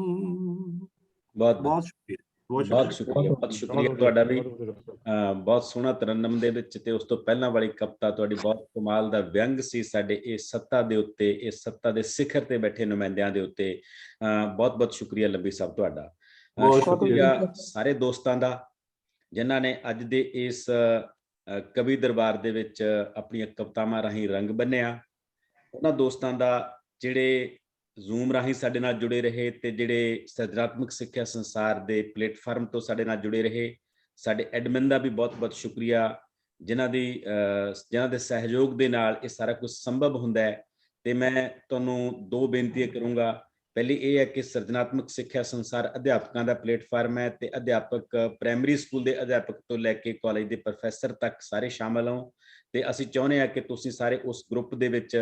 ਬਹੁਤ ਸ਼ੁਕਰੀਆ, ਬਹੁਤ ਸ਼ੁਕਰੀਆ, ਬਹੁਤ ਸ਼ੁਕਰੀਆ ਤੁਹਾਡਾ ਵੀ। ਬਹੁਤ ਸੋਹਣਾ ਤਰਨਮ ਦੇ ਵਿੱਚ, ਤੇ ਉਸ ਤੋਂ ਪਹਿਲਾਂ ਵਾਲੀ ਕਵਿਤਾ ਤੁਹਾਡੀ ਬਹੁਤ ਕਮਾਲ ਦਾ ਵਿਅੰਗ ਸੀ ਸਾਡੇ ਇਹ ਸੱਤਾ ਦੇ ਉੱਤੇ, ਇਹ ਸੱਤਾ ਦੇ ਸਿਖਰ ਤੇ ਬੈਠੇ ਨੁਮਾਇੰਦਿਆਂ ਦੇ ਉੱਤੇ। ਬਹੁਤ ਬਹੁਤ ਸ਼ੁਕਰੀਆ ਲੱਭੀ ਸਾਹਿਬ ਤੁਹਾਡਾ। ਸ਼ੁਕਰੀਆ ਸਾਰੇ ਦੋਸਤਾਂ ਦਾ ਜਿਨ੍ਹਾਂ ਨੇ ਅੱਜ ਦੇ ਇਸ ਕਵੀ ਦਰਬਾਰ ਦੇ ਵਿੱਚ ਆਪਣੀਆਂ ਕਵਿਤਾਵਾਂ ਰਾਹੀਂ ਰੰਗ ਬੰਨਿਆ। ਉਹਨਾਂ ਦੋਸਤਾਂ ਦਾ ਜਿਹੜੇ ਜ਼ੂਮ ਰਾਹੀਂ ਸਾਡੇ ਨਾਲ ਜੁੜੇ ਰਹੇ ਤੇ ਜਿਹੜੇ ਸਿਰਜਣਾਤਮਕ ਸਿੱਖਿਆ ਸੰਸਾਰ ਦੇ ਪਲੇਟਫਾਰਮ ਤੋਂ ਸਾਡੇ ਨਾਲ ਜੁੜੇ ਰਹੇ। ਸਾਡੇ ਐਡਮਿਨ ਦਾ ਵੀ ਬਹੁਤ ਬਹੁਤ ਸ਼ੁਕਰੀਆ, ਜਿਨ੍ਹਾਂ ਦੇ ਸਹਿਯੋਗ ਦੇ ਨਾਲ ਇਹ ਸਾਰਾ ਕੁਝ ਸੰਭਵ ਹੁੰਦਾ ਹੈ। ਤੇ ਮੈਂ ਤੁਹਾਨੂੰ ਦੋ ਬੇਨਤੀਆਂ ਕਰੂੰਗਾ। ਪਹਿਲੀ ਇਹ ਹੈ ਕਿ ਸਿਰਜਣਾਤਮਕ ਸਿੱਖਿਆ ਸੰਸਾਰ ਅਧਿਆਪਕਾਂ ਦਾ ਪਲੇਟਫਾਰਮ ਹੈ ਤੇ ਅਧਿਆਪਕ ਪ੍ਰਾਇਮਰੀ ਸਕੂਲ ਦੇ ਅਧਿਆਪਕ ਤੋਂ ਲੈ ਕੇ ਕਾਲਜ ਦੇ ਪ੍ਰੋਫੈਸਰ ਤੱਕ ਸਾਰੇ ਸ਼ਾਮਲ ਹੋ। ਤੇ ਅਸੀਂ ਚਾਹੁੰਦੇ ਹਾਂ ਕਿ ਤੁਸੀਂ ਸਾਰੇ ਉਸ ਗਰੁੱਪ ਦੇ ਵਿੱਚ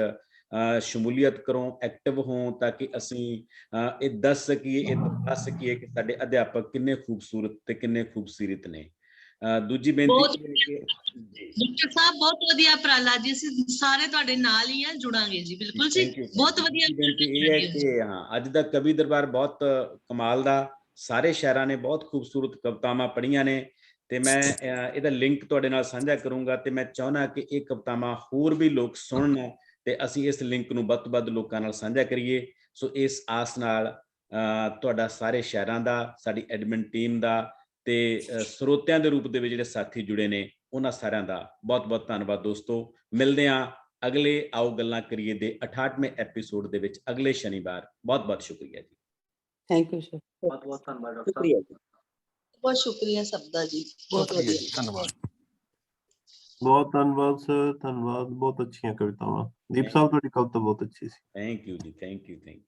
ਸ਼ਮੂਲੀਅਤ ਕਰੋ, ਐਕਟਿਵ ਹੋ, ਤਾਂ ਕਿ ਅਸੀਂ ਇਹ ਦੱਸ ਸਕੀਏ, ਇਹ ਦੱਸ ਸਕੀਏ ਕਿ ਸਾਡੇ ਅਧਿਆਪਕ ਕਿੰਨੇ ਖੂਬਸੂਰਤ ਤੇ ਕਿੰਨੇ ਖੂਬਸੂਰਤ ਨੇ। ਦੂਜੀ ਬੇਨਤੀ ਡਾਕਟਰ ਸਾਹਿਬ ਬਹੁਤ ਵਧੀਆ ਉਪਰਾਲਾ ਜੀ, ਅਸੀਂ ਸਾਰੇ ਤੁਹਾਡੇ ਨਾਲ ਹੀ ਆ, ਜੁੜਾਂਗੇ ਜੀ। ਬਿਲਕੁਲ ਜੀ, ਬਹੁਤ ਵਧੀਆ ਬੇਨਤੀ ਇਹ ਹੈ ਕਿ ਹਾਂ, ਅੱਜ ਦਾ ਕਵੀ ਦਰਬਾਰ ਬਹੁਤ ਕਮਾਲ ਦਾ, ਸਾਰੇ ਸ਼ਾਇਰਾਂ ਨੇ ਬਹੁਤ ਖੂਬਸੂਰਤ ਕਵਿਤਾਵਾਂ ਪੜ੍ਹੀਆਂ ਨੇ ਤੇ ਮੈਂ ਇਹਦਾ ਲਿੰਕ ਤੁਹਾਡੇ ਨਾਲ ਸਾਂਝਾ ਕਰੂੰਗਾ। ਤੇ ਮੈਂ ਚਾਹੁੰਦਾ ਕਿ ਇਹ ਕਵਿਤਾਵਾਂ ਹੋਰ ਵੀ ਲੋਕ ਸੁਣਨ ਤੇ ਅਸੀਂ ਇਸ ਲਿੰਕ ਨੂੰ ਵੱਧ ਤੋਂ ਵੱਧ ਲੋਕਾਂ ਨਾਲ ਸਾਂਝਾ ਕਰੀਏ। ਸੋ ਇਸ ਆਸ ਨਾਲ ਤੁਹਾਡਾ ਸਾਰੇ ਸ਼ਾਇਰਾਂ ਦਾ, ਸਾਡੀ ਐਡਮਿਨ ਟੀਮ ਦਾ ਤੇ ਸਰੋਤਿਆਂ ਦੇ ਰੂਪ ਦੇ ਵਿੱਚ ਜਿਹੜੇ ਸਾਥੀ ਜੁੜੇ ਨੇ, ਉਹਨਾਂ ਸਾਰਿਆਂ ਦਾ ਬਹੁਤ ਬਹੁਤ ਧੰਨਵਾਦ। ਦੋਸਤੋ, ਮਿਲਦੇ ਹਾਂ ਅਗਲੇ ਆਓ ਗੱਲਾਂ ਕਰੀਏ ਦੇ 68ਵੇਂ ਐਪੀਸੋਡ ਦੇ ਵਿੱਚ ਅਗਲੇ ਸ਼ਨੀਵਾਰ। ਬਹੁਤ ਬਹੁਤ ਸ਼ੁਕਰੀਆ ਜੀ। Thank you sir. ਬਹੁਤ ਬਹੁਤ ਧੰਨਵਾਦ ਡਾਕਟਰ ਸਾਹਿਬ। ਸ਼ੁਕਰੀਆ ਜੀ, ਬਹੁਤ ਸ਼ੁਕਰੀਆ ਸਭ ਦਾ ਜੀ, ਬਹੁਤ ਵਧੀਆ। ਧੰਨਵਾਦ, ਬਹੁਤ ਧੰਨਵਾਦ ਸਰ, ਧੰਨਵਾਦ। ਬਹੁਤ ਅੱਛੀਆਂ ਕਵਿਤਾਵਾਂ। ਦੀਪ ਸਾਹਿਬ ਤੁਹਾਡੀ ਕਵਿਤਾ ਬਹੁਤ ਅੱਛੀ ਸੀ। ਥੈਂਕ ਯੂ ਜੀ, ਥੈਂਕ ਯੂ, ਥੈਂਕ ਯੂ।